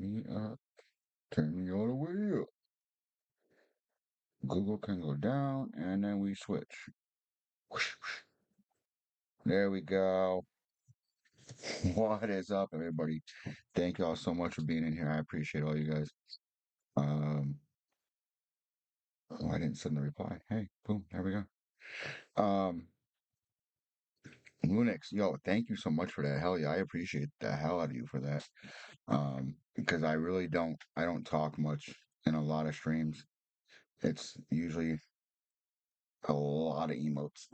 me up. Turn me all the way up. Google can go down, and then we switch. Whoosh, whoosh. There we go. What is up, everybody? Thank y'all so much for being in here. I appreciate all you guys. Um, oh, I didn't send the reply. Hey, boom, there we go. Lunix, yo, thank you so much for that. Hell yeah, I appreciate the hell out of you for that. Because I don't talk much in a lot of streams. It's usually a lot of emotes.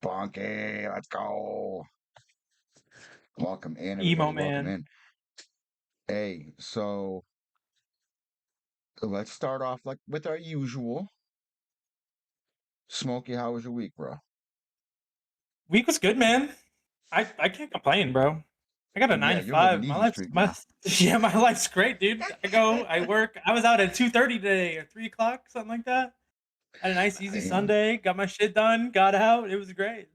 Bonky, let's go. Welcome in, Emo everybody. Welcome man. in. Hey, so let's start off like with our usual. Smokey, how was your week, bro? Week was good, man. I can't complain, bro. I got a nine Yeah, to you're living five. My easy life's street my now. yeah, my life's great, dude. I work. I was out at 2:30 today or 3 o'clock, something like that. Had a nice easy Damn, Sunday. Got my shit done. Got out. It was great.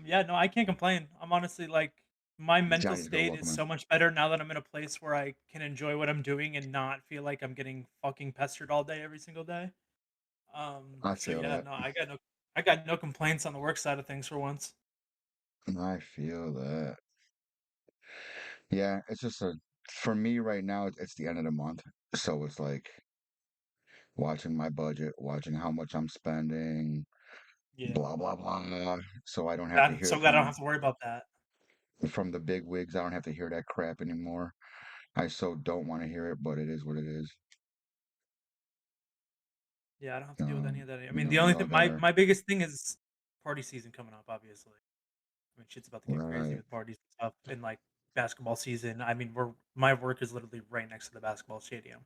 Yeah, no, I can't complain. I'm honestly like my mental Johnny's girl, state is welcome in. so much better now that I'm in a place where I can enjoy what I'm doing and not feel like I'm getting fucking pestered all day every single day. I So feel yeah, that. no, I got no complaints on the work side of things for once. I feel that. Yeah, it's just for me right now, it's the end of the month. So it's like watching my budget, watching how much I'm spending, Yeah. blah, blah, blah. So I don't have to I'm hear so it glad I don't have to worry about that. from the big wigs. I don't have to hear that crap anymore. I so don't want to hear it, but it is what it is. Yeah, I don't have to deal with any of that. I mean, the We only all thing got my our my biggest thing is party season coming up, obviously. I mean, shit's about to get crazy right. with parties and stuff and like basketball season. I mean, we're my work is literally right next to the basketball stadium.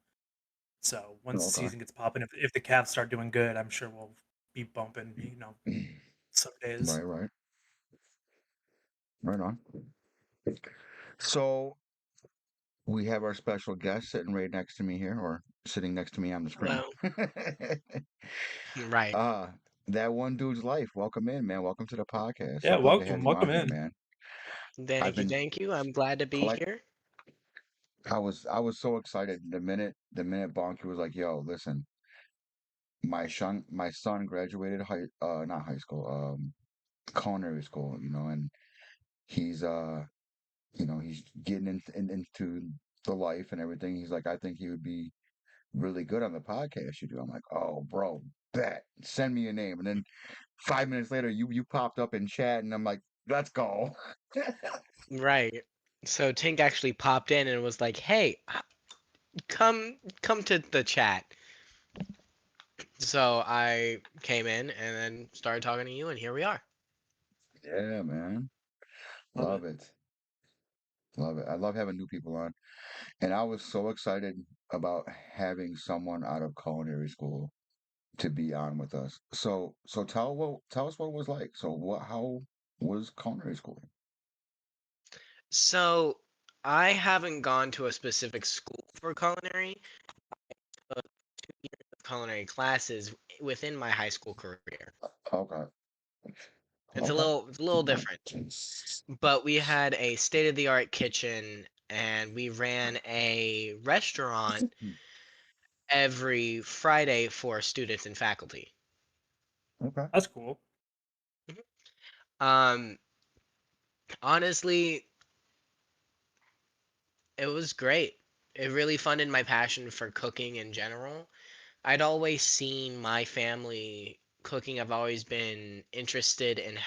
So once the Okay. season gets popping, if the Cavs start doing good, I'm sure we'll be bumping, some days. Right, right, right on. So we have our special guest sitting right next to me here, or sitting next to me on the screen. Hello. Right. uh, that one dude's life. Welcome in, man. Welcome to the podcast. Yeah, So good to have welcome, you on welcome here, in. man. I've Thank you, been thank you. I'm glad to be like here. I was so excited the minute Bonky was like, "Yo, listen, my son graduated not high school, culinary school, and he's he's getting into the life and everything. He's like, I think he would be really good on the podcast you do. I'm like, oh, bro, bet. Send me your name. And then 5 minutes later, you popped up in chat, and I'm like, let's go. Right. So Tink actually popped in and was like, "Hey, come to the chat." So I came in and then started talking to you, and here we are. Yeah, man. Love it. Love it. Love it. I love having new people on. And I was so excited about having someone out of culinary school to be on with us. So tell us what it was like. So how was culinary school? So I haven't gone to a specific school for culinary, but 2 years of culinary classes within my high school career. Okay. It's a Okay. little, it's a little different. But we had a state-of-the-art kitchen, and we ran a restaurant every Friday for students and faculty. Okay. That's cool. Mhm. Um, Honestly, it was great. It really funded my passion for cooking in general. I'd always seen my family cooking. I've always been interested in h-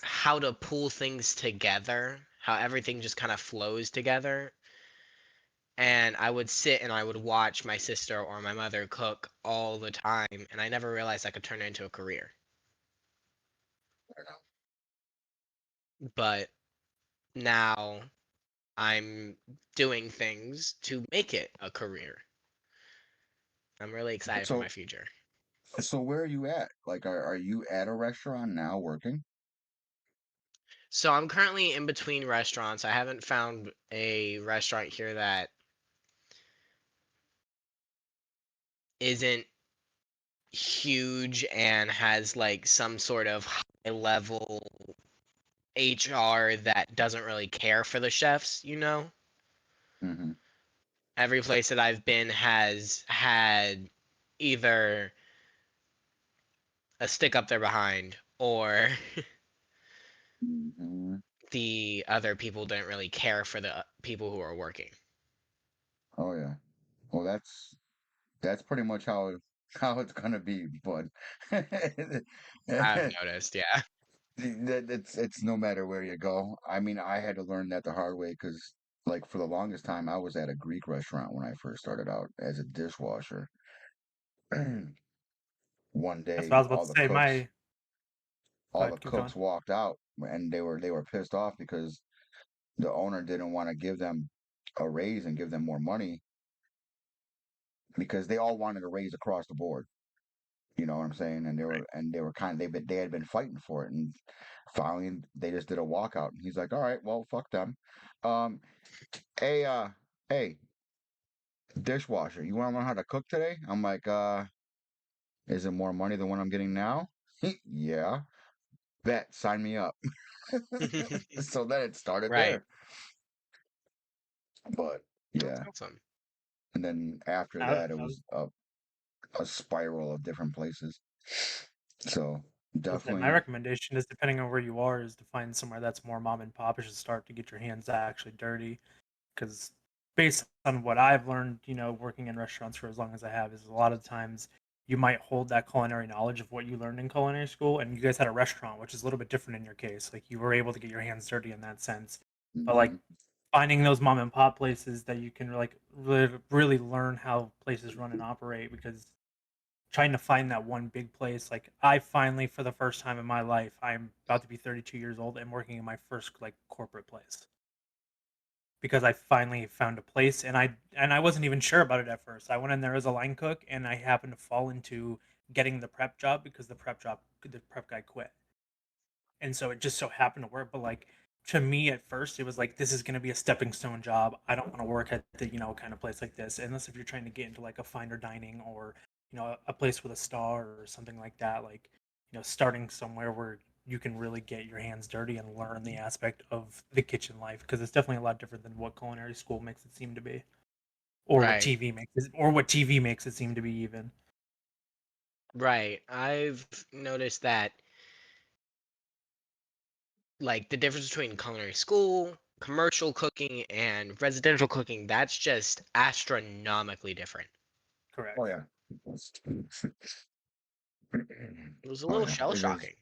how to pull things together, how everything just kind of flows together. And I would sit and I would watch my sister or my mother cook all the time, and I never realized I could turn it into a career. But now I'm doing things to make it a career. I'm really excited for my So future. so where are you at? Like are you at a restaurant now working? So I'm currently in between restaurants. I haven't found a restaurant here that isn't huge and has like some sort of high level HR that doesn't really care for the chefs, you know? Hmm. Every place that I've been has had either a stick up their behind or Hmm. the other people didn't really care for the people who are working. Oh yeah. Well, that's pretty much how it's gonna be, but I've noticed, yeah. it's no matter where you go. I mean, I had to learn that the hard way because, like, for the longest time, I was at a Greek restaurant when I first started out as a dishwasher. One That's what I day, was about to say. My Go all the ahead, keep going. cooks walked out, and they were pissed off because the owner didn't want to give them a raise and give them more money because they all wanted a raise across the board. You know what I'm saying? And they were they had been fighting for it, and finally they just did a walkout. And he's like, "All right, well, fuck them. Um, hey, hey, dishwasher, you want to learn how to cook today?" I'm like, is it more money than what I'm getting now? Yeah, bet, sign me up. So then it started Right. there. But That's yeah, awesome. and then after I, that, it I was a spiral of different places. So was say my definitely, recommendation is, depending on where you are, is to find somewhere that's more mom and pop to start to get your hands actually dirty. Because based on what I've learned, working in restaurants for as long as I have, is a lot of times you might hold that culinary knowledge of what you learned in culinary school, and you guys had a restaurant, which is a little bit different in your case. Like, you were able to get your hands dirty in that sense, but like mhm, finding those mom and pop places that you can like really learn how places run and operate, because trying to find that one big place, like, I finally, for the first time in my life, I'm about to be 32 years old and working in my first like corporate place, because I finally found a place, and I wasn't even sure about it at first. I went in there as a line cook, and I happened to fall into getting the prep job because the prep guy quit. And so it just so happened to work. But like, to me at first, it was like, this is going to be a stepping stone job. I don't want to work at the kind of place like this, unless if you're trying to get into like a finer dining, or a place with a star or something like that. Like, starting somewhere where you can really get your hands dirty and learn the aspect of the kitchen life, because it's definitely a lot different than what culinary school makes it seem to be, or what Right. TV makes it, or what TV makes it seem to be even. Right. I've noticed that, like, the difference between culinary school, commercial cooking, and residential cooking, that's just astronomically different. oh Correct. yeah, It was a oh little yeah, shell it is. shocking.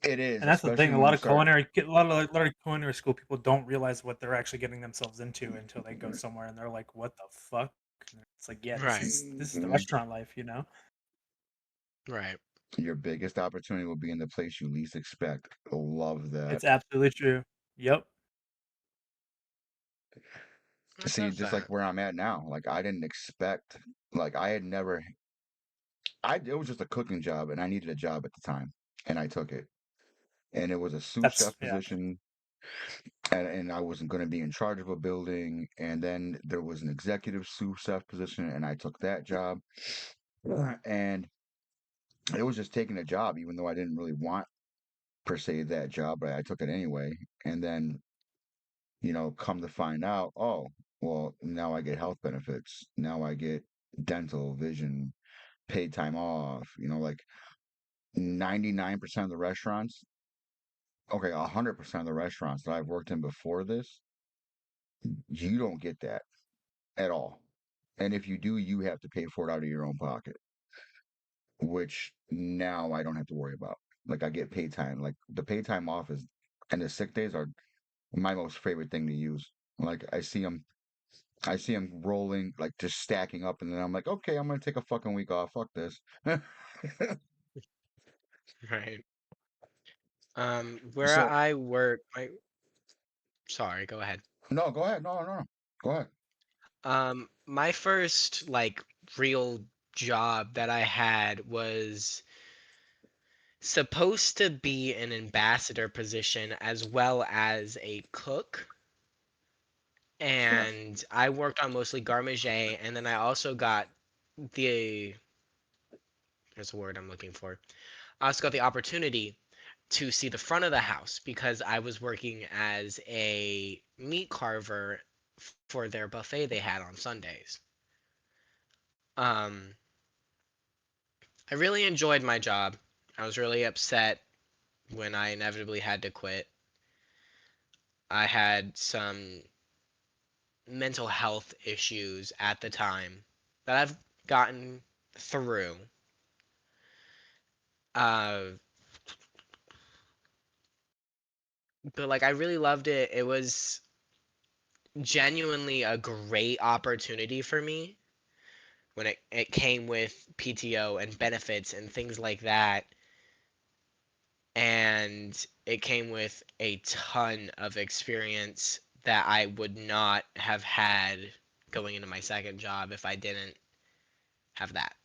It is, And that's the especially thing. A when lot you of start. culinary, a lot of culinary school people don't realize what they're actually getting themselves into until they go somewhere and they're like, "What the fuck?" And it's like, yeah, this Right. is this is the Mhm. restaurant life. Right. Your biggest opportunity will be in the place you least expect. Love that. It's absolutely true. Yep, I See, love just like that. where I'm at now, like I didn't expect, like I had never, it was just a cooking job, and I needed a job at the time, and I took it, and it was a sous that's chef yeah. position, and I wasn't going to be in charge of a building, and then there was an executive sous chef position, and I took that job, and it was just taking a job, even though I didn't really want per se that job, but I took it anyway, and then come to find out, oh, well, now I get health benefits. Now I get dental, vision, paid time off. Like 99% of the restaurants, okay, 100% of the restaurants that I've worked in before this, you don't get that at all. And if you do, you have to pay for it out of your own pocket, which now I don't have to worry about. Like I get paid time. Like the paid time off is, and the sick days are my most favorite thing to use. Like I see them rolling, like just stacking up, and then I'm like, okay, I'm gonna take a fucking week off. Fuck this. Right. Where So I work, my sorry, go ahead. no, go ahead. No, no, no. Go ahead. My first like real job that I had was supposed to be an ambassador position as well as a cook. Yeah. And I worked on mostly garmage, and then I also got the there's a word I'm looking for. I also got the opportunity to see the front of the house because I was working as a meat carver for their buffet they had on Sundays. Um, I really enjoyed my job. I was really upset when I inevitably had to quit. I had some mental health issues at the time that I've gotten through. Uh, but like I really loved it. It was genuinely a great opportunity for me when it came with PTO and benefits and things like that. And it came with a ton of experience that I would not have had going into my second job if I didn't have that.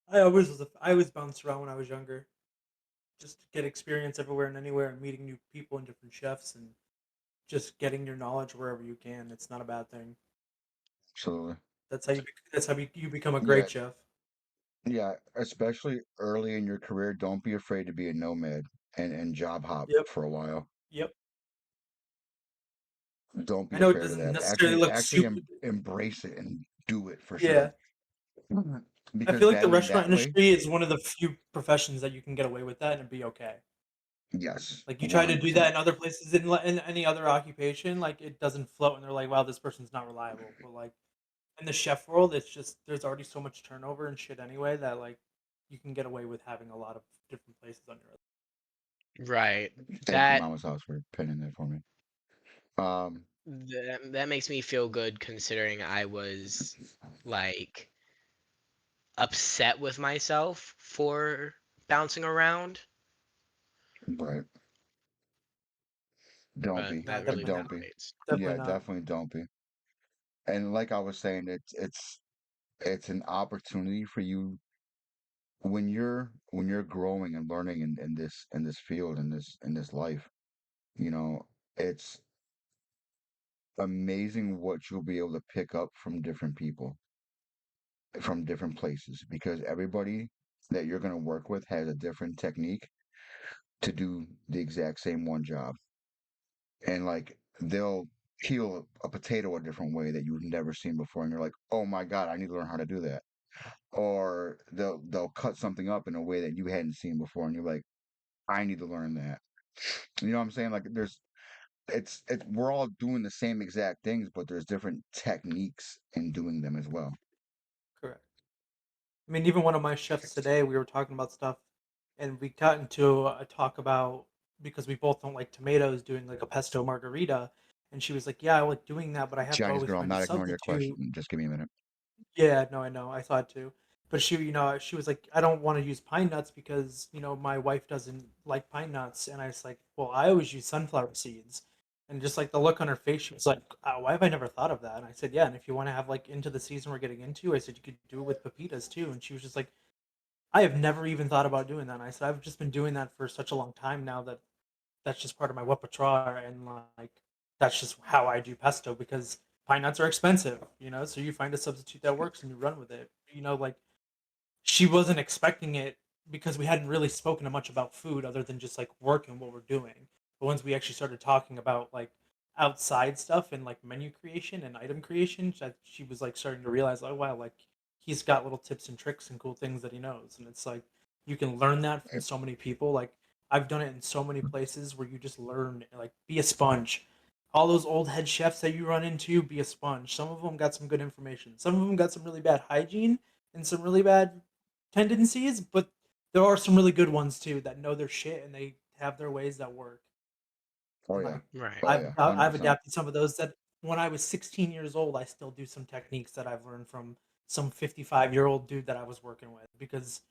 I always bounced around when I was younger, just to get experience everywhere and anywhere, and meeting new people and different chefs, and just getting your knowledge wherever you can. It's not a bad thing. Absolutely. That's how you become a Yeah, great chef. yeah. Especially early in your career, don't be afraid to be a nomad and job hop Yep, for a while. yep. Don't be I know it afraid of doesn't that. necessarily look Actually super. embrace it and do it for sure. Yeah, Mhm. I Because feel like the restaurant that way, industry is one of the few professions that you can get away with that and it'd be okay. yes, Like you try to do that 100%. in other places in any other occupation, like it doesn't float, and they're like, "Wow, this person's not reliable." But like in the chef world, it's just there's already so much turnover and shit anyway that like you can get away with having a lot of different places on your. Right. Thank you, That Mama's House, for pinning that for me. Um, that makes me feel good considering I was like upset with myself for bouncing around, but don't but be, Nah, that really definitely not. don't be. validates. Definitely Yeah, not. definitely don't be. And like I was saying, it's an opportunity for you when you're growing and learning in this field in this life. You know, it's amazing what you'll be able to pick up from different people, from different places, because everybody that you're going to work with has a different technique to do the exact same one job. And like they'll peel a potato a different way that you've never seen before, and you're like, oh my God, I need to learn how to do that. Or they'll cut something up in a way that you hadn't seen before, and you're like, I need to learn that. You know what I'm saying? Like there's it's we're all doing the same exact things, but there's different techniques in doing them as well. Correct. I mean, even one of my chefs today, we were talking about stuff, and we got into a talk about because we both don't like tomatoes, doing like a pesto margarita, and she was like, "Yeah, I like doing that, but I have to Chinese always girl, I'm find a not ignoring your substitute." question. Just give me a minute. Yeah, no, I know. I saw it too. But she was like, I don't want to use pine nuts because, my wife doesn't like pine nuts. And I was like, well, I always use sunflower seeds. And just like the look on her face, she was like, why have I never thought of that? And I said, yeah. And if you want to have like into the season we're getting into, I said, you could do it with pepitas too. And she was just like, I have never even thought about doing that. And I said, I've just been doing that for such a long time now that that's just part of my repertoire, and like that's just how I do pesto because pine nuts are expensive, so you find a substitute that works and you run with it. Like she wasn't expecting it because we hadn't really spoken much about food other than just like work and what we're doing. But once we actually started talking about like outside stuff and like menu creation and item creation, she was like starting to realize, oh wow, like he's got little tips and tricks and cool things that he knows, and it's like you can learn that from Eh, so many people. Like I've done it in so many places where you just learn, like be a sponge. All those old head chefs that you run into, be a sponge. Some of them got some good information. Some of them got some really bad hygiene and some really bad tendencies, but there are some really good ones too that know their shit and they have their ways that work. Oh And yeah, like Right. oh yeah, I've 100%. adapted some of those that when I was 16 years old, I still do some techniques that I've learned from some 55-year-old dude that I was working with because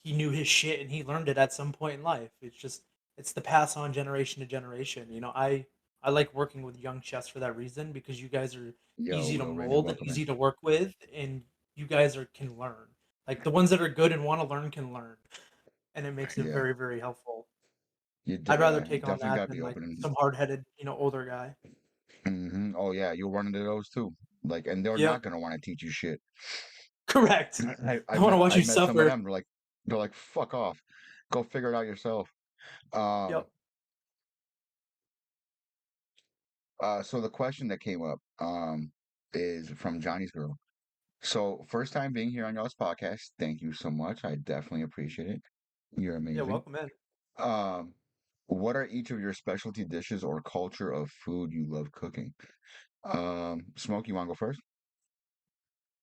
he knew his shit and he learned it at some point in life. It's the pass on generation to generation. I like working with young chefs for that reason because you guys are Yo, easy to Will Randy, mold and welcome in. easy to work with, and you guys can learn. Like the ones that are good and want to learn can learn, and it makes it Yeah, very, very helpful. you I'd rather you take on definitely that gotta be than like open. And some hard-headed, older guy. oh yeah, you'll run into those too. Like, and they're not Yep. gonna want to teach you shit. Correct. I want to watch you I've met some of suffer. them. They're like fuck off. Go figure it out yourself. Um, Yep. so the question that came up is from Johnny's girl. So first time being here on y'all's podcast. Thank you so much. I definitely appreciate it. You're Yeah, amazing. welcome in. Um, what are each of your specialty dishes or culture of food you love cooking? Smoke, you want to go first?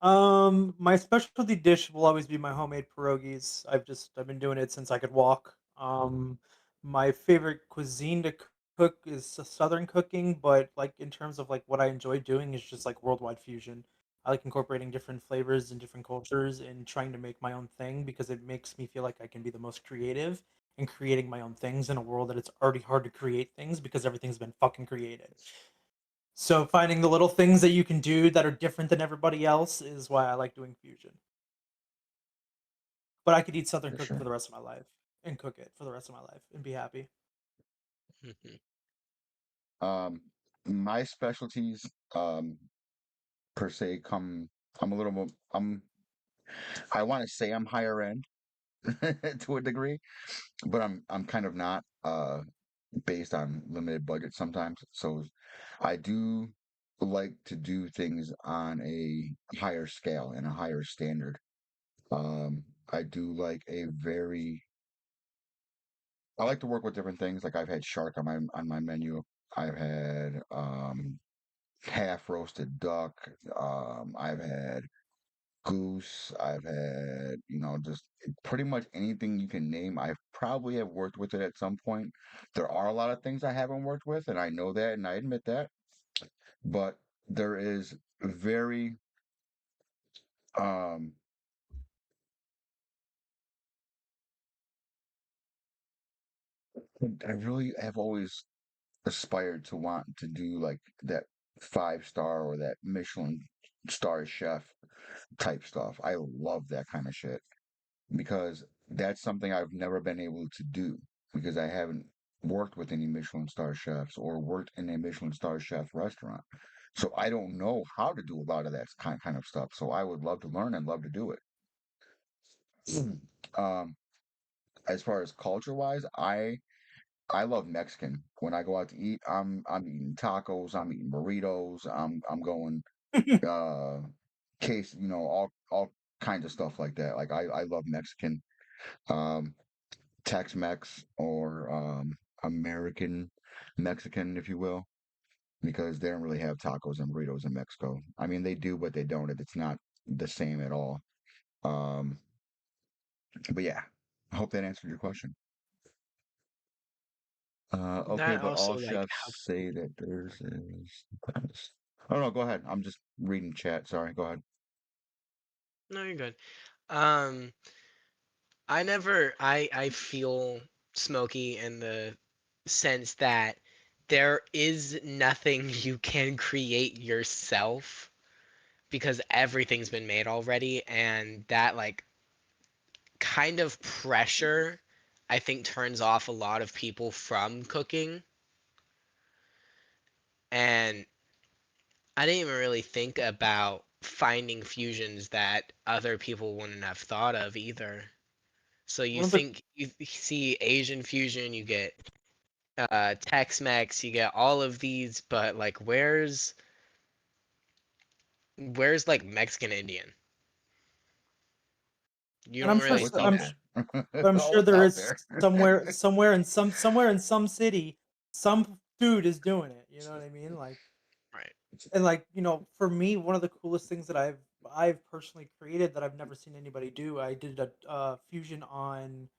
My specialty dish will always be my homemade pierogies. I've been doing it since I could walk. My favorite cuisine to cook is Southern cooking, but like in terms of like what I enjoy doing is just like worldwide fusion. I like incorporating different flavors and different cultures and trying to make my own thing because it makes me feel like I can be the most creative in creating my own things in a world that it's already hard to create things because everything's been fucking created. So finding the little things that you can do that are different than everybody else is why I like doing fusion. But I could eat Southern For cooking for sure. the rest of my life and cook it for the rest of my life and be happy. Mhm. Um, my specialties, per se, come. I'm a little more. I want to say I'm higher end to a degree, but I'm kind of not. Based on limited budget sometimes. So I do like to do things on a higher scale and a higher standard. I do like a very I like to work with different things. Like I've had shark on my menu. I've had half roasted duck. I've had goose. I've had, just pretty much anything you can name. I probably have worked with it at some point. There are a lot of things I haven't worked with, and I know that and I admit that. But there is very um I really have always aspired to want to do like that 5 star or that Michelin star chef type stuff. I love that kind of shit because that's something I've never been able to do because I haven't worked with any Michelin star chefs or worked in a Michelin star chef restaurant. So I don't know how to do a lot of that kind of stuff. So I would love to learn and love to do it. um, as far as culture wise, I love Mexican. When I go out to eat, I'm eating tacos, I'm eating burritos, I'm going uh case, all kinds of stuff like that. Like I love Mexican. Um Tex-Mex or American Mexican, if you will, because they don't really have tacos and burritos in Mexico. I mean, they do, but they don't. It's not the same at all. Um, but yeah, I hope that answered your question. Okay, That but also all like chefs say that theirs is the best. Oh no, go ahead. I'm just reading chat. Sorry, go ahead. no, you're good. Um, I feel smoky in the sense that there is nothing you can create yourself because everything's been made already, and that like kind of pressure I think turns off a lot of people from cooking. And I didn't even really think about finding fusions that other people wouldn't have thought of either. So you One of the think you see Asian fusion, you get Tex-Mex, you get all of these, but like where's like Mexican Indian? You and don't I'm sure really Oh, it's see out that, there. but I'm Oh, sure it's there out is there. somewhere in some city some dude is doing it. You know what I mean? Like right? and like for me one of the coolest things that I've personally created that I've never seen anybody do, I did a fusion on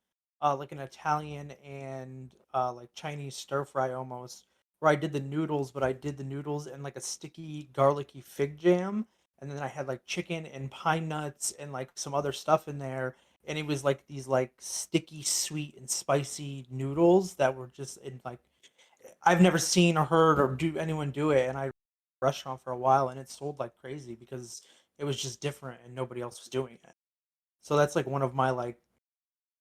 like an Italian and like Chinese stir fry almost, where I did the noodles, but I did the noodles in like a sticky garlicky fig jam, and then I had like chicken and pine nuts and like some other stuff in there, and it was like these like sticky sweet and spicy noodles that were just in like I've never seen or heard or do anyone do it, and I restaurant for a while, and it sold like crazy because it was just different and nobody else was doing it. So that's like one of my like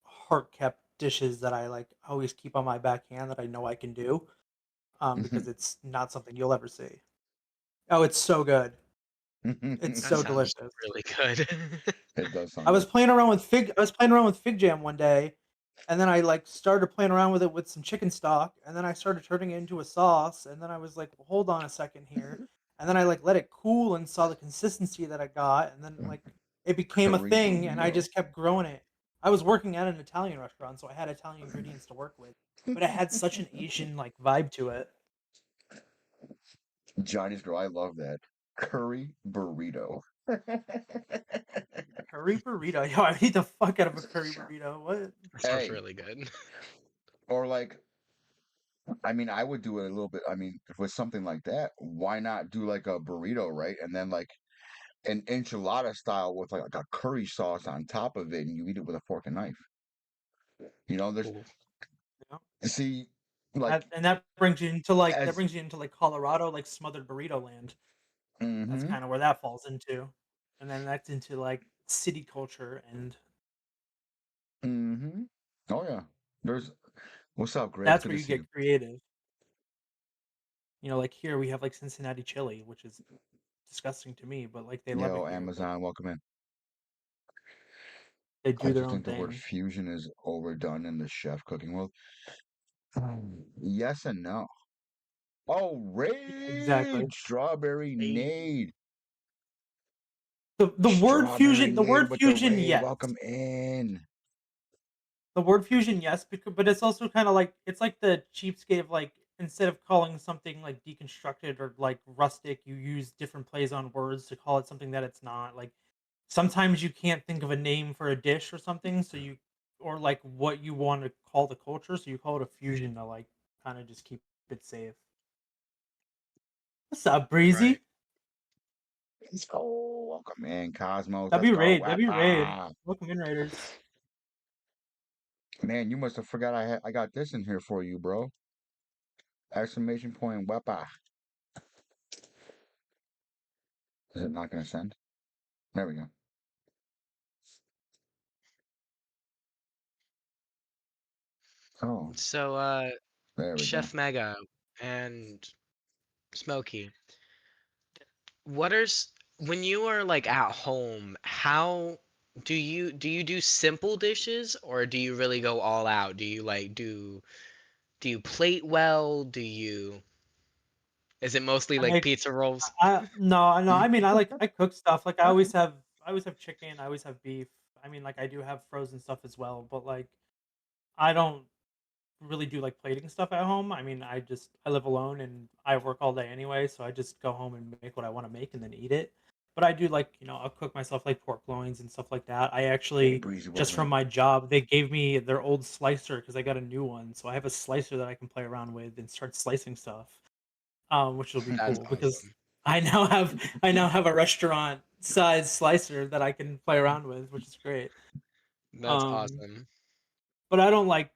heart kept dishes that I like always keep on my backhand that I know I can do, because it's not something you'll ever see. Oh, it's so good. It's That so sounds delicious. really good. It does I sound was good. playing around with fig. I was playing around with fig jam one day, and then I like started playing around with it with some chicken stock, and then I started turning it into a sauce, and then I was like, well, hold on a second here, and then I like let it cool and saw the consistency that I got, and then like it became a Curry thing, and I burrito. just kept growing it. I was working at an Italian restaurant, so I had Italian ingredients to work with, but it had such an Asian like vibe to it. Johnny's girl, I love that. Curry burrito. Curry burrito, yo, I eat the fuck out of a curry burrito. What? That sounds Hey, really good. or like, I mean, I would do it a little bit. I mean, with something like that, why not do like a burrito, right? And then like an enchilada style with like a curry sauce on top of it, and you eat it with a fork and knife. You know, there's Ooh. You know? see, like, And that brings you into like as Colorado, like smothered burrito land. That's mm-hmm, kind of where that falls into, and then that's into like city culture, and mm-hmm. Oh yeah. There's what's up, Gray? It's that's good where to you see you. get creative. Like here we have like Cincinnati chili, which is disgusting to me, but like they love it Yo, here. But Amazon, welcome in. they I do their just own think the word thing. fusion is overdone in the chef cooking world. Yes and no. Oh, Exactly. Raid! Strawberry Hey. Nade. The Strawberry Nade word with the fusion, raid. yes. Welcome in. The word fusion, yes, but it's also kind of like it's like the cheapskate of like instead of calling something like deconstructed or like rustic, you use different plays on words to call it something that it's not. Like sometimes you can't think of a name for a dish or something, so you or like what you want to call the culture, so you call it a fusion to like kind of just keep it safe. What's up, Right. Breezy? Let's go. Welcome in, Cosmos. Let's W go. raid, W raid. Wappa. Welcome in, Raiders. Man, you must have forgot I got this in here for you, bro. Exclamation point Wappa. Is it not gonna send? There we go. Oh, So, there we go. Chef Mega and Smokey, what are when you are like at home, how do you do simple dishes or do you really go all out? Do you like do you plate well? Do you is it mostly I like make pizza rolls? no, no. I mean, I cook stuff. Like I always have chicken. I always have beef. I mean, like I do have frozen stuff as well. But like I don't really do like plating stuff at home. I mean, I live alone and I work all day anyway, so I just go home and make what I want to make and then eat it. But I do like I'll cook myself like pork loins and stuff like that. I Hey, actually Breezy, just welcome from in. my job, they gave me their old slicer because I got a new one. So I have a slicer that I can play around with and start slicing stuff, which will be That's cool because awesome. I now have a restaurant size slicer that I can play around with, which is great. That's Um, awesome. but I don't like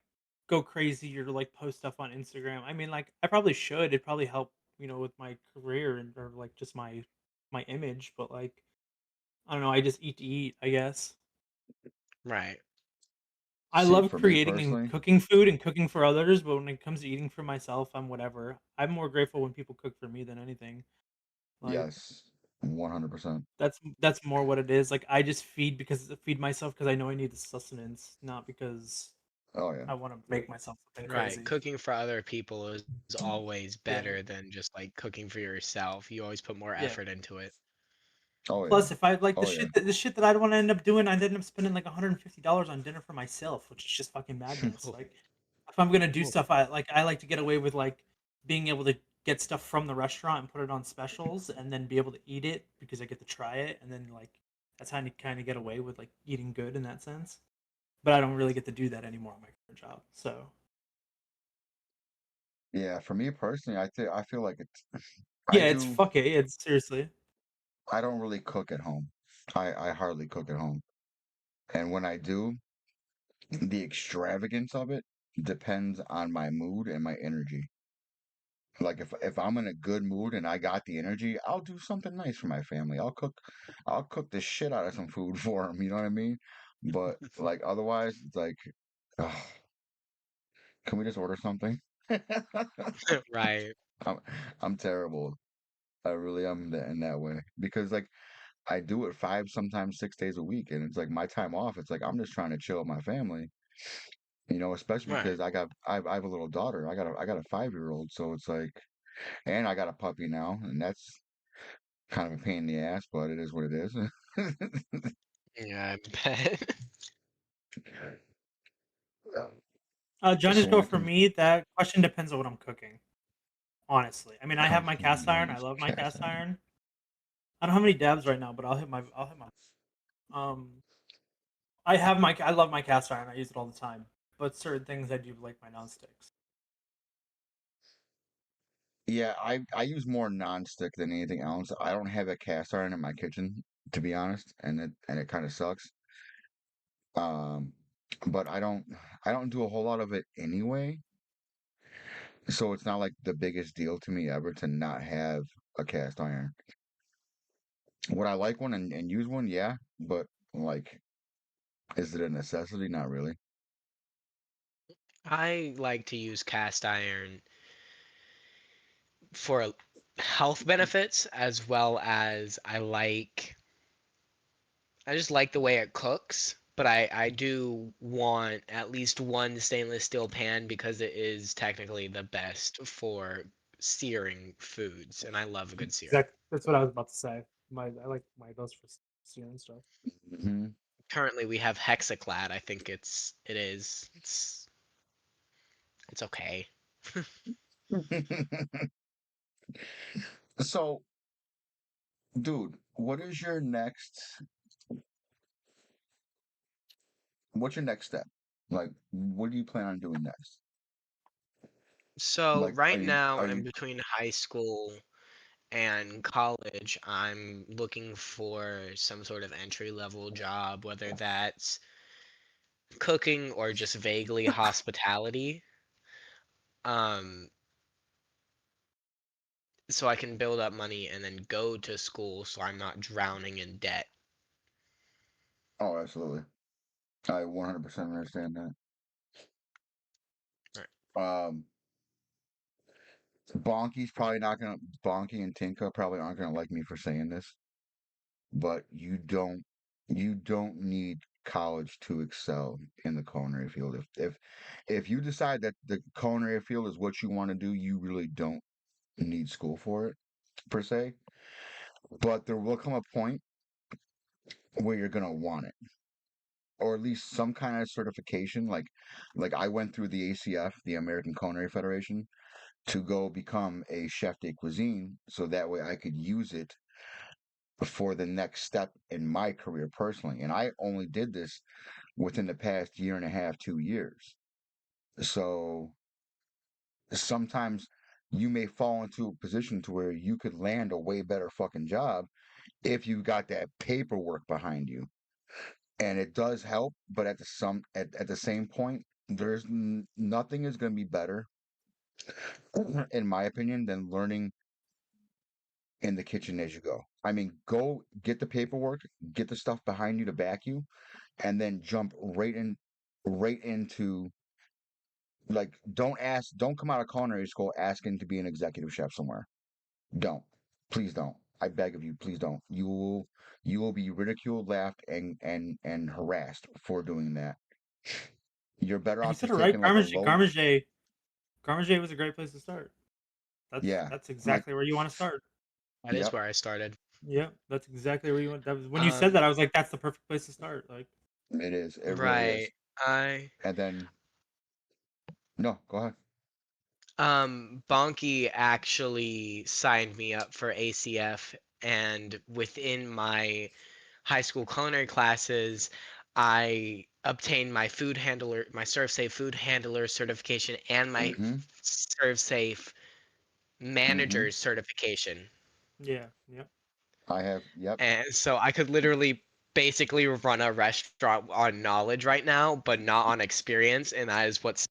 go crazy or like post stuff on Instagram. I mean, like I probably should. It'd probably help, with my career and or like just my image. But like I don't know. I just eat to eat, I guess. Right. I See, love for me creating and personally, cooking food and cooking for others, but when it comes to eating for myself, I'm whatever. I'm more grateful when people cook for me than anything. Like yes, 100%. that's more what it is. Like I just feed myself because I know I need the sustenance, not because Oh yeah. I want to make myself something Right. crazy. Cooking for other people is always Yeah, better than just like cooking for yourself. You always put more yeah. effort into it. Oh yeah. Plus, if I like Oh yeah. the shit that I don't want to end up doing, I'd end up spending like $150 on dinner for myself, which is just fucking madness. Like, if I'm gonna do stuff, I like to get away with like being able to get stuff from the restaurant and put it on specials, and then be able to eat it because I get to try it, and then like that's how you kind of get away with like eating good in that sense. But I don't really get to do that anymore on my current job. So Yeah, for me personally, I feel like I yeah, it's do fuck it. It's seriously. I don't really cook at home. I hardly cook at home. And when I do, the extravagance of it depends on my mood and my energy. Like if I'm in a good mood and I got the energy, I'll do something nice for my family. I'll cook the shit out of some food for them, you know what I mean? But like otherwise, it's like, ugh, can we just order something? Right. I'm I'm terrible. I really am in that way because like I do it 5, sometimes 6 days a week, and it's like my time off. It's like I'm just trying to chill with my family, especially Right. because I have a little daughter. I got a 5-year-old, so it's like, and I got a puppy now, and that's kind of a pain in the ass, but it is what it is. Yeah, I bet. John, just So go when it for comes, me. That question depends on what I'm cooking. Honestly, I mean, I have oh, my cast iron. I Lord, love my cast cast iron. iron. I don't have any dabs right now, but I'll hit my. I love my cast iron. I use it all the time. But certain things I do like my non-sticks. Yeah, I use more non-stick than anything else. I don't have a cast iron in my kitchen, to be honest, and it kind of sucks. Um, but I don't do a whole lot of it anyway, so it's not like the biggest deal to me ever to not have a cast iron. Would I like one and use one? Yeah, but like, is it a necessity? Not really. I like to use cast iron for health benefits as well as I just like the way it cooks, but I do want at least one stainless steel pan because it is technically the best for searing foods, and I love a good sear. Exactly. That's what I was about to say. I like my those for searing stuff. Hmm. Currently, we have Hexaclad. I think it's okay. So, dude, what's your next step? Like, what do you plan on doing next? So Like, are right you now, are in you between high school and college, I'm looking for some sort of entry level job, whether that's cooking or just vaguely hospitality. Um, so I can build up money and then go to school so I'm not drowning in debt. Oh, absolutely. I 100% understand Right. that. Bonky and Tinka probably aren't gonna like me for saying this, but you don't need college to excel in the culinary field. If you decide that the culinary field is what you want to do, you really don't need school for it per se. But there will come a point where you're gonna want it, or at least some kind of certification. Like I went through the ACF, the American Culinary Federation, to go become a chef de cuisine, so that way I could use it for the next step in my career personally. And I only did this within the past year and a half, 2 years. So sometimes you may fall into a position to where you could land a way better fucking job if you got that paperwork behind you. And it does help, but at the same point, nothing is going to be better, in my opinion, than learning in the kitchen as you go. I mean, go get the paperwork, get the stuff behind you to back you, and then jump right into, like, don't come out of culinary school asking to be an executive chef somewhere. Don't. Please don't. I beg of you, please don't. You will be ridiculed, laughed, and harassed for doing that. You're better And you off said it just right. taking like a low, Garmager was a great place to start. yeah, That's like, exactly where you want to start. That is yep, where I started. Yeah, that's exactly where you want. That was when you said that. Um, I was like, that's the perfect place to start. Like, it is. It really right. is. I And then, no, go ahead. Bonky actually signed me up for ACF, and within my high school culinary classes, I obtained my Serve Safe food handler certification and my Mm-hmm. Serve Safe Mm-hmm. manager's certification. yeah, yeah. Yep, And so I could literally basically run a restaurant on knowledge right now, but not on experience, and that is what's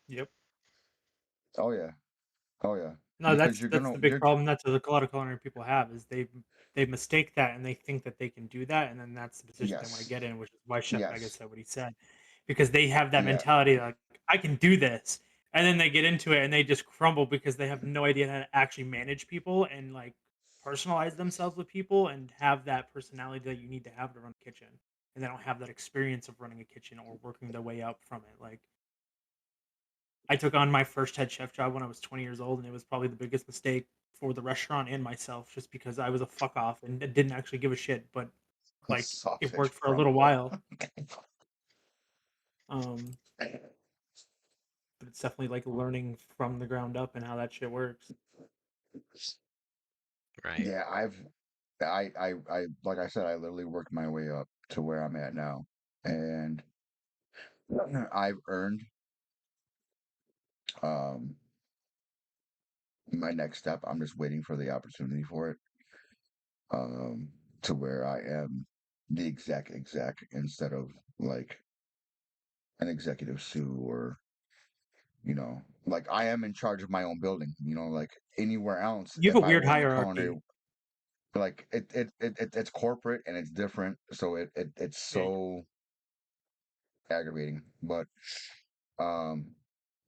Yep. oh yeah, oh yeah, No, because that's the big problem that a lot of culinary people have is they mistake that and they think that they can do that, and then that's the position they want to yes, get in, which is why Chef Mega yes, said what he said, because they have that yeah, mentality like I can do this, and then they get into it and they just crumble because they have no idea how to actually manage people and like personalize themselves with people and have that personality that you need to have to run a kitchen. and they don't have that experience of running a kitchen or working their way up from it. Like I took on my first head chef job when I was 20 years old, and it was probably the biggest mistake for the restaurant and myself, just because I was a fuck off and didn't actually give a shit. But like it Sausage worked for a little crumble. while. Um, but it's definitely like learning from the ground up and how that shit works. Right. Yeah, like I said, I literally worked my way up to where I'm at now, and I've earned um my next step. I'm just waiting for the opportunity for it, um, to where I am the exec instead of like an executive sous or like I am in charge of my own building. Like anywhere else, You have if a I weird were in the culinary, hierarchy. like it's corporate and it's different, so it's Yeah. so aggravating. But um,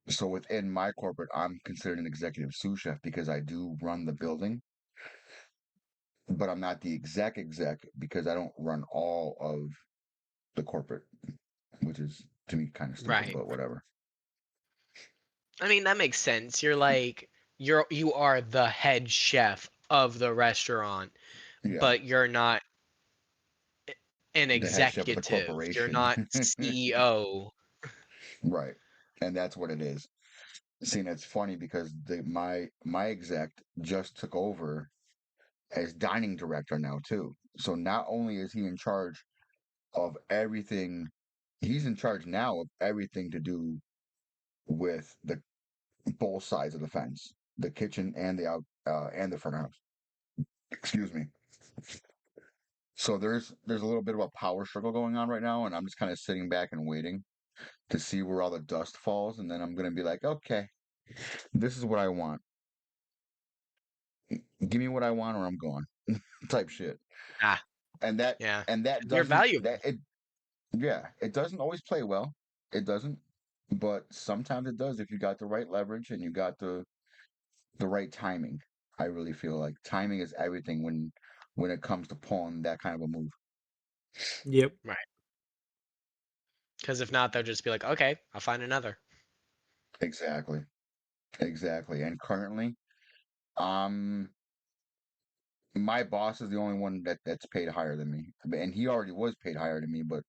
so within my corporate, I'm considered an executive sous chef because I do run the building, but I'm not the exec because I don't run all of the corporate, which is to me kind of stupid, Right. but whatever. I mean, that makes sense. You are the head chef of the restaurant, Yeah, but you're not an the head chef of the executive. You're corporation. not CEO. Right. And that's what it is. See, and it's funny because my exec just took over as dining director now too. So not only is he in charge of everything, he's in charge now of everything to do with the both sides of the fence, the kitchen and the out and the front of house. Excuse me. So there's a little bit of a power struggle going on right now, and I'm just kind of sitting back and waiting to see where all the dust falls, and then I'm gonna be like, okay, this is what I want. Give me what I want, or I'm gone, type shit. Ah, And that yeah. and that You're doesn't that valuable. it yeah, it doesn't always play well. It doesn't, but sometimes it does if you got the right leverage and you got the right timing. I really feel like timing is everything when it comes to pulling that kind of a move. Yep. Right. Because if not, they'll just be like, okay, I'll find another. Exactly. Exactly. And currently, um my boss is the only one that's paid higher than me. And he already was paid higher than me, but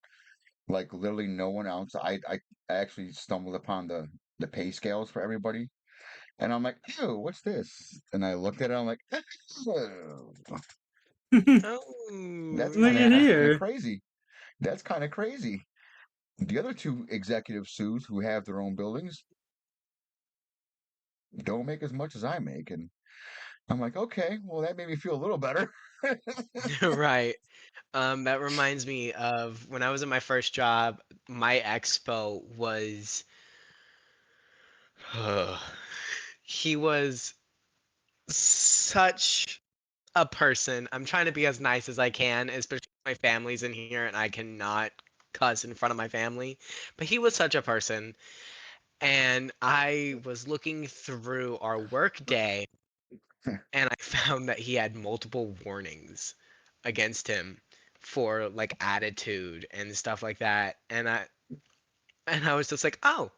like literally no one else. I actually stumbled upon the pay scales for everybody. And I'm like, ew, what's this? And I looked at it, I'm like, oh, Look that's Oh, kind of at yeah. that's kind of here. crazy. That's kind of crazy. The other two executive sous who have their own buildings don't make as much as I make. And I'm like, okay, well, that made me feel a little better. Right. That reminds me of when I was in my first job, my expo was he was such a person. I'm trying to be as nice as I can, especially if my family's in here and I cannot cuss in front of my family. But he was such a person. And I was looking through our work day and I found that he had multiple warnings against him for like attitude and stuff like that. And I was just like, "Oh,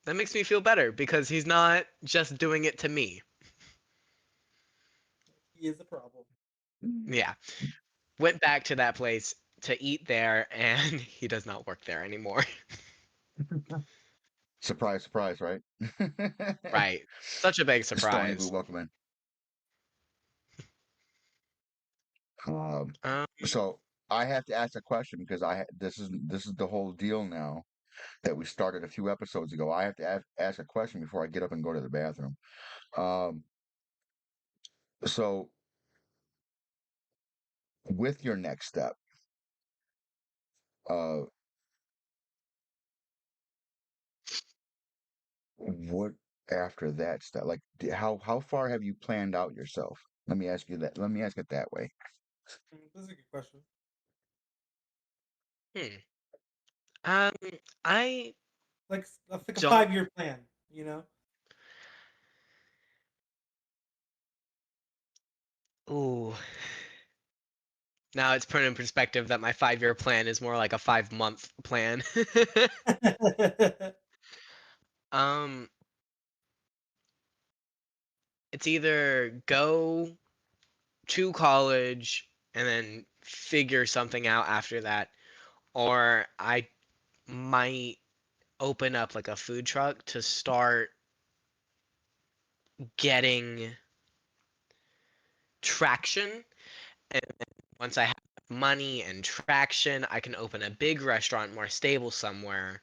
that makes me feel better because he's not just doing it to me." He is a problem. Yeah. Went back to that place to eat there and he does not work there anymore. Surprise, surprise, right? Right. Such a big Stony Blue, surprise. welcome in. Um, Um, so I have to ask a question because this is the whole deal now that we started a few episodes ago. I have to ask a question before I get up and go to the bathroom. Um, so with your next step, uh, what after that step? Like, how far have you planned out yourself? Let me ask you that. Let me ask it that way. This is a good question. hmm. Um, I Like a don't. 5 year plan, you know? Ooh, Now it's put in perspective that my 5-year plan is more like a 5-month plan. um, it's either go to college and then figure something out after that, or I might open up like a food truck to start getting traction. And once I have money and traction, I can open a big restaurant more stable somewhere,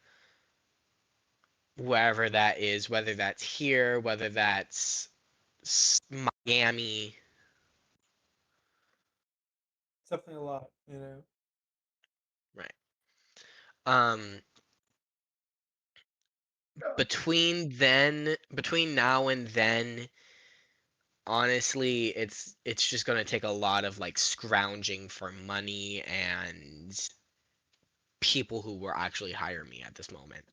wherever that is, whether that's here, whether that's Miami. It's definitely a lot, you know. Right. Um, between now and then, honestly, it's just gonna take a lot of like scrounging for money and people who will actually hire me at this moment.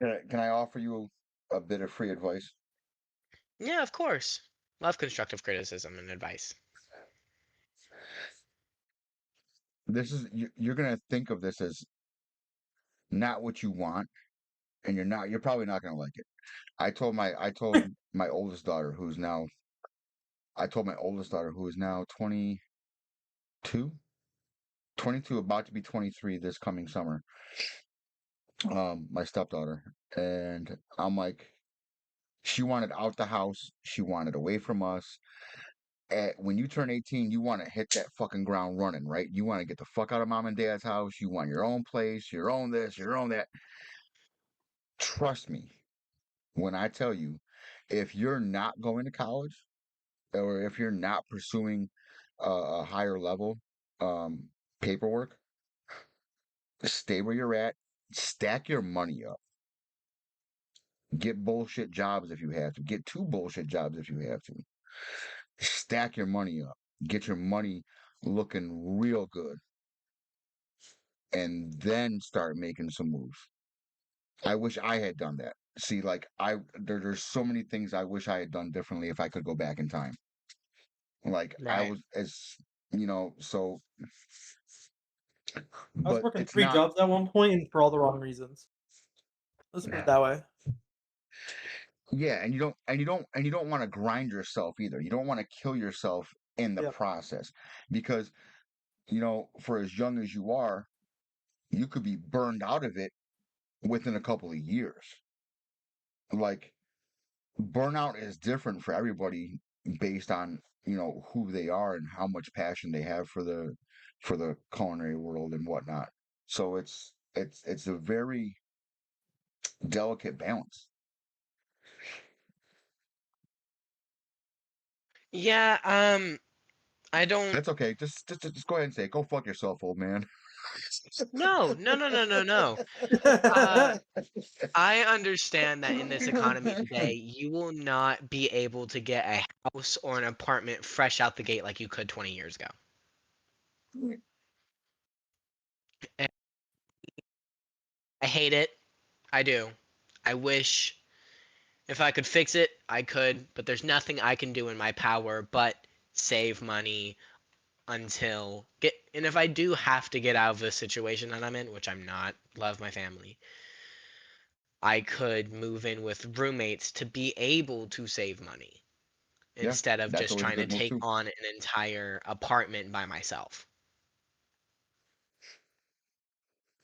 Can I offer you a bit of free advice? Yeah, of course. Love constructive criticism and advice. You're gonna think of this as not what you want, and you're probably not gonna like it. I told my oldest daughter I told my oldest daughter who is now 22, 22, about to be 23 this coming summer, my stepdaughter. And I'm like, she wanted out the house, she wanted away from us. When you turn 18, you want to hit that fucking ground running, right? You want to get the fuck out of mom and dad's house. You want your own place, your own this, your own that. Trust me when I tell you, if you're not going to college or if you're not pursuing a higher level um, paperwork, stay where you're at, stack your money up, get bullshit jobs if you have to, get two bullshit jobs if you have to, stack your money up, get your money looking real good, and then start making some moves. I wish I had done that. See, like there's so many things I wish I had done differently if I could go back in time. Like I Right. was as you know, so I was but working it's three not. jobs at one point and for all the wrong reasons. Let's put it that way. Yeah, and you don't want to grind yourself either. You don't want to kill yourself in the Yep. process because for as young as you are, you could be burned out of it within a couple of years. Like burnout is different for everybody based on who they are and how much passion they have for the culinary world and whatnot. So it's a very delicate balance. Yeah, I don't. That's okay. Just go ahead and say it. Go fuck yourself, old man. No, no, no, no, no, no. Uh, I understand that in this economy today, you will not be able to get a house or an apartment fresh out the gate like you could 20 years ago. And I hate it. I do. I wish if I could fix it, I could, but there's nothing I can do in my power but save money until get and if I do have to get out of the situation that I'm in, which I'm not, love my family, I could move in with roommates to be able to save money Yeah, instead of that's just always a trying to good move take too. on an entire apartment by myself.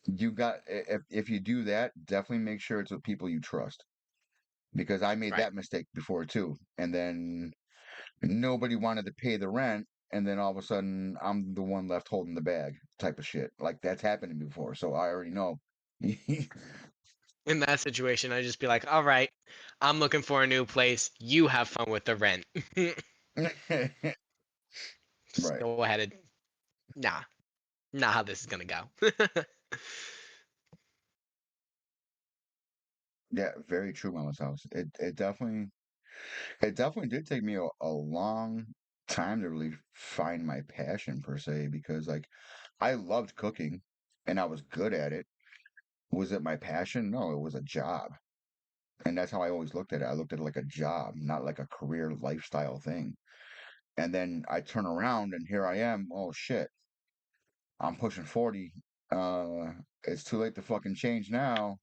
If you do that, definitely make sure it's with people you trust because I made Right. that mistake before too. And then nobody wanted to pay the rent, and then all of a sudden I'm the one left holding the bag type of shit. Like that's happened to me before, so I already know. In that situation, I'd just be like, all right, I'm looking for a new place. You have fun with the rent. Just Right. go ahead and, nah, not how this is going to go. Yeah, very true, Mama's house. It definitely did take me a long time to really find my passion per se because like I loved cooking and I was good at it. Was it my passion? No, it was a job. And that's how I always looked at it. I looked at it like a job, not like a career lifestyle thing. And then I turn around and here I am. Oh shit, I'm pushing 40. Uh, it's too late to fucking change now.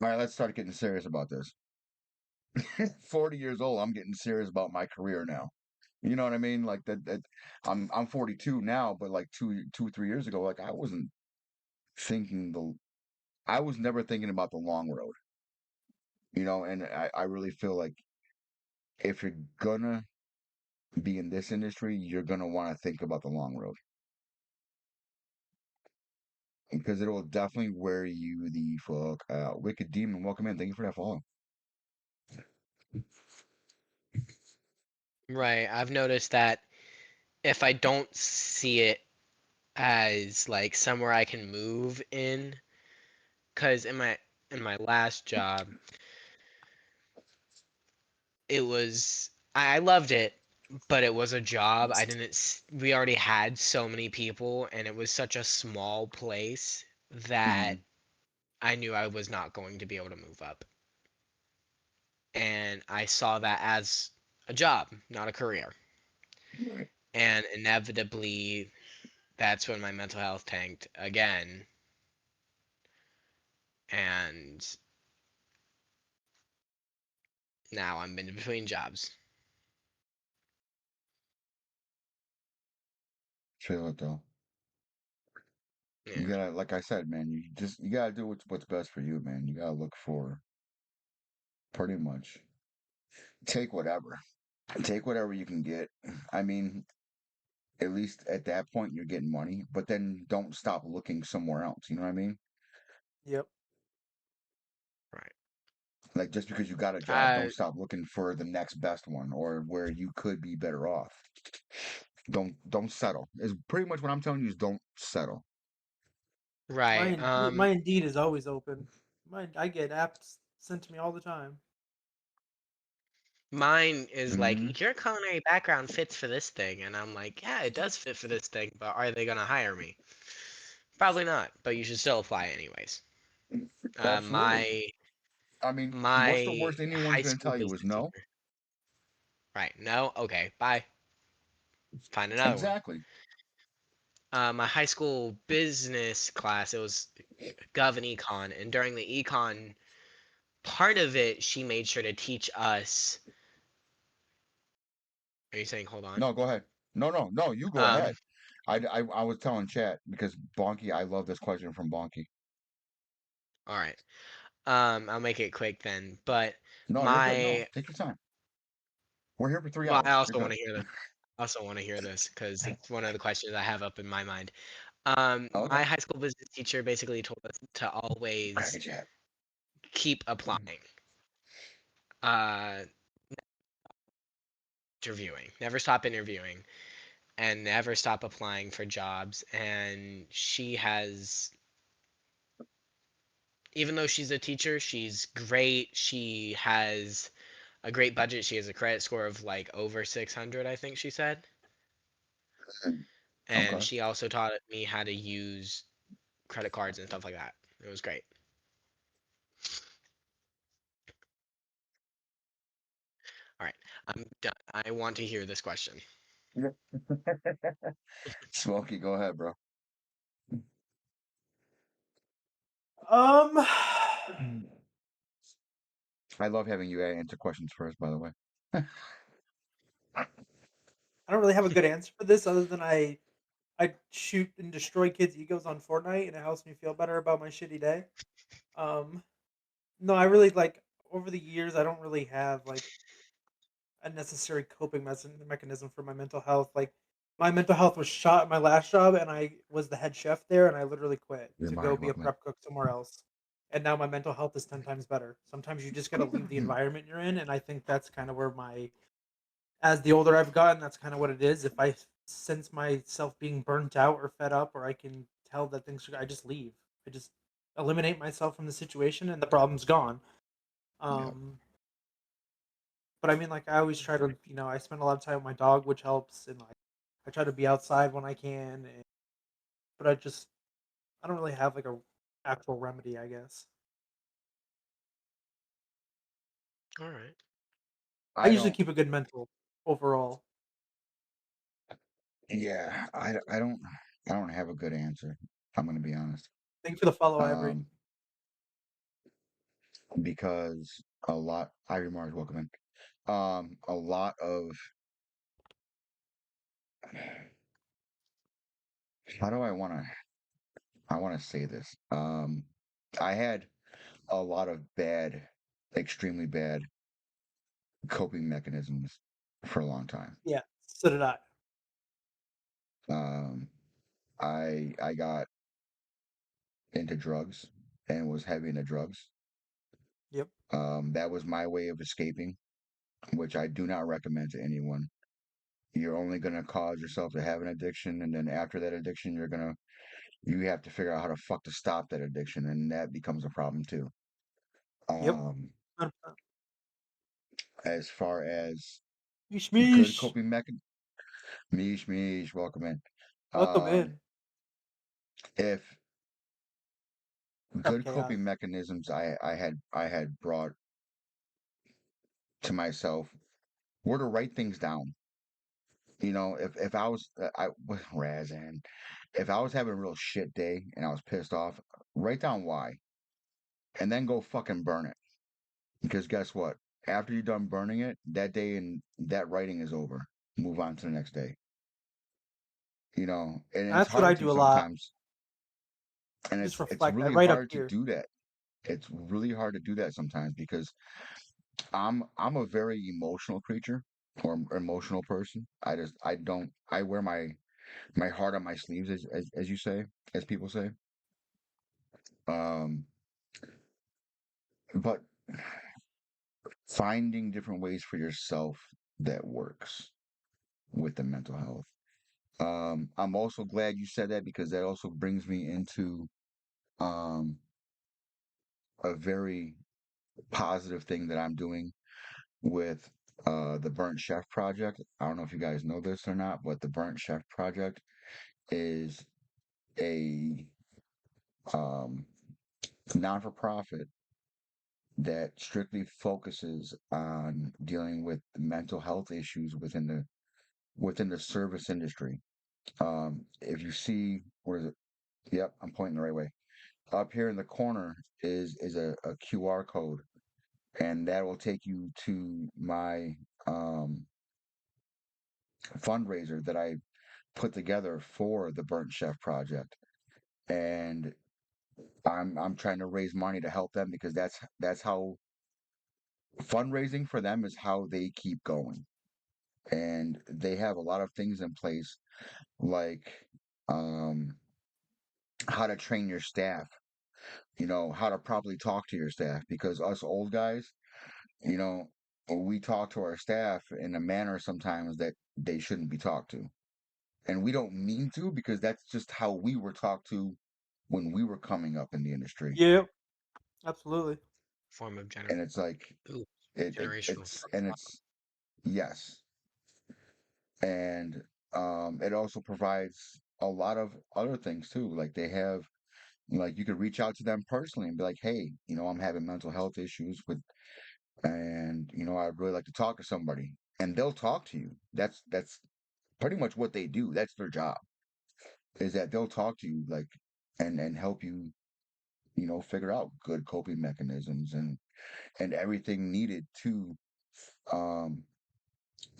All right, let's start getting serious about this. 40 years old, I'm getting serious about my career now. You know what I mean? Like that I'm 42 now, but like 3 years ago, like thinking the I was never thinking about the long road. And I really feel like if you're gonna be in this industry, you're gonna want to think about the long road. Because it will definitely wear you the fuck out. Wicked Demon, welcome in. Thank you for that follow. Right. I've noticed that if I don't see it as like somewhere I can move in, because in my last job, I loved it, but it was a job. We already had so many people, and it was such a small place that Mhm. I knew I was not going to be able to move up. And I saw that as a job, not a career. Right. And inevitably, that's when my mental health tanked again. And now I'm in between jobs. Feel it though. You Yeah. gotta, like I said, man, you gotta do what's best for you, man. You gotta look for pretty much take whatever. Take whatever you can get. I mean, at least at that point you're getting money, but then don't stop looking somewhere else. You know what I mean? Yep. Right. Like just because you got a job, Uh, don't stop looking for the next best one or where you could be better off. Don't settle. Is pretty much what I'm telling you is don't settle. right. My Indeed is always open. I get apps sent to me all the time. Mine is Hmm. like, your culinary background fits for this thing. And I'm like, yeah, it does fit for this thing, but are they going to hire me? Probably not, but you should still apply anyways. Uh, Absolutely. my I mean, what's the my worst anyone's high going to school tell you is business no? teacher. Right. No. Okay. Bye. Find another one. Exactly. My high school business class, it was Gov and Econ, and during the Econ part of it, she made sure to teach us. Are you saying hold on? No, go ahead. No, no, no. You go Um, ahead. I was telling chat because Bonky. I love this question from Bonky. all right. I'll make it quick then. But No, you're good. No, my, take your time. We're here for three well, I hours. You're also want good. to hear this. Also want to hear this because it's one of the questions I have up in my mind. My Okay. high school business teacher basically told us to always Crack chat. keep applying, uh, interviewing, never stop interviewing, and never stop applying for jobs. And she has, even though she's a teacher, she's great. She has a great budget. She has a credit score of like over 600, I think she said. And Okay. she also taught me how to use credit cards and stuff like that. It was great. All right, I'm done. I want to hear this question. Smokey, go ahead, bro. Um, I love having you answer questions first, by the way. I don't really have a good answer for this other than I shoot and destroy kids' egos on Fortnite, and it helps me feel better about my shitty day. Um, no, I really like over the years I don't really have like a necessary coping mechanism for my mental health. Like my mental health was shot at my last job, and I was the head chef there, and I literally quit You're to go Myron, be a welcome in. prep cook somewhere else. And now my mental health is 10 times better. Sometimes you just got to leave the environment you're in, and I think that's kind of where my as the older I've gotten, that's kind of what it is. If I sense myself being burnt out or fed up, or I can tell that things, I just leave. I just eliminate myself from the situation, and the problem's gone. Yeah. Um, but I mean, like I always try to, I spend a lot of time with my dog, which helps, and like I try to be outside when I can. But I don't really have like a actual remedy, I guess. All right. I I usually don't. keep a good mental overall. Yeah, I don't have a good answer. I'm gonna be honest. Thank you for the follow. I agree. Um, because a lot. Ivy Mars, welcome in. A lot of how do I want to say this. I had a lot of bad, extremely bad coping mechanisms for a long time. Yeah, so did I. Um, I got into drugs and was heavy into drugs. Yep. That was my way of escaping, which I do not recommend to anyone. You're only gonna cause yourself to have an addiction, and then after that addiction, you have to figure out how to fuck to stop that addiction, and that becomes a problem too. Yep. Um, 100%. as far as Mish good mish. coping mechanisms, Mish, welcome in. Welcome Um, in. if What's up, good chaos? coping mechanisms I had brought to myself were to write things down. If I was I Razan, if I was having a real shit day and I was pissed off, write down why, and then go fucking burn it. Because guess what? After you're done burning it, that day and that writing is over. Move on to the next day. And it's That's what I hard to do a lot. sometimes, and Just it's reflect. I really write up hard to here. do that. It's really hard to do that sometimes because I'm a very emotional creature or emotional person. I don't I wear my heart on my sleeves as you say, as people say. Um, but finding different ways for yourself that works with the mental health. I'm also glad you said that because that also brings me into um, a very positive thing that I'm doing with the Burnt Chef Project. I don't know if you guys know this or not, but the Burnt Chef Project is a um, non for profit that strictly focuses on dealing with mental health issues within the service industry. If you see, where is it? Yep, I'm pointing the right way. Up here in the corner is a QR code, and that will take you to my um, fundraiser that I put together for the Burnt Chef Project, and I'm trying to raise money to help them because that's how fundraising for them is how they keep going, and they have a lot of things in place like um, how to train your staff, how to properly talk to your staff because us old guys, you know, we talk to our staff in a manner sometimes that they shouldn't be talked to. And we don't mean to because that's just how we were talked to when we were coming up in the industry. Yep. Absolutely. Form of And it's like ooh, it generational it's and trauma. it's yes. And it also provides a lot of other things too. Like they have like you could reach out to them personally and be like, hey, I'm having mental health issues and I'd really like to talk to somebody. And they'll talk to you. That's pretty much what they do. That's their job. Is that they'll talk to you like and help you, figure out good coping mechanisms and everything needed to um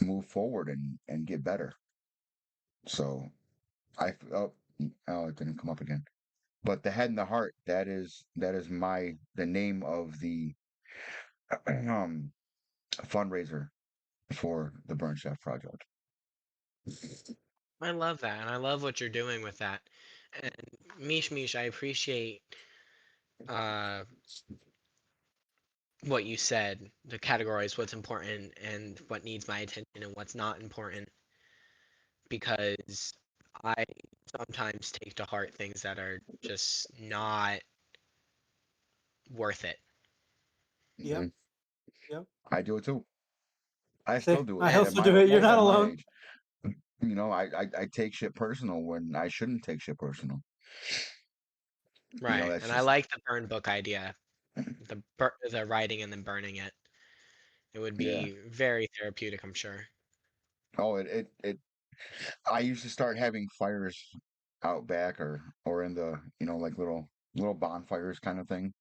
move forward and get better. So oh, oh it didn't come up again. But the head and the heart, that is the name of the um fundraiser for the Burn Chef Project. I love that, and I love what you're doing with that. And Mish, I appreciate uh, what you said. The categorize what's important and what needs my attention and what's not important, because I sometimes take to heart things that are just not worth it. Yep. Mhm. Yep. I do it too. I still Say do it I at also my do it. You're not at my alone. age. I take shit personal when I shouldn't take shit personal. Right. That's And I just like the burn book idea, the writing and then burning it. It would yeah. be very therapeutic, I'm sure. Oh, it I used to start having fires out back or in the, like little bonfires kind of thing.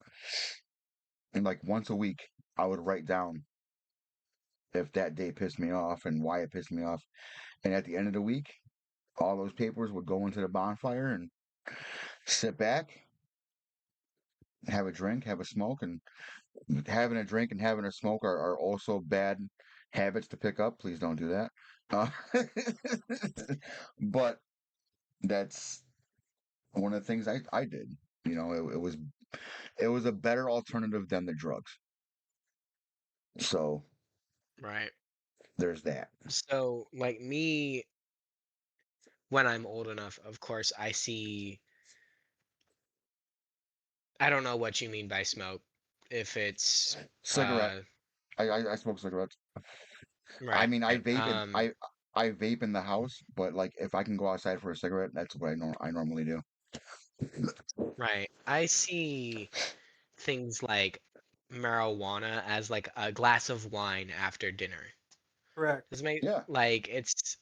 And like once a week, I would write down if that day pissed me off and why it pissed me off. And at the end of the week, all those papers would go into the bonfire and sit back, have a drink, have a smoke, and having a drink and having a smoke are also bad habits to pick up. Please don't do that. Uh, but that's one of the things I did. It was a better alternative than the drugs. So Right. there's that. So, like me, when I'm old enough, of course, I don't know what you mean by smoke. If it's, Cigarette. uh, I smoke cigarettes. I right. mean, I vape in Um, I vape in the house, but like if I can go outside for a cigarette, that's what I normally do. right. I see things like marijuana as like a glass of wine after dinner. Correct. Does it make Yeah. like it's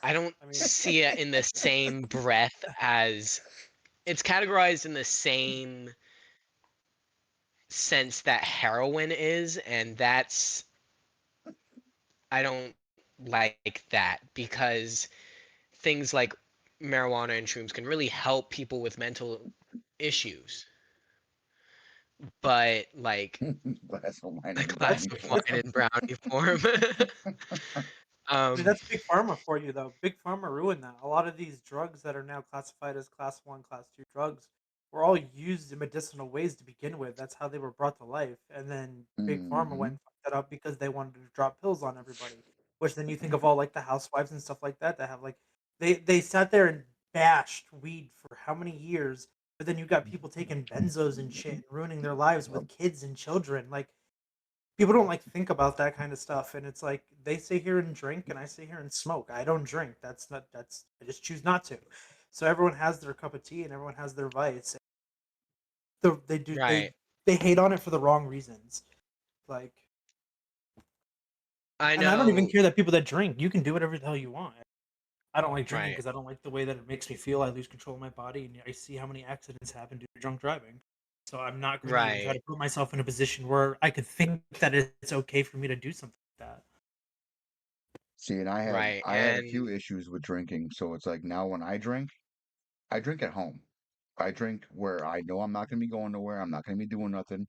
I don't I mean, see it in the same breath as it's categorized in the same sense that heroin is, and I don't like that because things like marijuana and shrooms can really help people with mental issues, but like Glass of wine the and glass that's brownie of form. wine in brownie form. I mean, um, that's big pharma for you, though. Big pharma ruined that. A lot of these drugs that are now classified as class one, class two drugs were all used in medicinal ways to begin with. That's how they were brought to life. And then big pharma went Hmm. and fucked that up because they wanted to drop pills on everybody. Which then you think of all like the housewives and stuff like that that have like they sat there and bashed weed for how many years, but then you got people taking benzos and shit and ruining their lives with kids and children. Like people don't like think about that kind of stuff, and it's like they sit here and drink and I sit here and smoke. I don't drink. That's I just choose not to. So everyone has their cup of tea and everyone has their vice. They do right. they hate on it for the wrong reasons. Like, I and I don't even know. care that people that drink, you can do whatever the hell you want. I don't like drinking Right. because I don't like the way that it makes me feel. I lose control of my body, and I see how many accidents happen due to drunk driving. So I'm not going to even try Right. to put myself in a position where I could think that it's okay for me to do something like that. See, and I had Right. I had a And few issues with drinking, so it's like now when I drink at home. I drink where I know I'm not going to be going nowhere. I'm not going to be doing nothing.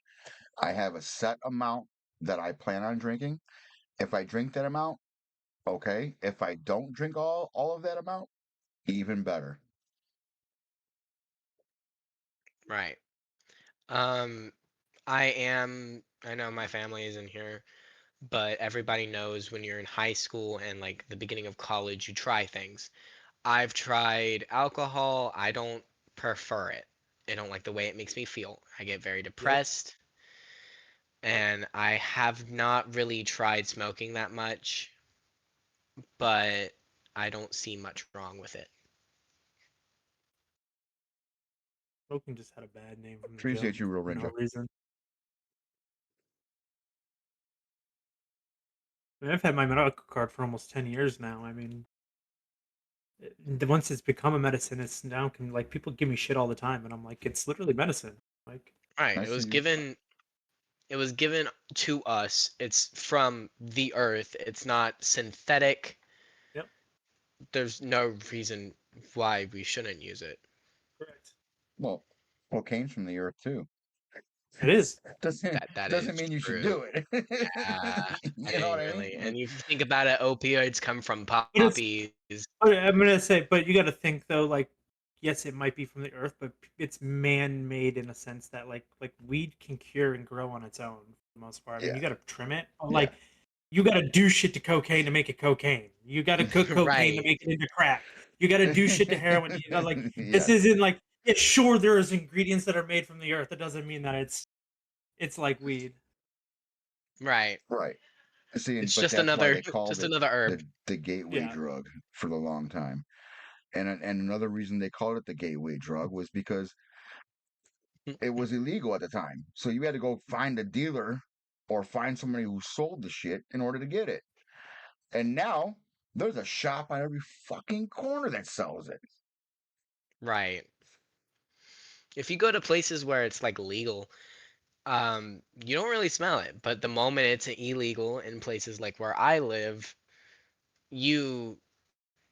I have a set amount that I plan on drinking. If I drink that amount, okay. If I don't drink all of that amount, even better. right. I know my family isn't here, but everybody knows when you're in high school and like the beginning of college, you try things. I've tried alcohol. I don't prefer it. I don't like the way it makes me feel. I get very Yep. depressed, and I have not really tried smoking that much, but I don't see much wrong with it. Smoking just had a bad name from the jump Appreciate you, Real for no Ninja. reason. I mean, I've had my medical card for almost 10 years now. I mean, once it's become a medicine, it's now can like people give me shit all the time, and I'm like, it's literally medicine. Like, Right. I It was see. given it was given to us. It's from the earth. It's not synthetic. yep, There's no reason why we shouldn't use it. correct. Well, cocaine's from the earth too. It is. doesn't That doesn't is mean you should true. do it. Yeah, I You know what didn't I really. mean? And if you think about it, opioids come from But it's. poppies. But I'm gonna say, but you got to think though, like, yes, it might be from the earth, but it's man-made in a sense that like weed can cure and grow on its own for the most part. I mean, Yeah, you got to trim it. But, yeah. like, you got to do shit to cocaine to make it cocaine. You got to cook cocaine to Right, make it into crack. You got to do shit to heroin. You got like this Yes, isn't like yeah, sure there is ingredients that are made from the earth. That doesn't mean that it's like weed. right. right. See, It's but just that's why another, they called just it another herb. the gateway Yeah, drug for the long time. And another reason they called it the gateway drug was because it was illegal at the time. So you had to go find a dealer or find somebody who sold the shit in order to get it. And now There's a shop on every fucking corner that sells it. Right. If you go to places where it's like legal, you don't really smell it. But the moment it's illegal in places like where I live, you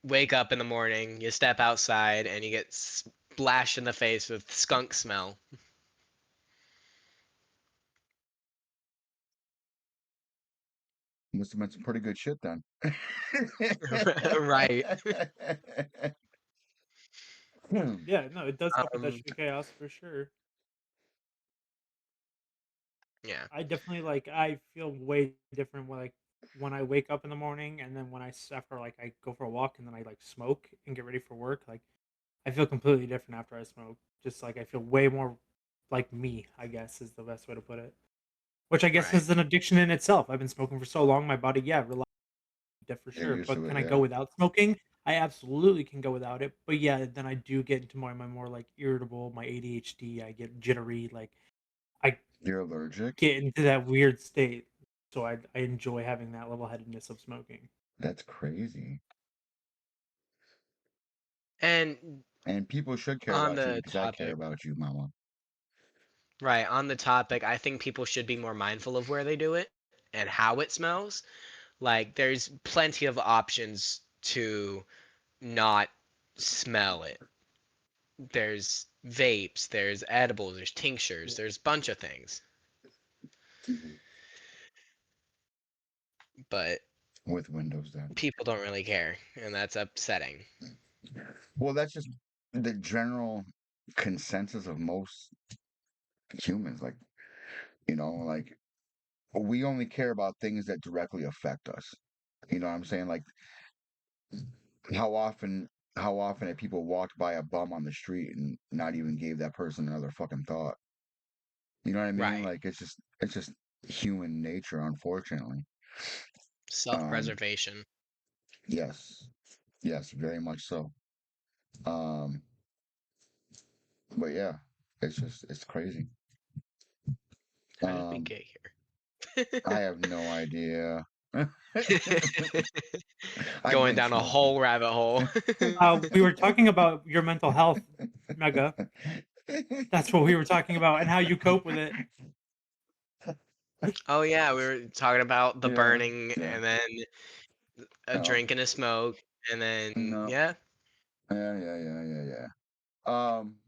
wake up in the morning, you step outside, and you get splashed in the face with skunk smell. Must have been some pretty good shit then. Right. Yeah, no, it does help with that Um, shit chaos for sure. yeah. I definitely like I feel way different when I wake up in the morning and then when after like I go for a walk and then I like smoke and get ready for work. Like I feel completely different after I smoke. Just like I feel way more like me, I guess is the best way to put it. Which I guess Right. is an addiction in itself. I've been smoking for so long, my body, yeah, relies on it for Get sure. used But to can it, I yeah. go without smoking? I absolutely can go without it. But yeah, then I do get into my more like irritable, my ADHD, I get jittery, like I You're allergic? get into that weird state. So I enjoy having that level headedness of smoking. That's crazy. And And people should care on about you the because I care topic, about you, mama. right, on the topic, I think people should be more mindful of where they do it and how it smells. Like, there's plenty of options to not smell it. There's vapes, there's edibles, there's tinctures, there's a bunch of things. Mhm. But With windows then. people don't really care, and that's upsetting. Well, that's just the general consensus of most humans. Like, like we only care about things that directly affect us. You know what I'm saying? Like how often how often have people walked by a bum on the street and not even gave that person another fucking thought? You know what I mean? Right. Like it's just human nature, unfortunately. Um, Self-preservation. yes. Yes, very much so. Um, but yeah, it's crazy. How did we Um, get here? I have no idea. I Going blame down a smoking. whole rabbit hole. We were talking about your mental health, Mega. That's what we were talking about and how you cope with it. Oh yeah, we were talking about the Yeah, burning yeah. and then a Oh, drink and a smoke and then no. yeah, Yeah, yeah, yeah, yeah, yeah. Um,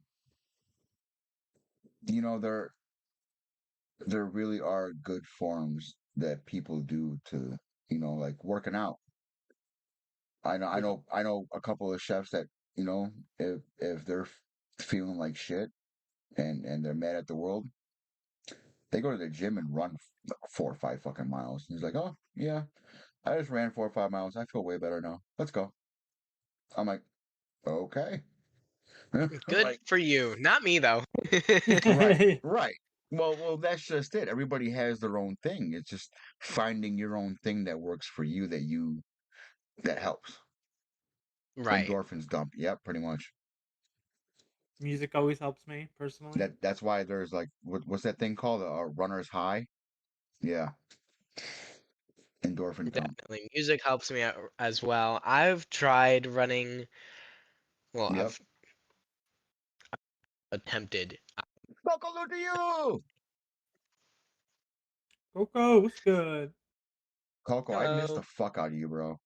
there really are good forms that people do to, like working out. Which I know a couple of chefs that, if they're feeling like shit and they're mad at the world, they go to the gym and run 4 or 5 fucking miles. And he's like, oh yeah, I just ran 4 or 5 miles. I feel way better now. Let's go. I'm like, okay. good Like, for you. Not me though. right, right. Well, that's just it. Everybody has their own thing. It's just finding your own thing that works for you that helps. Right. Endorphins dump. Yep, pretty much. music always helps me personally. That's why there's like what's that thing called? A runner's high? Yeah, endorphin dump. Definitely. Music helps me out as well. I've tried running, well, Yep. I've attempted. Buckle to you, Coco, what's good? Coco. I missed the Hello. fuck out of you, bro.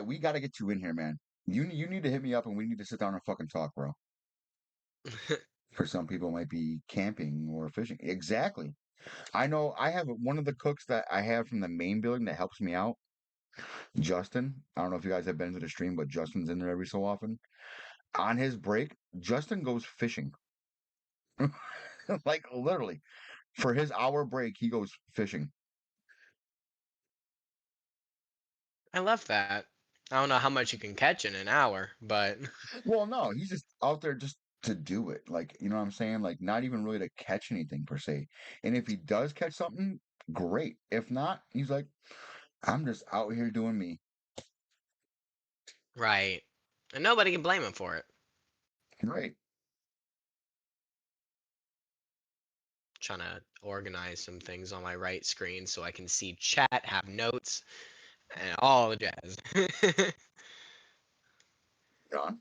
We gotta get you in here, man. You need to hit me up and we need to sit down and fucking talk, bro. For some people, it might be camping or fishing. Exactly. I know. I have one of the cooks that I have from the main building that helps me out. Justin. I don't know if you guys have been to the stream, but Justin's in there every so often. On his break, Justin goes fishing. Like literally, for his hour break, he goes fishing. I love that. I don't know how much you can catch in an hour, but Well, no, he's just out there just to do it. Like, you know what I'm saying? Like, not even really to catch anything per se. And if he does catch something, great. If not, he's like, I'm just out here doing me. right. And nobody can blame him for it. Great. trying to organize some things on my right screen so I can see chat, have notes, and all the jazz. John,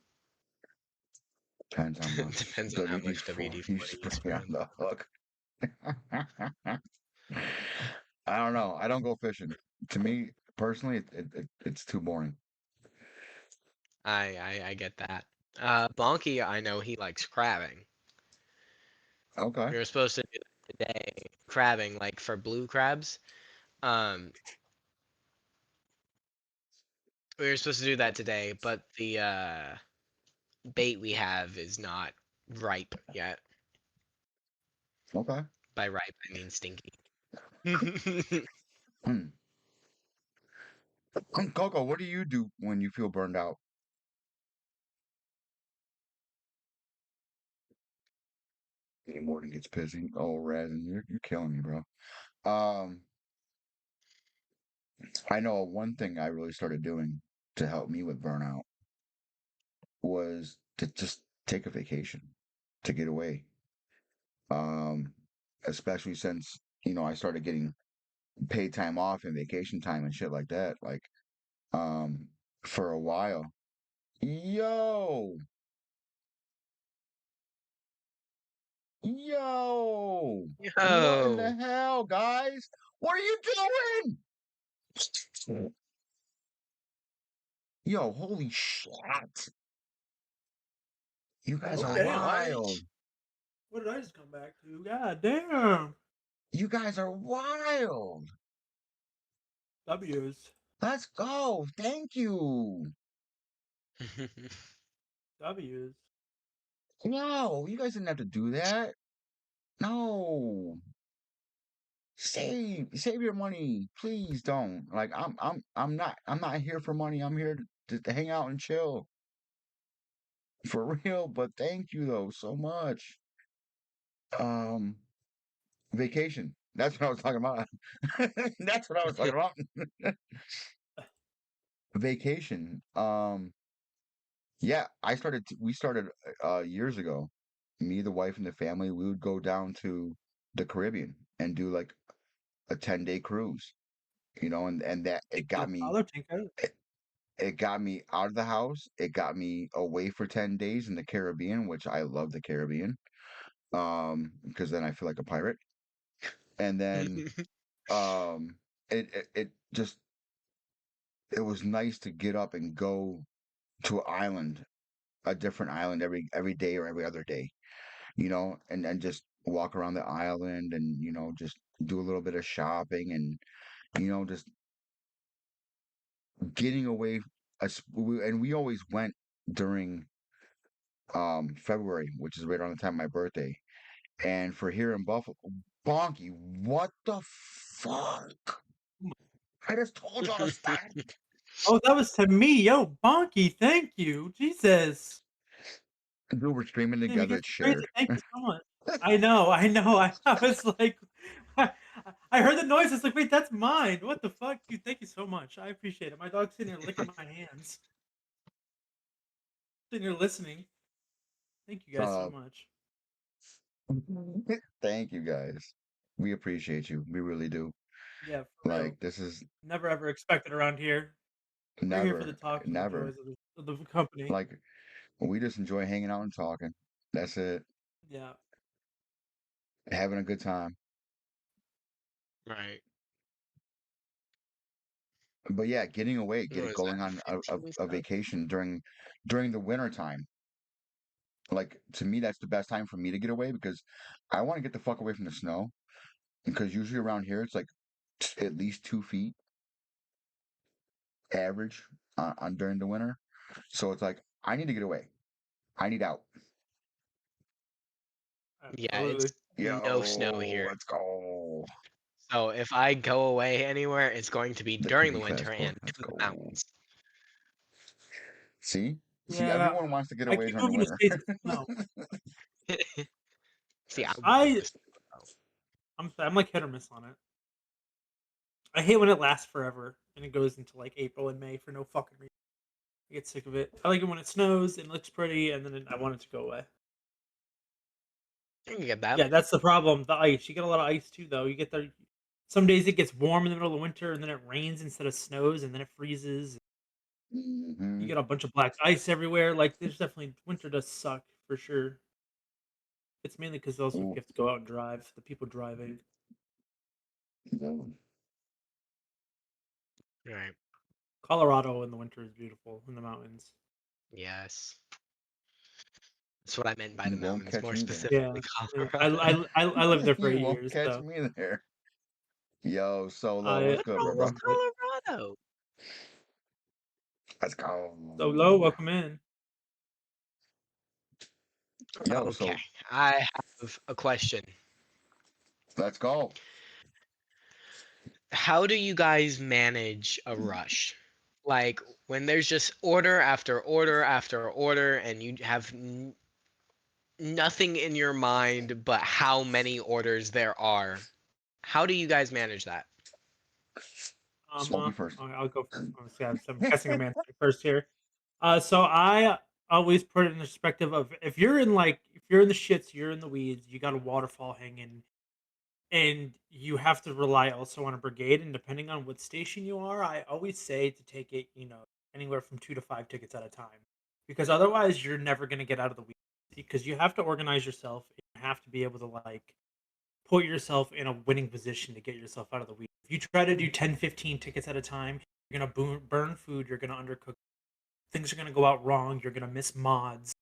depends how much Depends on how much WD-40 you WD-40 you spray spray on on. the hook. I don't know. I don't go fishing. To me, personally, it's too boring. I get that. Bonky, I know he likes crabbing. Okay. We were supposed to do that today, crabbing, like for blue crabs. Um, we were supposed to do that today, but the bait we have is not ripe yet. Okay. By ripe, I mean stinky. Hmm. Coco, what do you do when you feel burned out? Any Morton gets pissy. Oh, Razin, you're killing me, bro. Um, I know one thing I really started doing to help me with burnout was to just take a vacation, to get away. Um, Especially since, I started getting paid time off and vacation time and shit like that. Like, um, for a while. Yo, yo, what in the Yo. hell, guys? What are you doing? Yo, holy shit. You guys Oh are damn! wild. What did I just come back to? God damn! You guys are wild. W's. Let's go. Thank you. W's. No, you guys didn't have to do that. No. Save your money. Please don't. Like I'm not here for money. I'm here to hang out and chill. For real, but thank you though so much. Um Vacation. That's what I was talking about. That's what I was talking about. Vacation. Yeah, we started years ago. Me, the wife, and the family, we would go down to the Caribbean and do like a 10-day cruise, and that Tinko, Father Tinko. it, it got me out of the house. It got me away for 10 days in the Caribbean, which I love the Caribbean. Because then I feel like a pirate. And then um it just it was nice to get up and go to an island, a different island every day or every other day, and just walk around the island and just do a little bit of shopping and just getting away. And we always went during February, which is right around the time of my birthday. And for here in Buffalo, Bonky, what the fuck? I just told y'all to stop. Oh, that was to me. Yo, Bonky, thank you. Jesus. We were streaming Damn, you together. guys It's are crazy. shared. Thank you so much. I know, I know. I was like, I, I heard the noise. It's like, wait, that's mine. What the fuck, dude? Thank you so much. I appreciate it. My dog's sitting here licking my hands, sitting here listening. Thank you guys so Uh, much. Thank you guys. We appreciate you. We really do. Yeah, for real. Like this is Never ever expected around here. We're here for the never, talks and the never. joys of the company. Like we just enjoy hanging out and talking. That's it. Yeah. Having a good time. Right. But yeah, getting away, What was going that? on 15 a stuff? vacation during the winter time. Like to me, that's the best time for me to get away because I want to get the fuck away from the snow. Because usually around here it's like at least 2 feet average on during the winter. So it's like I need to get away. I need out. Yeah, it's Absolutely. no snow Yo, here. let's go. So if I go away anywhere, it's going to be The during the creepy winter fast boy. and to Let's the go. mountains. See, Yeah. everyone wants to get I away keep during the moving to winter. states with snow. See, I would love I this. Though. I'm like hit or miss on it. I hate when it lasts forever and it goes into like April and May for no fucking reason. I get sick of it. I like it when it snows and looks pretty, and then I want it to go away. I can get that. Yeah, that's the problem. The ice. You get a lot of ice too, though. You get the some days it gets warm in the middle of winter, and then it rains instead of snows, and then it freezes. You Hmm. get a bunch of black ice everywhere. Like, there's definitely winter does suck for sure. It's mainly because also you Ooh, have to go out and drive. The people driving. no. Right. Colorado in the winter is beautiful in the mountains. Yes. That's what I meant by the You won't mountains, catch more me there. Yeah, specifically yeah. Colorado. I lived there for You 8 won't years, catch so me there. Yo, Solo, I what's What's good, I wrong bro? with loved it. Colorado? Let's go. So low, welcome in. Yo, Okay, so I have a question. let's go. How do you guys manage a rush? Like when there's just order after order after order, and you have nothing in your mind but how many orders there are. How do you guys manage that? Smokey first. I'll go. I'm guessing I'm answering first here. So I always put it in the perspective of if you're in the shits, you're in the weeds, you got a waterfall hanging, and you have to rely also on a brigade. And depending on what station you are, I always say to take it, anywhere from 2 to 5 tickets at a time, because otherwise you're never going to get out of the weeds. Because you have to organize yourself. You have to be able to put yourself in a winning position to get yourself out of the weeds. If you try to do 10, 15 tickets at a time, you're going to burn food, you're going to undercook. Things are going to go out wrong, you're going to miss mods.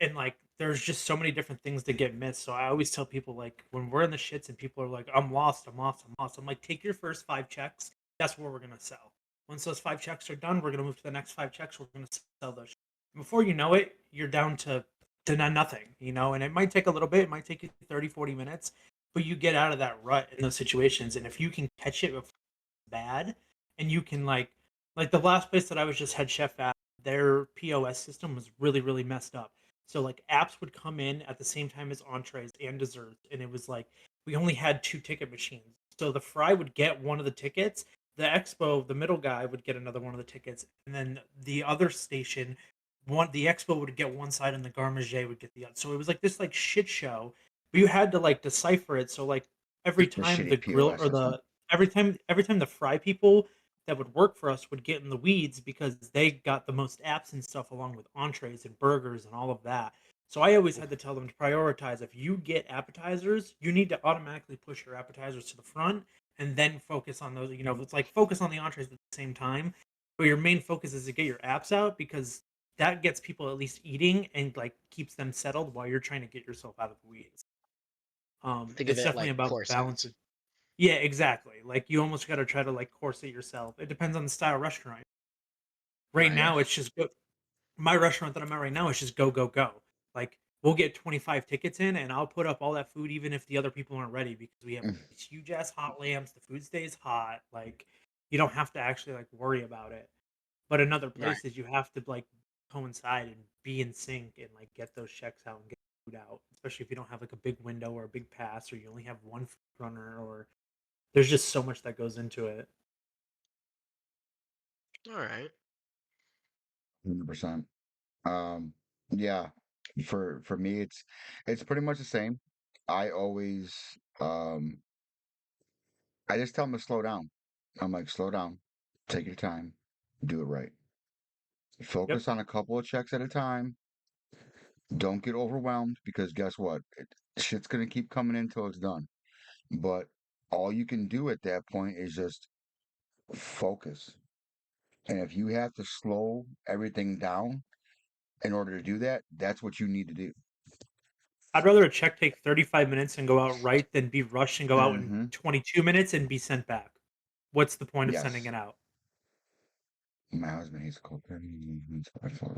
And there's just so many different things that get missed. So I always tell people, like, when we're in the shits and people are like, I'm lost, I'm lost, I'm lost. I'm like, take your first 5 checks. That's where we're going to sell. Once those 5 checks are done, we're going to move to the next 5 checks. We're going to sell those. Before you know it, you're down to nothing, and it might take a little bit. It might take you 30, 40 minutes, but you get out of that rut in those situations. And if you can catch it before it's bad, and you can like the last place that I was just head chef at, their POS system was really, really messed up. So like apps would come in at the same time as entrees and desserts, and it was like we only had 2 ticket machines. So the fry would get one of the tickets, the expo, the middle guy would get another one of the tickets, and then the other station, the expo would get one side, and the garmager would get the other. So it was like this shit show, but you had to decipher it. So every The time the shitty grill POS or system. every time the fry people that would work for us would get in the weeds because they got the most apps and stuff along with entrees and burgers and all of that. So I always had to tell them to prioritize. If you get appetizers, you need to automatically push your appetizers to the front and then focus on those. It's like focus on the entrees at the same time, but your main focus is to get your apps out because that gets people at least eating and keeps them settled while you're trying to get yourself out of the weeds. Think of It's it definitely like about balance. courses. Yeah, exactly. Like you almost got to try to course it yourself. It depends on the style of restaurant. Right Right. now, it's just go. My restaurant that I'm at right now is just go, go, go. Like we'll get 25 tickets in, and I'll put up all that food even if the other people aren't ready because we have Mm, these huge ass hot lamps. The food stays hot. Like you don't have to actually worry about it. But in other Right. places, you have to coincide and be in sync and get those checks out and get food out. Especially if you don't have a big window or a big pass, or you only have one food runner, or there's just so much that goes into it. All right. 100%. Um, yeah. For me, it's pretty much the same. I always um I just tell them to slow down. I'm like, slow down, take your time, do it right. Yep. Focus on a couple of checks at a time. Don't get overwhelmed because guess what? Shit's gonna keep coming in till it's done. But all you can do at that point is just focus. And if you have to slow everything down in order to do that, that's what you need to do. I'd rather a check take 35 minutes and go out right than be rushed and go out in Mm-hmm. 22 minutes and be sent back. What's the point of sending Yes. it out? My husband hates cooking. He's by far All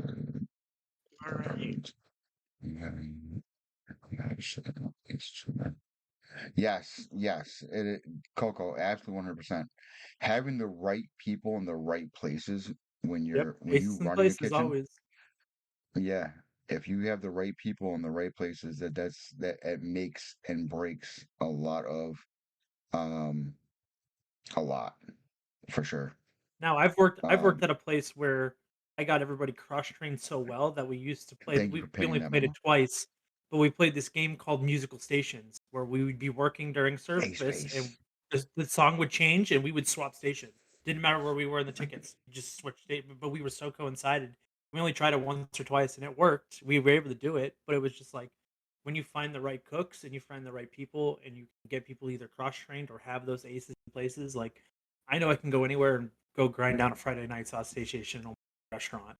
the right. garbage. It's true. Yes, yes. Coco, absolutely 100%. Having the right people in the right places Yep. when you Places and run your places kitchen, always. yeah. If you have the right people in the right places, that it makes and breaks um a lot for sure. Now I've worked Um, at a place where I got everybody cross trained so well that we used to play. thank you We for we painting only that played it mama. twice, but we played this game called Musical Stations where we would be working during Hey, service and space. the song would change and we would swap stations. Didn't matter where we were in the tickets, just switch state. But we were so coincided. We only tried it once or twice and it worked. We were able to do it, but it was just like when you find the right cooks and you find the right people and you can get people either cross trained or have those aces in places. Like I know I can go anywhere and go grind down a Friday night sausage station in a restaurant.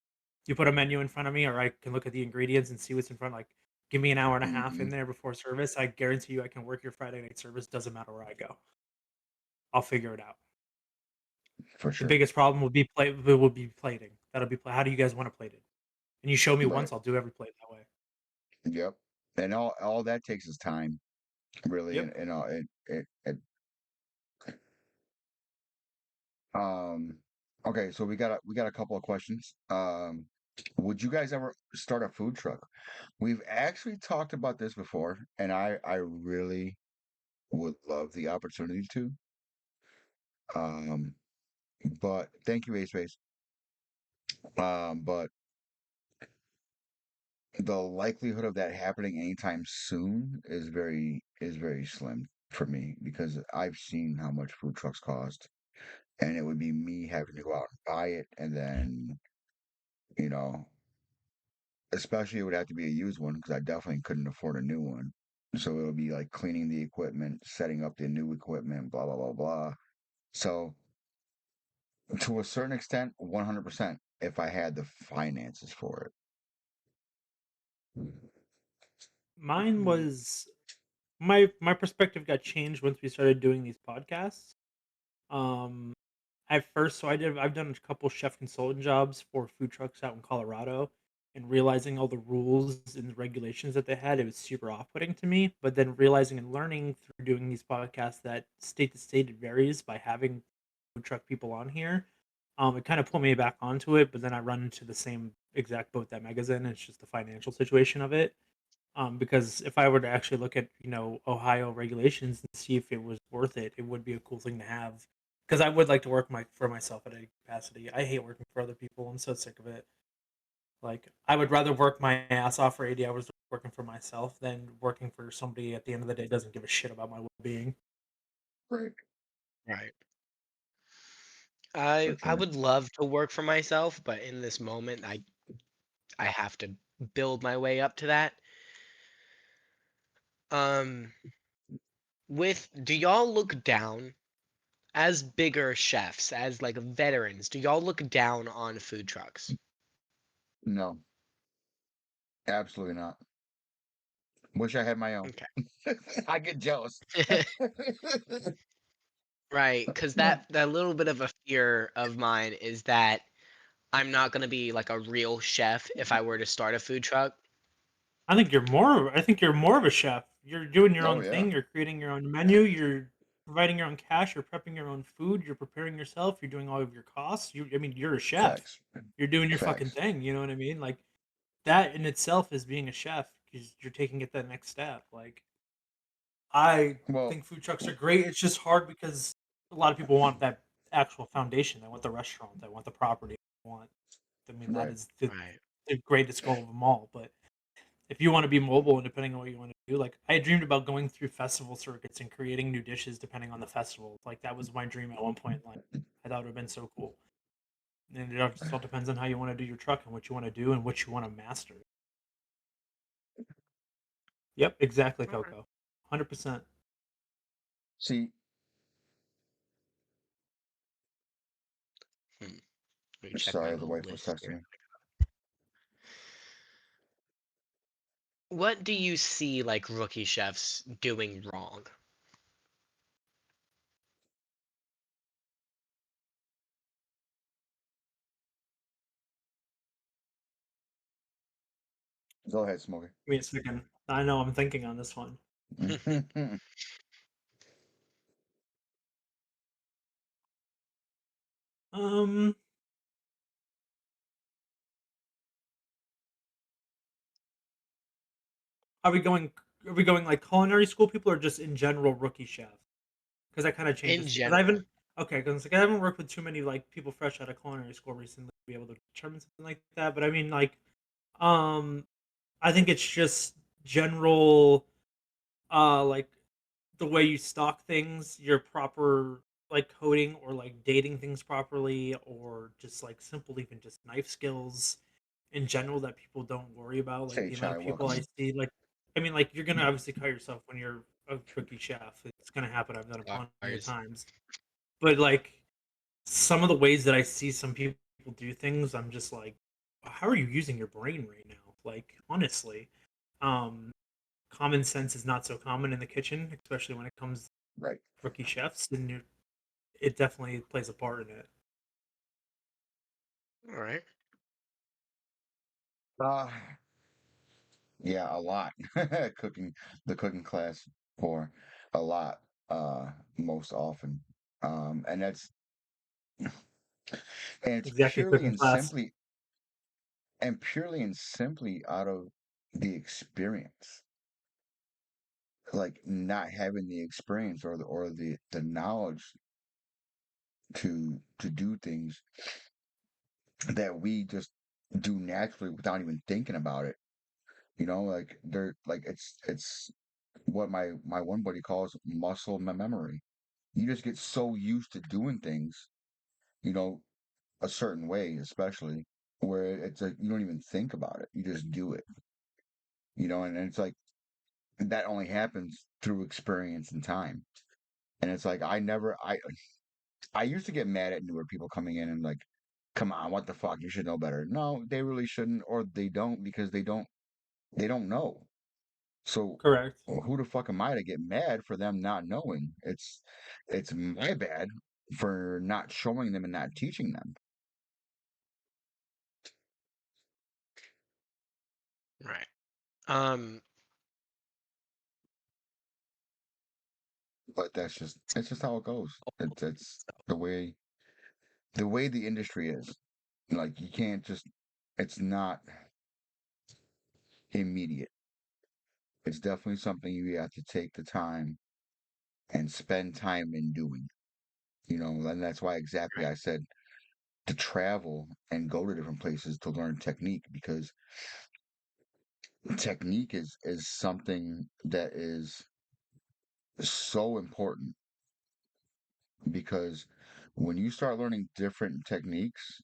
You put a menu in front of me, or I can look at the ingredients and see what's in front. Like, give me an hour and a half Hmm. in there before service. I guarantee you, I can work your Friday night service. Doesn't matter where I go. I'll figure it out. For The sure. biggest problem would be plating. That'll be how do you guys want to plate it? And you show me Right. once, I'll do every plate that way. Yep. And all that takes is time, really, Yep. and all it. Um. Okay, so we got a couple of questions. Would you guys ever start a food truck? We've actually talked about this before, and I really would love the opportunity to. Um, but thank you, A Space. But the likelihood of that happening anytime soon is very slim for me because I've seen how much food trucks cost, and it would be me having to go out and buy it, and then you know, especially it would have to be a used one because I definitely couldn't afford a new one. So it would be like cleaning the equipment, setting up the new equipment, blah blah blah blah. So to a certain extent, 100% if I had the finances for Mine it. was my perspective got changed once we started doing these podcasts. Um, At first, I've done a couple chef consultant jobs for food trucks out in Colorado, and realizing all the rules and the regulations that they had, it was super off-putting to me. But then realizing and learning through doing these podcasts that state to state it varies by having food truck people on here. It kind of put me back onto it, but then I run into the same exact boat that Mega's in. It's just the financial situation of it. Because if I were to actually look at Ohio regulations and see if it was worth it, it would be a cool thing to have. Because I would like to work for myself at any capacity. I hate working for other people. I'm so sick of it. Like I would rather work my ass off for 80 hours working for myself than working for somebody at the end of the day doesn't give a shit about my well being. Right. Right. For I sure. would love to work for myself, but in this moment, I have to build my way up to that. Um, with do y'all look down as bigger chefs, as like veterans? Do y'all look down on food trucks? No, absolutely not. Wish I had my own. Okay. I get jealous. Right, because that little bit of a fear of mine is that I'm not gonna be like a real chef if I were to start a food truck. I think you're more of a chef. You're doing your Oh own yeah, thing. You're creating your own menu. You're providing your own cash. You're prepping your own food. You're preparing yourself. You're doing all of your costs. I mean, you're a chef. facts, You're doing your fucking facts. thing. You know what I mean? Like that in itself is being a chef because you're taking it that next step. Like I Well, think food trucks are great. It's just hard because a lot of people want that actual foundation. They want the restaurant. They want the property. They want. I mean, that right. is Right. the greatest goal of them all. But if you want to be mobile and depending on what you want to do, like I dreamed about going through festival circuits and creating new dishes depending on the festival. Like that was my dream at one point in life. I thought it would have been so cool. And it just all depends on how you want to do your truck and what you want to do and what you want to master. Yep, exactly, Alright. Coco. 100%. See, Hmm. Let me check my sorry, the little wife was list texting here. me. What do you see like rookie chefs doing wrong? Go ahead, Smokey. Give me a second. I know I'm thinking on this one. Um, are we going? Are we going like culinary school people or just in general rookie chef? Because that kind of In changes because I general. haven't. Okay, because like, I haven't worked with too many like people fresh out of culinary school recently to be able to determine something like that. But I mean, like, um, I think it's just general like the way you stock things, your proper like coding or like dating things properly, or just like simple even just knife skills in general that people don't worry about. Like Say, the amount of Chai, people I welcome. see, like I mean, like you're gonna obviously cut yourself when you're a cookie chef. It's gonna happen. I've done it plenty of Ours. times. But like some of the ways that I see some people do things, I'm just like, how are you using your brain right now? Like honestly, um, common sense is not so common in the kitchen, especially when it comes to Right. rookie chefs, and it definitely plays a part in it. All right. Uh, yeah, a lot. Cooking, the cooking class for a lot, most often. And that's and it's Exactly, cooking class. purely and simply out of the experience. Like not having the experience or the knowledge to do things that we just do naturally without even thinking about it. You know, like they're like it's what my one buddy calls muscle memory. You just get so used to doing things, you know, a certain way, especially where it's like you don't even think about it. You just do it, and it's like that only happens through experience and time. And it's like I used to get mad at newer people coming in and like, come on, what the fuck? You should know better. No, they really shouldn't, or they don't because they don't know. So Correct. who the fuck am I to get mad for them not knowing? It's my bad for not showing them and not teaching them. Right. Um. But it's just how it goes. It's the way the industry is. Like you can't just it's not immediate. It's definitely something you have to take the time and spend time in doing. And that's why exactly Right. I said to travel and go to different places to learn technique because technique is something that is so important because when you start learning different techniques,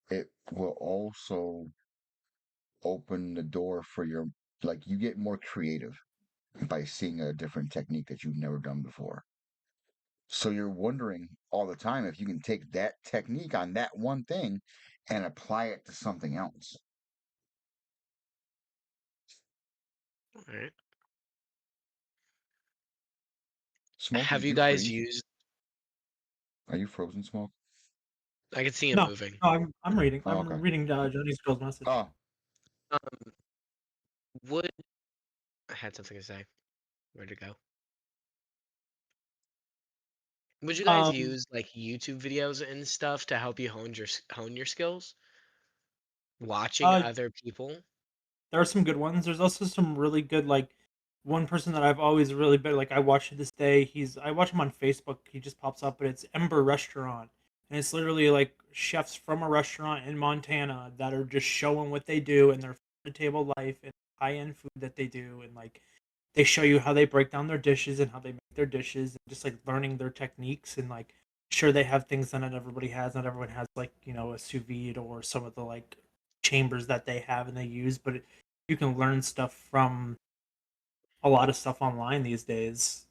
it will also open the door for your like you get more creative by seeing a different technique that you've never done before. So you're wondering all the time if you can take that technique on that one thing and apply it to something else. All right. Smokey, Have did you you guys freeze? used? Are you frozen, Smoke? I can see him No, moving. no, I'm reading. Oh, I'm okay. reading Johnny's girl's message. Oh, Um. Would I had something to say? Where'd it go? Would you guys Um, use like YouTube videos and stuff to help you hone your skills? Watching uh, other people. there are some good ones. There's also some really good like one person that I've always really been like I watch to this day. I watch him on Facebook. He just pops up, but it's Ember Restaurant, and it's literally like chefs from a restaurant in Montana that are just showing what they do and their farm to table life and high end food that they do, and like they show you how they break down their dishes and how they make their dishes, and just like learning their techniques and like sure they have things that not everybody has. Not everyone has like a sous vide or some of the like chambers that they have and they use, but you can learn stuff from a lot of stuff online these days,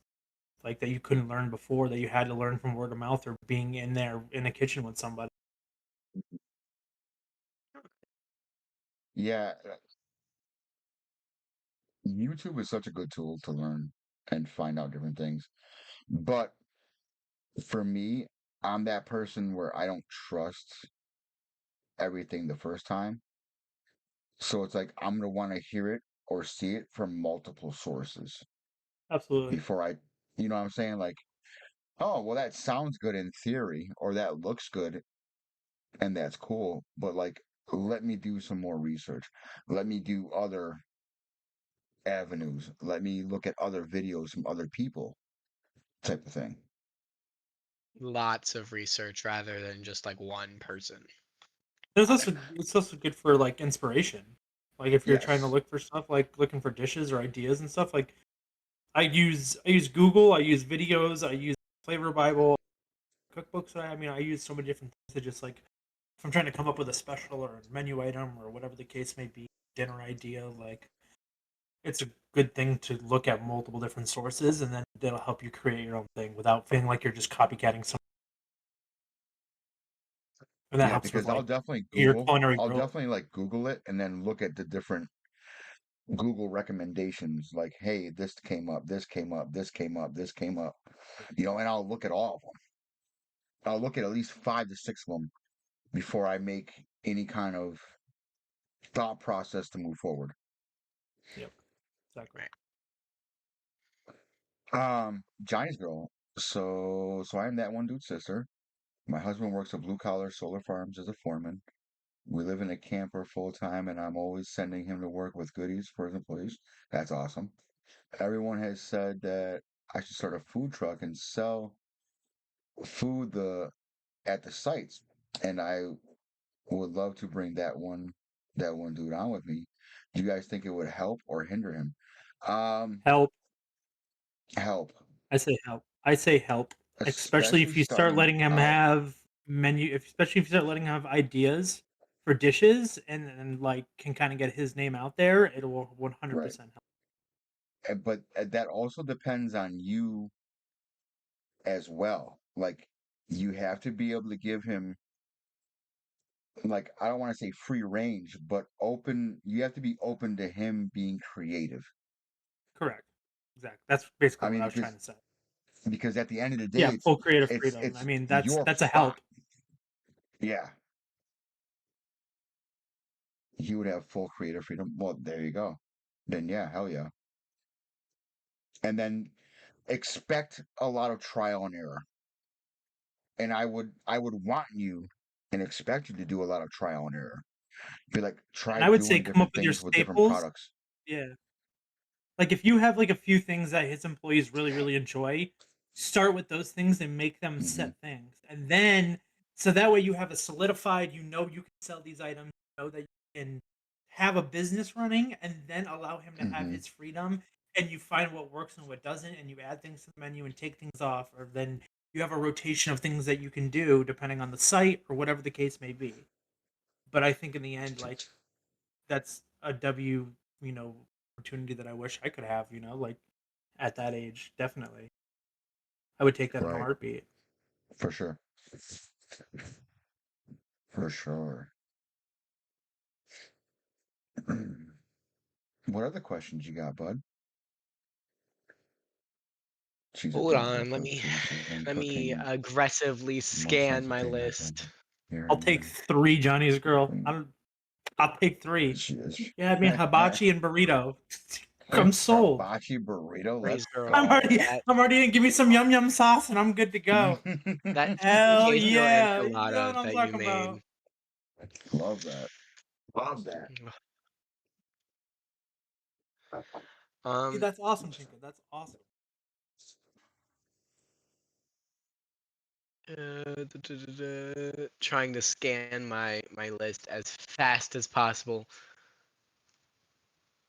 like that you couldn't learn before, that you had to learn from word of mouth or being in there in a kitchen with somebody. yeah. YouTube is such a good tool to learn and find out different things. But for me, I'm that person where I don't trust everything the first time. So it's like I'm gonna want to hear it or see it from multiple sources Absolutely. before you know what I'm saying? Like, oh, well, that sounds good in theory, or that looks good, and that's cool. But like, let me do some more research. Let me do other avenues. Let me look at other videos from other people, type of thing. Lots of research rather than just like one person. There's Got it. also it's also good for like inspiration. Like if you're trying to Yes. look for stuff, like looking for dishes or ideas and stuff, like I use Google, I use videos, I use Flavor Bible, cookbooks. I mean, I use so many different things to just like if I'm trying to come up with a special or a menu item or whatever the case may be, dinner idea, like it's a good thing to look at multiple different sources, and then that'll help you create your own thing without feeling like you're just copycatting some. And that Yeah, helps with because like your culinary I'll growth. definitely like Google it and then look at the different Google recommendations. Like, hey, this came up, this came up, this came up, this came up. And I'll look at all of them. I'll look at least 5 to 6 of them before I make any kind of thought process to move forward. Yep, exactly. Right. Johnny's girl. So I'm that one dude's sister. My husband works at blue collar solar farms as a foreman. We live in a camper full time, and I'm always sending him to work with goodies for his employees. That's awesome. Everyone has said that I should start a food truck and sell food at the sites, and I would love to bring that one dude on with me. Do you guys think it would help or hinder him? Um, Help. Help, I say help. I say help, especially especially if you start starting letting him out. have especially if you start letting him have ideas for dishes and like can kind of get his name out there. It will Right. 100% help. But that also depends on you as well. Like, you have to be able to give him, like, I don't want to say free range, but open. You have to be open to him being creative. Correct. Exactly. That's basically I what mean, I was trying to say. because at the end of the day, Yeah, full creative freedom. I it's mean, that's your that's a spot. help. Yeah, he would have full creative freedom. Well, there you go. Then yeah, hell yeah. And then expect a lot of trial and error. And I would want you and expect you to do a lot of trial and error. Be like, And try I would say doing come up different with your things with different staples. products. Yeah. Like if you have like a few things that his employees really really enjoy, start with those things and make them Hmm. set things. And then so that way you have a solidified, you can sell these items, that you can have a business running and then allow him to have Hmm. his freedom and you find what works and what doesn't and you add things to the menu and take things off or then you have a rotation of things that you can do depending on the site or whatever the case may be. But I think in the end like that's a you know, opportunity that I wish I could have, like at that age, definitely. I would take that in a Right. heartbeat. For sure. For sure. What other questions you got, bud? She's a Hold damn good on, let cook me too. She's been let me cooking aggressively the most scan my everything I've been list. I'll hearing, take and 3 Johnny's girl. cooking. I'll take 3. She is. Yeah, I mean hibachi and burrito. I'm sold. Hibachi burrito. Let's Freeze girl. I'm already go. That I'm already in. Give me some yum yum sauce and I'm good to go. that chicken Hell queso yeah. You know what enchilada I'm that you talking about. made. Love that. Love that. Dude, Um, that's awesome, Tinka. That's awesome. trying to scan my list as fast as possible.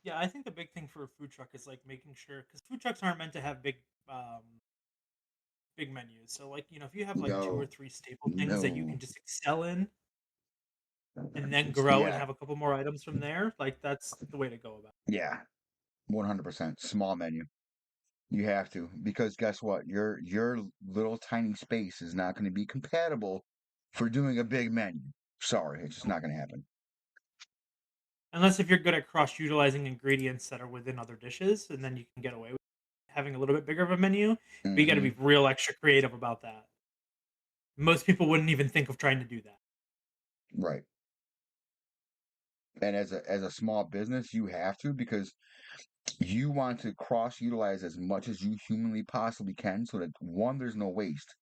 Yeah, I think the big thing for a food truck is like making sure because food trucks aren't meant to have big menus. So like, if you have like 2 or No. 3 staple things that you No. can just excel in and then grow and Yeah. have a couple more items from there, like that's the way to go about Yeah. 100%. Small menu. You have to, because guess what? Your little tiny space is not going to be compatible for doing a big menu. Sorry, it's just it. not going to happen. Unless if you're good at cross utilizing ingredients that are within other dishes and then you can get away with having a little bit bigger of a menu, but you got to be Hmm. real extra creative about that. Most people wouldn't even think of trying to do that. Right. And as a small business, you have to, because you want to cross utilize as much as you humanly possibly can, so that one, there's no waste,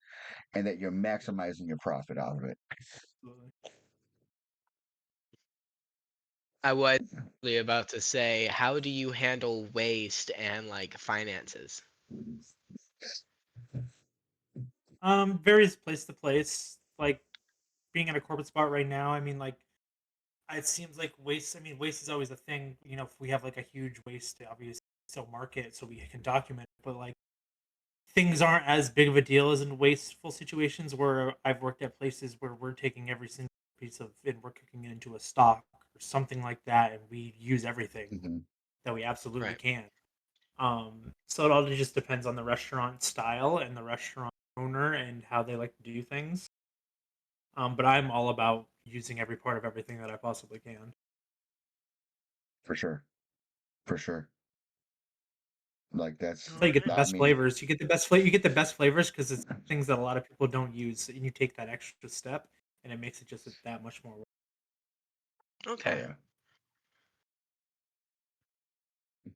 and that you're maximizing your profit out of it. Absolutely. I was actually about to say, how do you handle waste and like finances? Varies place to place. Like being in a corporate spot right now, I mean, like it seems like waste. I mean, waste is always a thing. You know, if we have like a huge waste, obviously, so market it so we can document it. But like things aren't as big of a deal as in wasteful situations where I've worked at places where we're taking every single piece of and we're cooking it into a stock or something like that, and we use everything Hmm. that we absolutely Right. can. So it all just depends on the restaurant style and the restaurant owner and how they like to do things. But I'm all about using every part of everything that I possibly can. For sure. For sure. Like That's All how you get the right. I best mean, flavors. You get the best flavor. You get the best flavors because it's things that a lot of people don't use, and you take that extra step, and it makes it just that much more. oh Okay. yeah.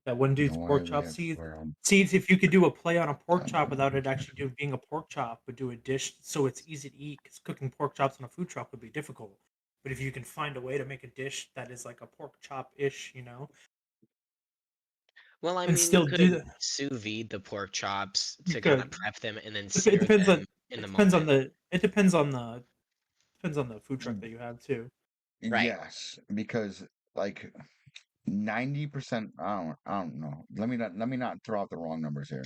That one dude's No, I pork we chop have seeds. where Seeds, if you could do a play on a pork chop without it actually um, being a pork chop, but do a dish so it's easy to eat, because cooking pork chops on a food truck would be difficult. But if you can find a way to make a dish that is like a pork chop ish, Well, I and mean, you still do could that, sous vide the pork chops you to kind of could. prep them and then It sear depends on them in it the depends on moment. the it depends on the food truck that you have too. Right. yes, because like 90%, I don't know. Let me not throw out the wrong numbers here.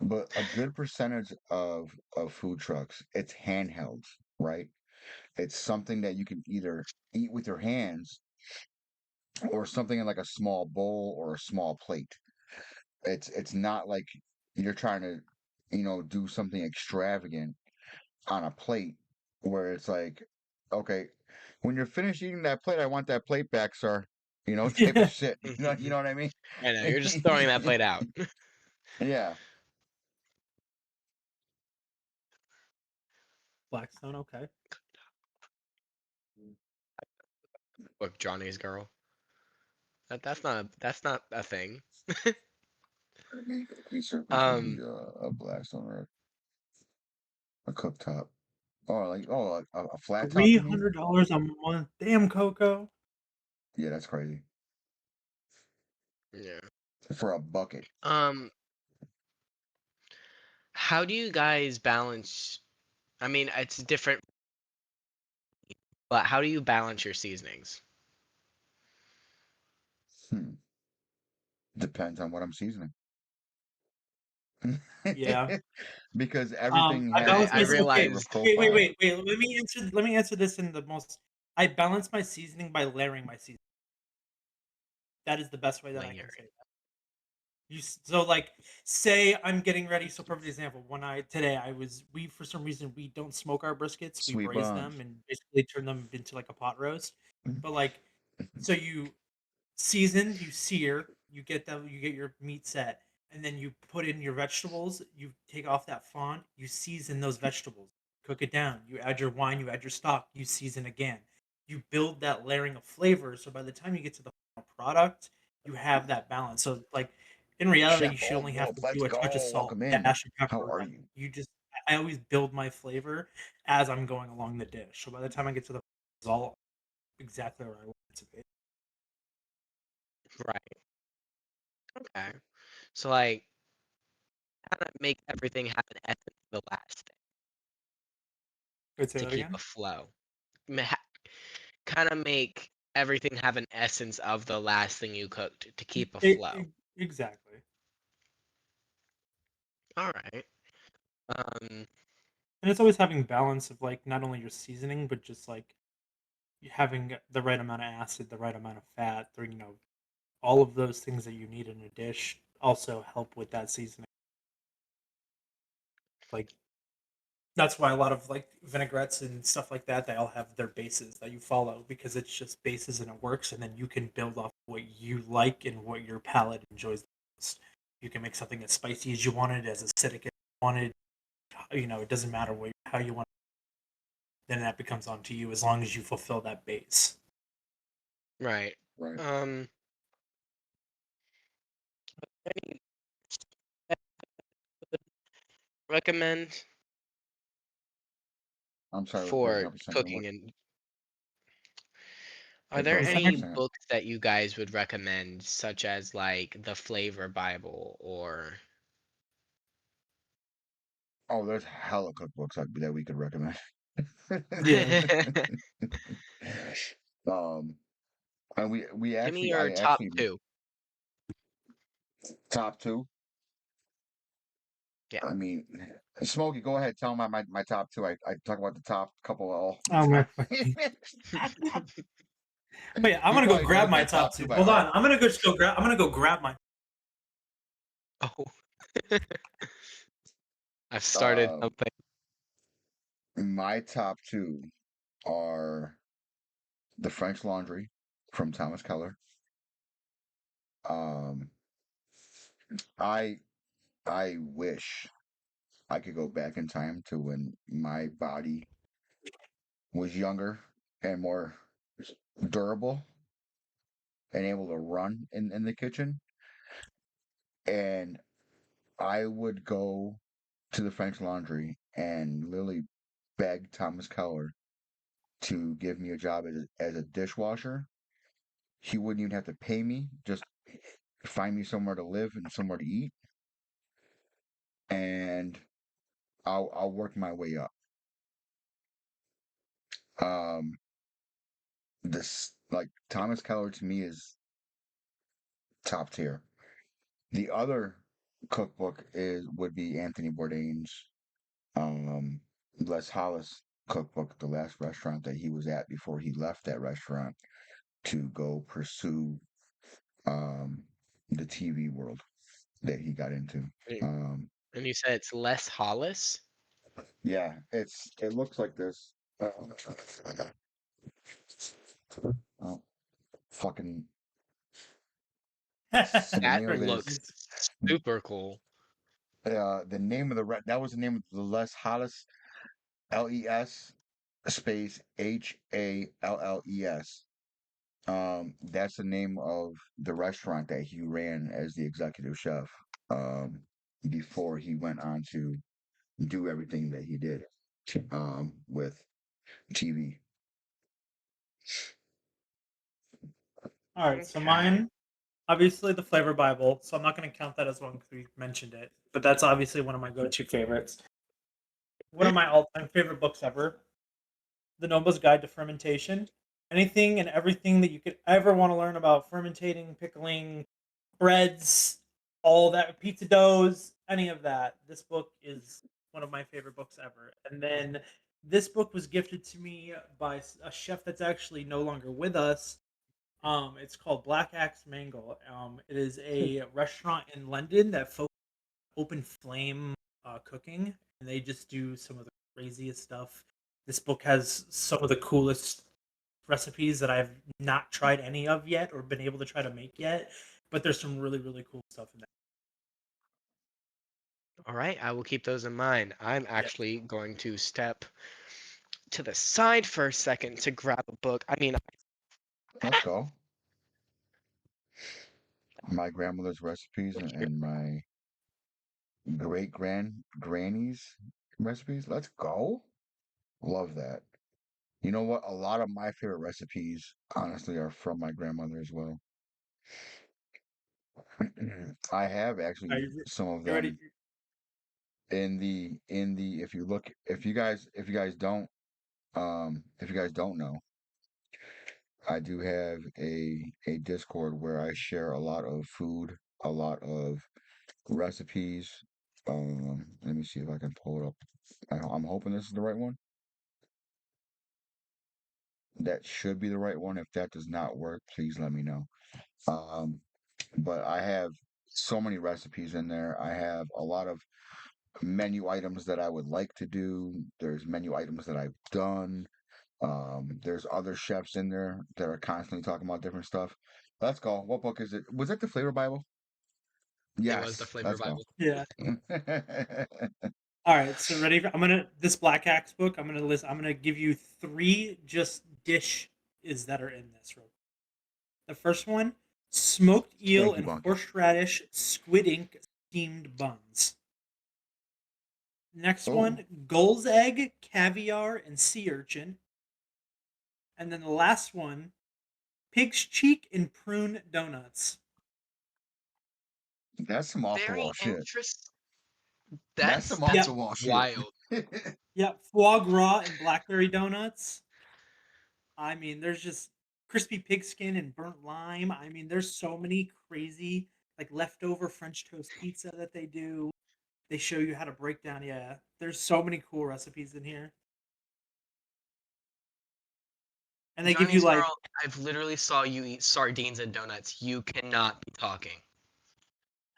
But a good percentage of food trucks, it's handhelds, right? It's something that you can either eat with your hands or something in like a small bowl or a small plate. It's not like you're trying to, do something extravagant on a plate where it's like, okay, when you're finished eating that plate, I want that plate back, sir. Type of Yeah. shit. You know what I mean? I know, you're just throwing that plate out. Yeah. Blackstone, okay. Look, Johnny's girl. That's not a thing. He certainly could be Um, a blast on a cooktop. Or like, oh, a flat top, Three you mean? hundred dollars a month. Damn, Coco. Yeah, that's crazy. yeah. For a bucket. Um, how do you guys balance? I mean, it's different, but how do you balance your seasonings? Hmm. Depends on what I'm seasoning. Yeah. Because everything I has its balance I my own okay. flavor realized. profile. Let me answer this in the most. I balance my seasoning by layering my seasoning. That is the best way that I can say Layering. that. So like say I'm getting ready. So perfect example. When I today I was we for some reason we don't smoke our briskets. We Sweet braise buns. them and basically turn them into like a pot roast. But like so you season, you sear, you get your meat set, and then you put in your vegetables. You take off that fond, you season those vegetables, cook it down. You add your wine, you add your stock, you season again. You build that layering of flavor, so by the time you get to the final product, you have that balance. So like in reality, you Chef should on only have board. to Let's do a touch of go. salt, Welcome in. dash of How pepper. are Like you? you just, I always build my flavor as I'm going along the dish. So by the time I get to the, it's all exactly where I want it to be. Right. Okay. So like, kind of make everything have an essence of the last thing Wait, say to that keep a again. flow. Kind of make everything have an essence of the last thing you cooked to keep a flow. Exactly. All right. Um, And it's always having balance of like not only your seasoning, but just like having the right amount of acid, the right amount of fat, or all of those things that you need in a dish also help with that seasoning. Like that's why a lot of like vinaigrettes and stuff like that, they all have their bases that you follow because it's just bases and it works, and then you can build off what you like and what your palate enjoys the most. You can make something as spicy as you wanted, as acidic as you wanted. It doesn't matter how you want. Then that becomes onto you as long as you fulfill that base. right. Right. Um, any recommend I'm sorry, we're breaking for up a second. What? cooking and are It there broke What's up that, for a any Mike? second. books that you guys would recommend, such as like the Flavor Bible or Oh, there's hella cookbooks that we could recommend. Yeah. Um, and we Give me actually I your top actually two. top two. Yeah. I mean, Smokey, go ahead. Tell them my top two. I talk about the top couple all the Oh my time. fucking. Wait, I'm You gonna go probably know grab my my top top two two. by Hold heart. on, I'm gonna go just go grab. I'm gonna go grab my. Oh, I've started Um, something. my top two are the French Laundry from Thomas Keller. Um, I I wish I could go back in time to when my body was younger and more durable and able to run in the kitchen. And I would go to the French Laundry and literally beg Thomas Keller to give me a job as a dishwasher. He wouldn't even have to pay me, just find me somewhere to live and somewhere to eat, and I'll work my way up. Um, this like Thomas Keller to me is top tier. The other cookbook is would be Anthony Bourdain's um Les Hollis cookbook, the last restaurant that he was at before he left that restaurant to go pursue um the TV world that he got into. And Um and you said it's less Hollis? yeah, it looks like this. Oh, fucking so the That name of it is looks super cool. the name of that was the name of the Les Hollis Les space Halles. That's the name of the restaurant that he ran as the executive chef. Um, before he went on to do everything that he did. With TV. All right, so Okay. mine, obviously the Flavor Bible. So I'm not gonna count that as one because we mentioned it, but that's obviously one of my go-to favorites. One of my all-time favorite books ever, The Noble's Guide to Fermentation. Anything and everything that you could ever want to learn about fermentating, pickling, breads, all that, pizza doughs, any of that. This book is one of my favorite books ever. And then this book was gifted to me by a chef that's actually no longer with us. It's called Black Axe Mangle. It is a restaurant in London that open flame cooking, and they just do some of the craziest stuff. This book has some of the coolest recipes that I've not tried any of yet or been able to try to make yet, but there's some really really cool stuff in there. All right, I will keep those in mind. I'm Yep. actually going to step to the side for a second to grab a book. I mean, Let's go. My grandmother's recipes and my great granny's recipes. Let's go. Love that. You know what? A lot of my favorite recipes, honestly, are from my grandmother as well. I have Are actually some of you ready? them in the if you look if you guys don't know, I do have a Discord where I share a lot of food, a lot of recipes. Let me see if I can pull it up. I'm hoping this is the right one. That should be the right one. If that does not work, please let me know. Um, but I have so many recipes in there. I have a lot of menu items that I would like to do. There's menu items that I've done. There's other chefs in there that are constantly talking about different stuff. Let's go. What book is it? Was it the Flavor Bible? it was the Yes, Flavor let's go. Bible. Yeah. All right. So ready? I'm gonna this Black Axe book. I'm gonna list. I'm gonna give you three just dish is that are in this. Real. The first one: smoked eel Thank you, and Bunky. horseradish squid ink steamed buns. Next Oh, one: gull's egg, caviar, and sea urchin. And then the last one: pig's cheek and prune donuts. that's some off the Very wall shit. interesting. That's That's some off that's the wall shit. wild. Yep, foie gras and blackberry donuts. I mean, there's just crispy pig skin and burnt lime. I mean, there's so many crazy like leftover French toast pizza that they do. They show you how to break down. Yeah, there's so many cool recipes in here, and they give you Johnny's like girl, I've literally saw you eat sardines and donuts. You cannot be talking.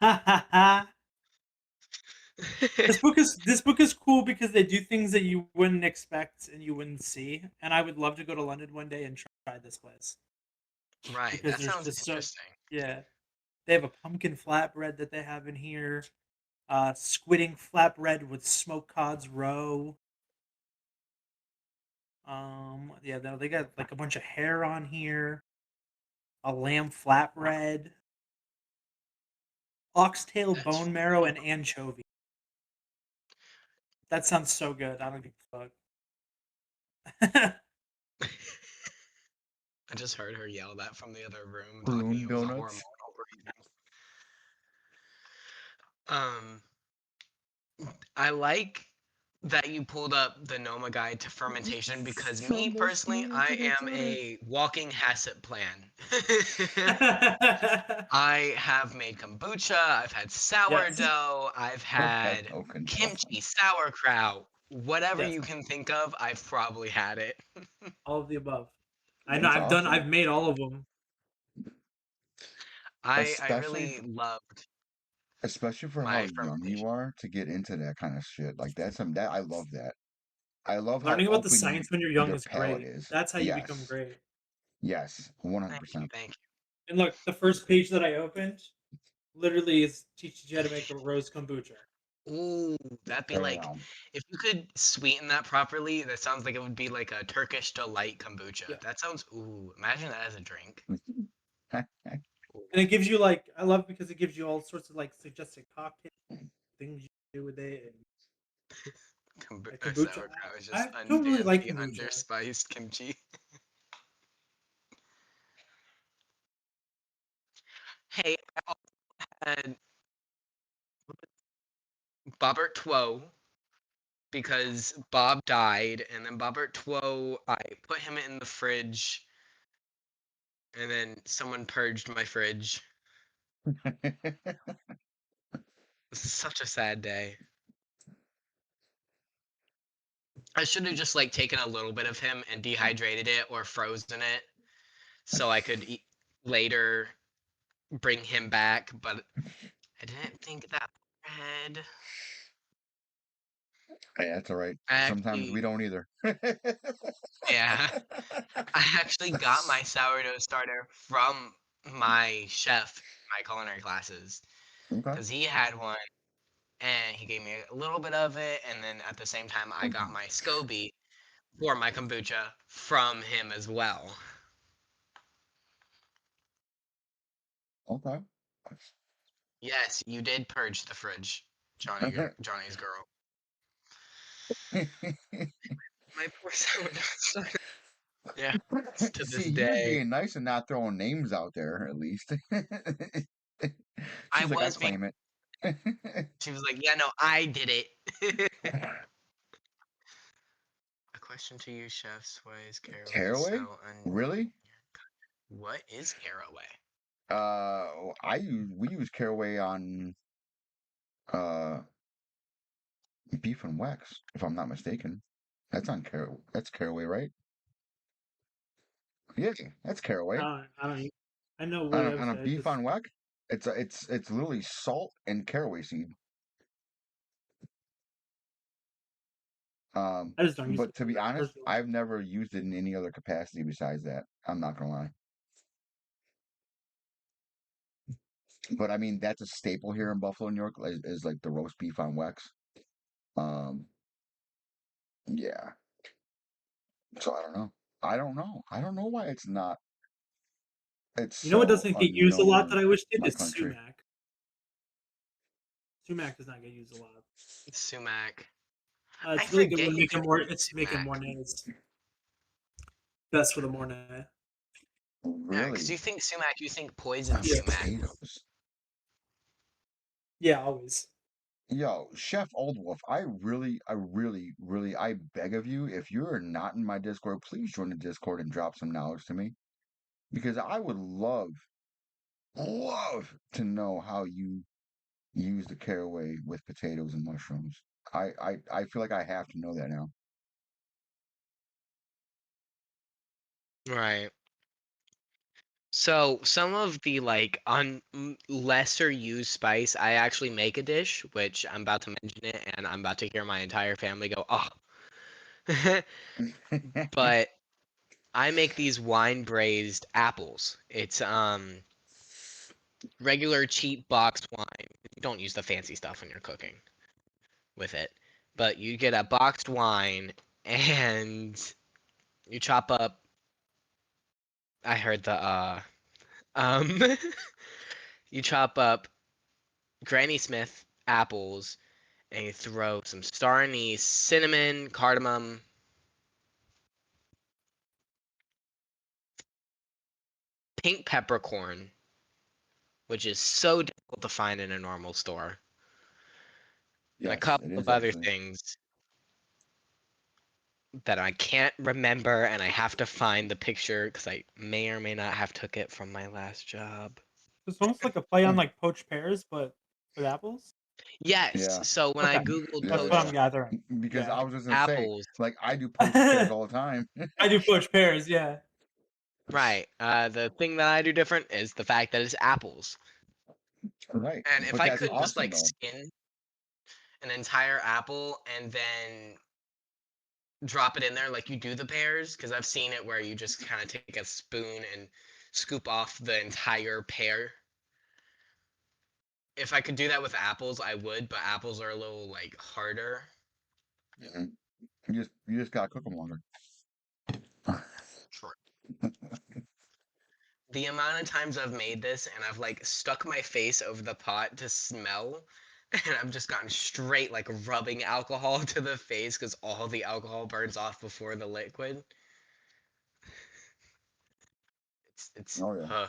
ha ha ha. This book is cool because they do things that you wouldn't expect and you wouldn't see. And I would love to go to London one day and try this place Right, because that there's sounds just so interesting. yeah. They have a pumpkin flatbread that they have in here. Squidding flatbread with smoked cod's roe. Yeah, they got like a bunch of hair on here. A lamb flatbread, oxtail That's bone marrow, and anchovy. That sounds so good. I don't give a fuck. I just heard her yell that from the other room, talking Prune it was a donuts. hormonal breakdown. Um, I like that you pulled up the Noma guide to fermentation because me From the personally, spirit I to the am flesh. a walking HACCP plan. I have made kombucha, I've had Yes, sourdough, I've I've had had tokens. kimchi, sauerkraut, whatever yes, you can think of, I've probably had it. all of the above. I know That's awesome. I've made all of them. I Especially, really loved especially for how my young you fermentation. are to get into that kind of shit. Like that's some that I love that. I love how Learning about the open science when you're young your is palate great. is. That's how you become Yes. great. Yes. One hundred Thank you, percent. thank And look, the first page that I opened literally is teaches you how to make a rose kombucha. you. Ooh, that'd be like Damn. if you could sweeten that properly, that sounds like it would be like a Turkish delight Yeah, kombucha. That sounds ooh, imagine that as a drink. Ooh, and it gives you like I love because it gives you all sorts of like suggested cocktail things you can do with it and like kombucha. sauerkraut is I just don't really like unfancy, kombucha. underspiced kimchi. Hey, I had Bobbert Two because Bob died, and then Bobbert Two, I put him in the fridge, and then someone purged my fridge. This is such a sad day. I should have just like taken a little bit of him and dehydrated it or frozen it so I could later bring him back, but I didn't think that ahead. Hey, that's all right. I Sometimes we actually, don't either. yeah, I actually got my sourdough starter from my chef in my culinary classes Okay. because he had one and he gave me a little bit of it, and then at the same time I got my SCOBY for my kombucha from him as well. Okay. Yes, you did purge the fridge, Johnny's girl. My poor sourdough. Yeah, it's to this See, he was day. being nice and not throwing names out there, at least. I She's like, I was being. claim it. She was like, "Yeah, no, I did it." A question to you, chefs: why is caraway Caraway? so un? Really? What is caraway? We use caraway on uh beef and wax, if I'm not mistaken. That's caraway, right? Yeah, that's caraway. I don't. I know On what I on was a saying. beef Just on wax, it's literally salt and caraway seed. I just don't use it But to be honest, personally. I've never used it in any other capacity besides that. I'm not gonna lie. But I mean, that's a staple here in Buffalo, New York, is like the roast beef on wax. Um, yeah. So I don't know. I don't know. I don't know why it's You know what so doesn't get used a unknown lot in that I wish did my is country. sumac. Sumac does not get used a lot. Sumac. I It's really good forget when you making can more. eat It's making sumac. mornay. Best for the mornay. Yeah, because Really? you think sumac, you think poison On Yeah, sumac. potatoes. yeah, always. Yo, Chef Old Wolf, I beg of you, if you're not in my Discord, please join the Discord and drop some knowledge to me. because I would love to know how you use the caraway with potatoes and mushrooms. I feel like I have to know that now. Right. So some of the like lesser used spice, I actually make a dish, which I'm about to mention it, and I'm about to hear my entire family go, "Oh." But I make these wine braised apples. It's regular cheap boxed wine. You don't use the fancy stuff when you're cooking with it, but you get a boxed wine and you chop up. I heard the um. You chop up Granny Smith apples and you throw some star anise, cinnamon, cardamom, pink peppercorn, which is so difficult to find in a normal store, and a Yes, couple it of is other actually. things that I can't remember, and I have to find the picture because I may or may not have took it from my last job. It's almost like a play on like poached pears, but with apples. Yes, Yeah, so when I Okay, googled yeah, that's what yeah. I'm gathering. Because Yeah, I was just gonna say, apples, like, I do poached pears I all the time. do poached pears. Yeah, right, the thing that I do different is the fact that it's apples. Right, And if but I that's could just awesome like though. skin an entire apple and then drop it in there like you do the pears, because I've seen it where you just kind of take a spoon and scoop off the entire pear. If I could do that with apples, I would, but apples are a little like harder. Mhm. You just gotta cook them longer. True. The amount of times I've made this and I've like stuck my face over the pot to smell, and I've just gotten straight like rubbing alcohol to the face because all the alcohol burns off before the liquid. It's Oh yeah,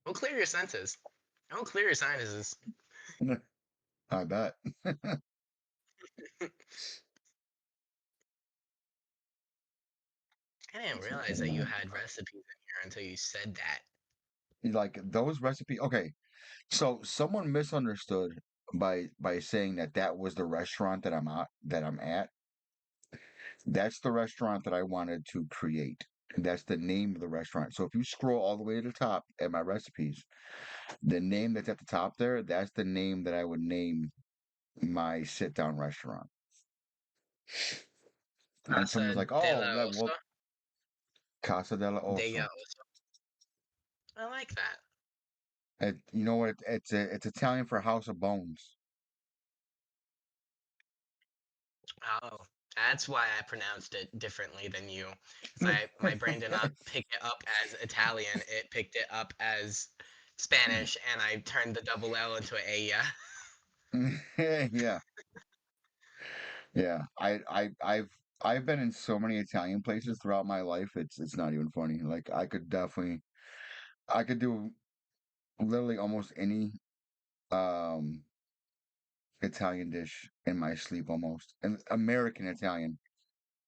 Don't clear your senses. Don't clear your sinuses. I bet. I didn't realize that you had recipes in here until you said that. Like those recipe. Okay, so someone misunderstood by saying that that was the restaurant that I'm at. That's the restaurant that I wanted to create. That's the name of the restaurant. So if you scroll all the way to the top at my recipes, the name that's at the top there, that's the name that I would name my sit down restaurant. And someone's Casa like, de "Oh, la that well, Osa. Casa della De la Osso." Osa. I like that. You know what? It's Italian for House of Bones. Oh, that's why I pronounced it differently than you. Because my brain did not pick it up as Italian. It picked it up as Spanish, and I turned the double L into a yeah. Yeah, yeah. I've been in so many Italian places throughout my life. It's not even funny. Like I could do literally almost any um Italian dish in my sleep almost. And American Italian.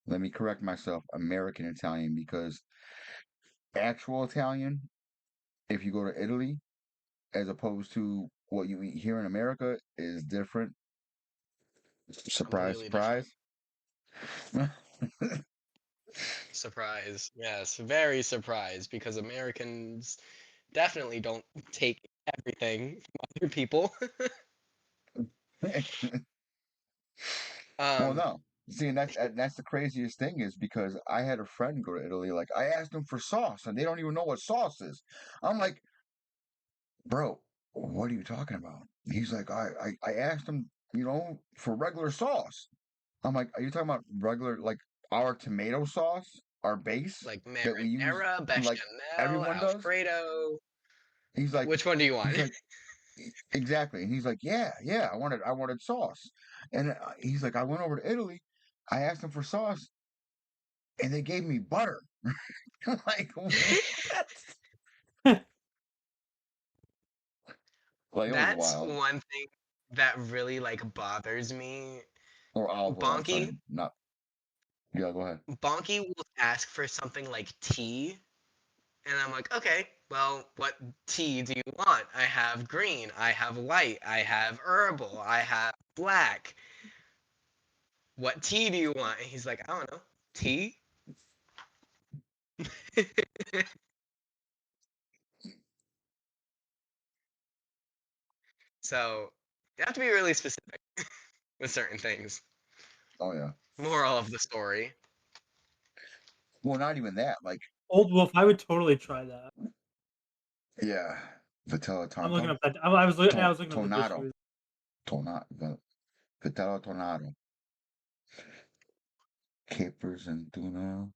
Let me correct myself. American Italian because actual Italian, if you go to Italy, as opposed to what you eat here in America, is different. Surprise, Completely different. surprise. Surprise. Yes, very surprised because Americans definitely don't take everything from other people. Well, um, no. See, and that's the craziest thing is because I had a friend go to Italy. Like I asked them for sauce, and they don't even know what sauce is. I'm like, bro, what are you talking about? He's like, I asked him, for regular sauce. I'm like, are you talking about regular, like our tomato sauce, our base like that we use, marinara, like bechamel, everyone does? Alfredo. He's like, Which one do you he's want? like, exactly. And he's like, yeah, yeah, I wanted sauce. And he's like, I went over to Italy. I asked him for sauce, and they gave me butter. I'm like, what? Like it was That's wild. one thing that really like bothers me. Or olive oil. I'm sorry, Bonky, not. Yeah, go ahead. Bonky will ask for something like tea, and I'm like, okay, well, what tea do you want? I have green, I have white, I have herbal, I have black. What tea do you want? And he's like, I don't know, tea? So you have to be really specific with certain things. Oh yeah. Moral of the story. Well, not even that. Like, Old Wolf, I would totally try that. yeah, Vitello I'm looking Tonto, up that. I to, was looking up the dish Tornado, food. Vitello Tornado, capers and tuna.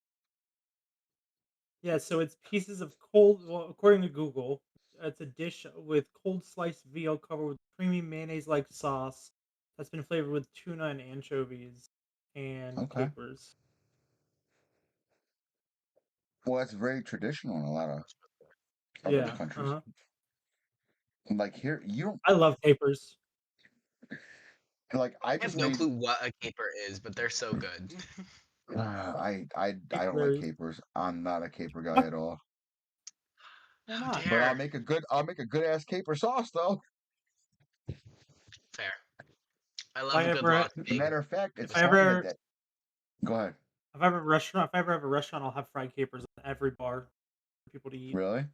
Yeah, so it's pieces of cold. Well, according to Google, it's a dish with cold sliced veal covered with creamy mayonnaise-like sauce that's been flavored with tuna and anchovies and Okay. capers. Well, that's very traditional in a lot of other Yeah, countries. Like here, you don't I love capers. like. I I have just no made. clue what a caper is, but they're so good. I don't like Capers. capers. I'm not a caper guy at all. Why How not? But dare. I'll make a good ass caper sauce though. Fair. I If love I a good ever, raw Matter egg of fact, with it's if I funny ever, that. Go ahead. if I ever have a restaurant, if I ever have a restaurant, I'll have fried capers on every bar for people to eat. Really?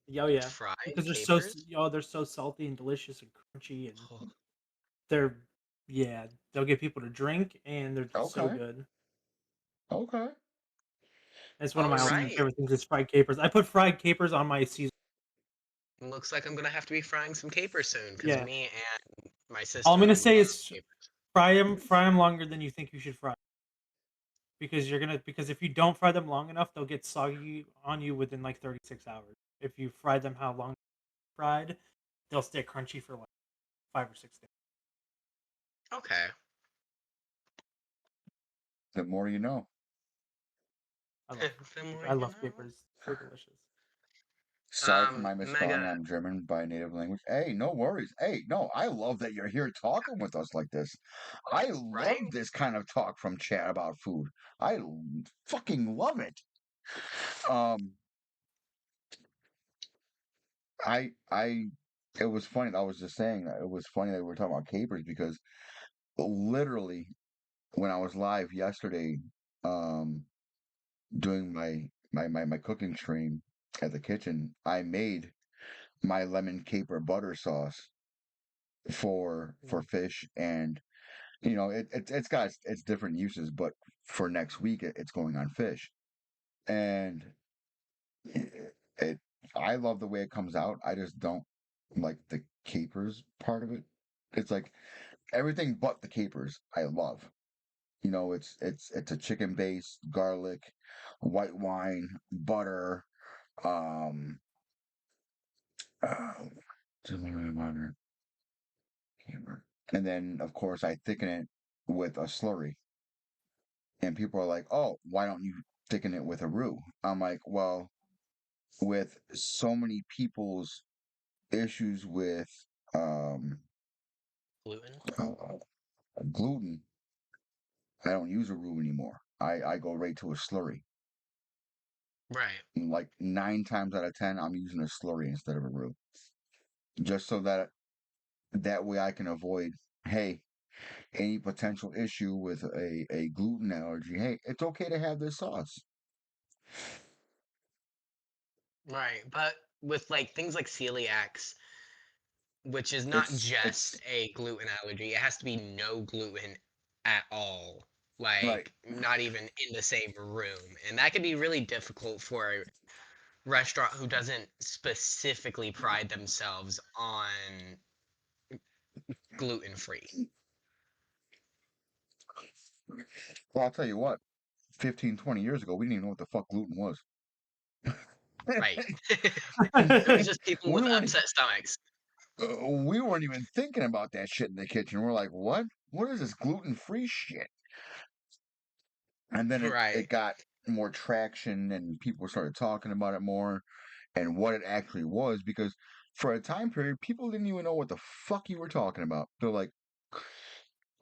Yeah, oh yeah, fried because capers. they're so salty and delicious and crunchy, and Oh, they're yeah, they'll get people to drink, and they're just so Okay. good. Okay. It's one of all my See, all-time right. favorite things is fried capers. I put fried capers on my Caesar. Looks like I'm gonna have to be frying some capers soon, because Yeah, me and my all I'm sister gonna say love is capers. fry them longer than you think you should fry, because because if you don't fry them long enough, they'll get soggy on you within like 36 hours. If you fry them how long fried, they'll stay crunchy for like 5 or 6 days. Okay. the more you know. I love The more I you love know. capers. So delicious. Sorry for my Mega, misspelling. I'm German by native language. Hey, no worries. Hey, no, I love that you're here talking with us like this. I right? love this kind of talk from chat about food. Fucking love it. Um, I, it was funny. I was just saying that it was funny that we were talking about capers because literally when I was live yesterday, um, doing my cooking stream at the kitchen, I made my lemon caper butter sauce for Mm. fish, and it's got its different uses, but for next week it's going on fish, and it I love the way it comes out. I just don't like the capers part of it. It's like everything but the capers I love. It's a chicken base, garlic, white wine, butter, um uh, and then of course I thicken it with a slurry. And people are like, "Oh, why don't you thicken it with a roux?" I'm like, "Well, with so many people's issues with um, Gluten. uh, gluten, I don't use a roux anymore. I go right to a slurry. Right. Like 9 times out of 10, I'm using a slurry instead of a roux, just so that way I can avoid, hey, any potential issue with a gluten allergy. Hey, it's okay to have this sauce. Right. But with like things like celiacs, which is not just It's a gluten allergy, it has to be no gluten at all. right. Like not even in the same room. And that can be really difficult for a restaurant who doesn't specifically pride themselves on gluten free. Well, I'll tell you what. 15, 20 years ago, we didn't even know what the fuck gluten was. Right. It was just people we with weren't upset stomachs. we weren't even thinking about that shit in the kitchen. We're like, what? What is this gluten-free shit? And then it Right. got more traction and people started talking about it more and what it actually was because for a time period, people didn't even know what the fuck you were talking about. They're like,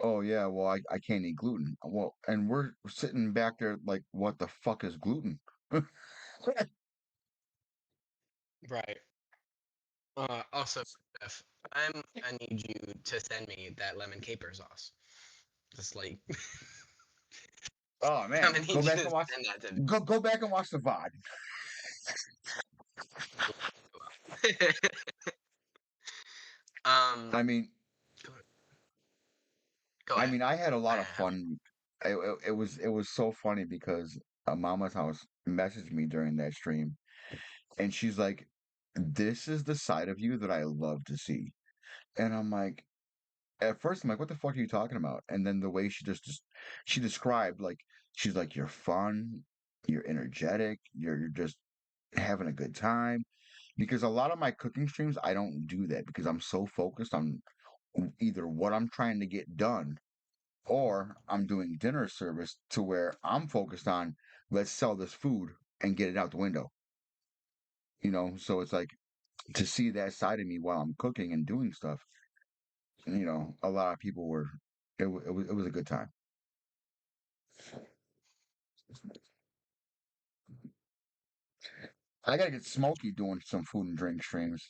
oh yeah, well I can't eat gluten. Well, and we're sitting back there like, what the fuck is gluten? Right. Also, Jeff, I need you to send me that lemon caper sauce. Just like Oh I'm man, gonna go need you back to and watch. send that to me. Go back and watch the VOD. um, I mean, go, go I ahead. mean, I had a I lot of have. fun. It was so funny because Mama's house messaged me during that stream, and she's like, "This is the side of you that I love to see." And I'm like, at first I'm like, "What the fuck are you talking about?" And then the way she she described, like, she's like, "You're fun, you're energetic, you're just having a good time." Because a lot of my cooking streams, I don't do that because I'm so focused on either what I'm trying to get done or I'm doing dinner service to where I'm focused on, let's sell this food and get it out the window. So it's like, to see that side of me while I'm cooking and doing stuff, a lot of people were, it was a good time. I gotta get Smokey doing some food and drink streams.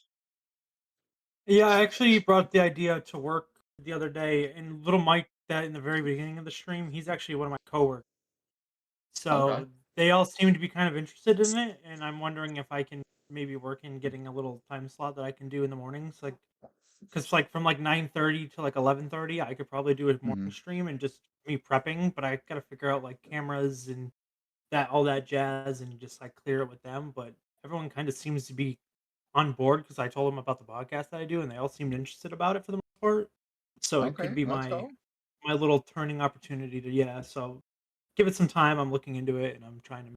Yeah, I actually brought the idea to work the other day, and little Mike, that in the very beginning of the stream, he's actually one of my coworkers. Okay. So they all seem to be kind of interested in it, and I'm wondering if I can maybe work in getting a little time slot that I can do in the mornings, like because like from like 9:30 to like 11:30, I could probably do a Hmm. morning stream and just me prepping, but I gotta figure out like cameras and that all that jazz and just like clear it with them. But everyone kind of seems to be on board because I told them about the podcast that I do, and they all seemed interested about it for the most part. So it could Okay, be let's my go. my little turning opportunity to yeah. So give it some time. I'm looking into it, and I'm trying to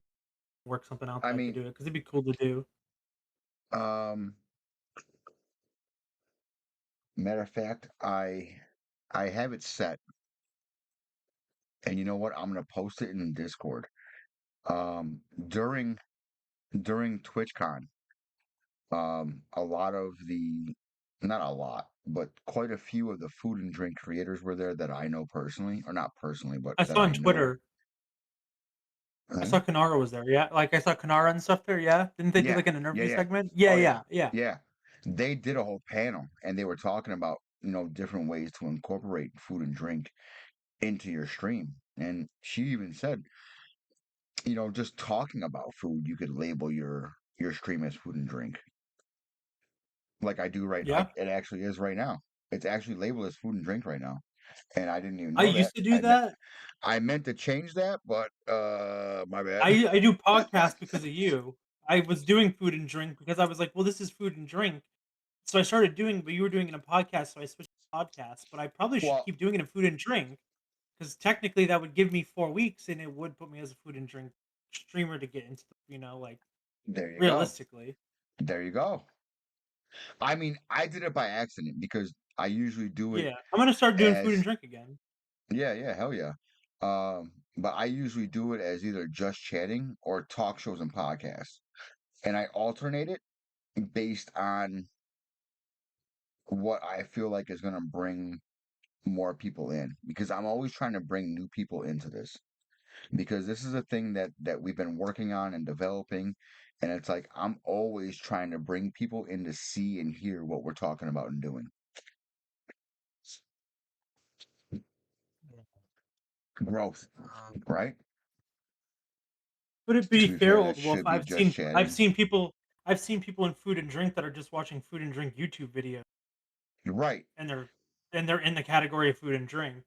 work something out I that I could mean, do it because it'd be cool to do. um, matter of fact, I have it set, and you know what? I'm gonna post it in Discord. Um, during TwitchCon, a lot of the, not a lot, but quite a few of the food and drink creators were there that I know personally, or not personally, but I that saw I on know. Twitter. I Eh? saw Kanara was there. Yeah, like I saw Kanara and stuff there. Yeah, didn't they do Yeah, like an yeah, interview yeah. segment? Yeah, Oh yeah, yeah, yeah. yeah. They did a whole panel, and they were talking about different ways to incorporate food and drink into your stream. And she even said, just talking about food, you could label your stream as food and drink, like I do right. Yeah. It actually is right now. It's actually labeled as food and drink right now, and I didn't even I know that. used to do that. I meant to change that, but my bad. I do podcasts because of you. I was doing food and drink because I was like, well, this is food and drink. So I started doing, but you were doing it in a podcast, so I switched to podcast. But I probably should Well, keep doing it in food and drink because technically that would give me 4 weeks, and it would put me as a food and drink streamer to get into, like there you go. realistically. There you go. I mean, I did it by accident because I usually do it Yeah, I'm gonna start doing food and as, drink again. yeah, yeah, hell yeah. But I usually do it as either just chatting or talk shows and podcasts, and I alternate it based on what I feel like is going to bring more people in, because I'm always trying to bring new people into this, because this is a thing that we've been working on and developing, and it's like I'm always trying to bring people in to see and hear what we're talking about and doing. Growth, Um, right? Would it To be be fair, fair, that old wolf? should be just I've chatting. seen people I've seen people in food and drink that are just watching food and drink YouTube videos, Right, and they're in the category of food and drink.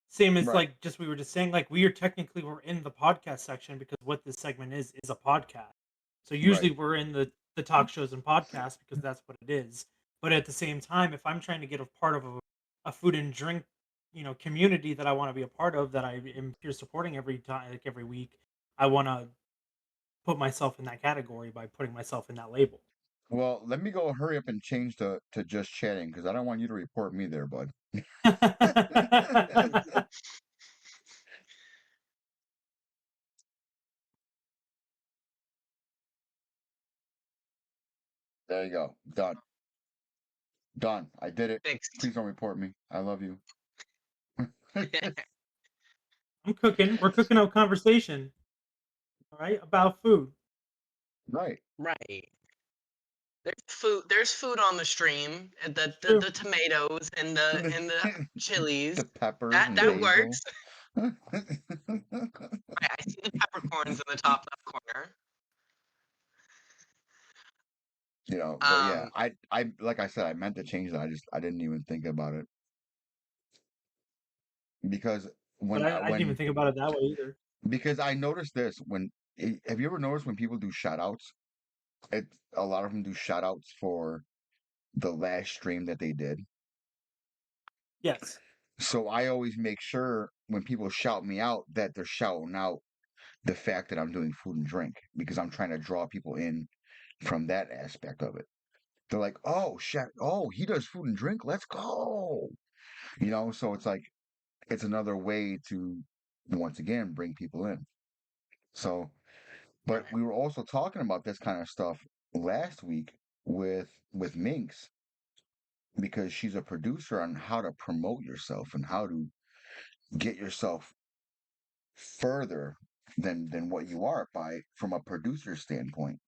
Same as right, like just we were just saying, like we're in the podcast section because what this segment is a podcast. So right. usually we're in the talk shows and podcasts because that's what it is. But at the same time, if I'm trying to get a part of a food and drink, community that I want to be a part of, that I am here supporting every time, like every week, I want to put myself in that category by putting myself in that label. Well, let me go hurry up and change to just chatting because I don't want you to report me there, bud. There you go. Done. Done. I did it. fixed. Please don't report me. I love you. I'm cooking. We're cooking up conversation, all right, about food. Right. Right. There's food on the stream, and the, It's the true. the tomatoes and the chilies. The peppers That and that basil. works. Right, I see the peppercorns in the top left corner. But yeah, Um, I like I said, I meant to change that. I didn't even think about it because But when I didn't even think about it that way either. because I noticed this have you ever noticed when people do shout outs? A lot of them do shout outs for the last stream that they did. Yes. So I always make sure when people shout me out that they're shouting out the fact that I'm doing food and drink because I'm trying to draw people in from that aspect of it. They're like, "Oh, shit. Oh, he does food and drink. Let's go." So it's like it's another way to once again bring people in. So, but right, we were also talking about this kind of stuff last week with Minx because she's a producer on how to promote yourself and how to get yourself further than what you are by from a producer standpoint.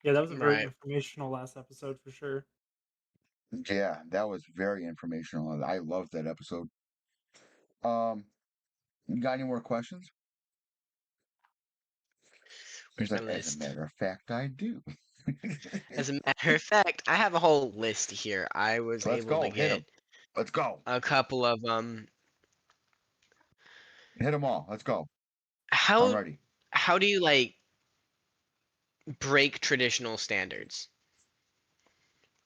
Yeah, that was a very right. informational last episode for sure. Yeah, that was very informational. I loved that episode. Um, you got any more questions? He's My like, as a list. matter of fact, I do. As a matter of fact, I have a whole list here. I was Let's able to go. Hit get him. Let's go. a couple of Hit them all. Let's go. I'm how ready. how do you like break traditional standards?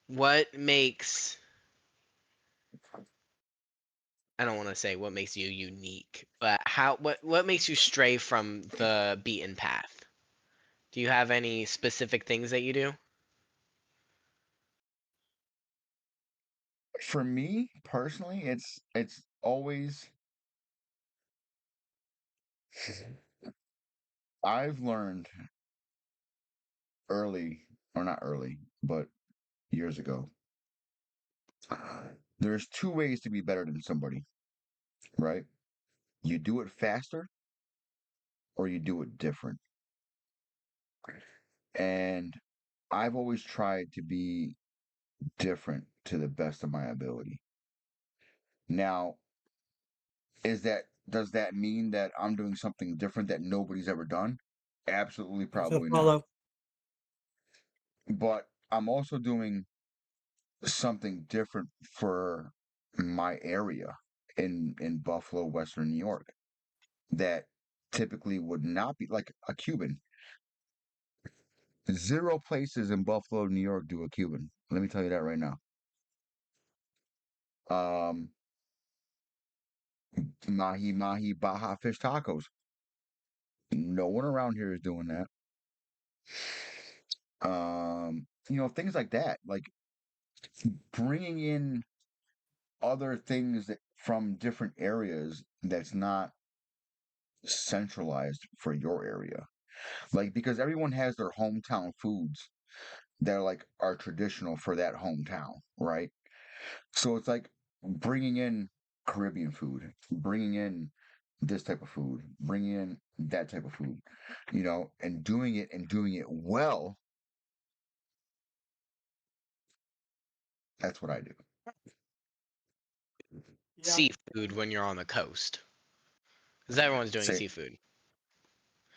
What makes I don't want to say what makes you unique, but what makes you stray from the beaten path? Do you have any specific things that you do? For me personally, it's always I've learned early, or not early, but years ago. There's two ways to be better than somebody, right? You do it faster or you do it different. And I've always tried to be different to the best of my ability. Now, does that mean that I'm doing something different that nobody's ever done? Absolutely, So probably not. follow. But I'm also doing something different for my area in Buffalo, Western New York, that typically would not be like a Cuban. Zero places in Buffalo, New York do a Cuban. Let me tell you that right now. Um, Mahi Mahi Baja fish tacos. No one around here is doing that. Things like that, like bringing in other things from different areas that's not centralized for your area. Like because everyone has their hometown foods that are traditional for that hometown, right? So it's like bringing in Caribbean food, bringing in this type of food, bringing in that type of food, and doing it well. That's what I do. Yeah. Seafood when you're on the coast, because everyone's doing Say seafood.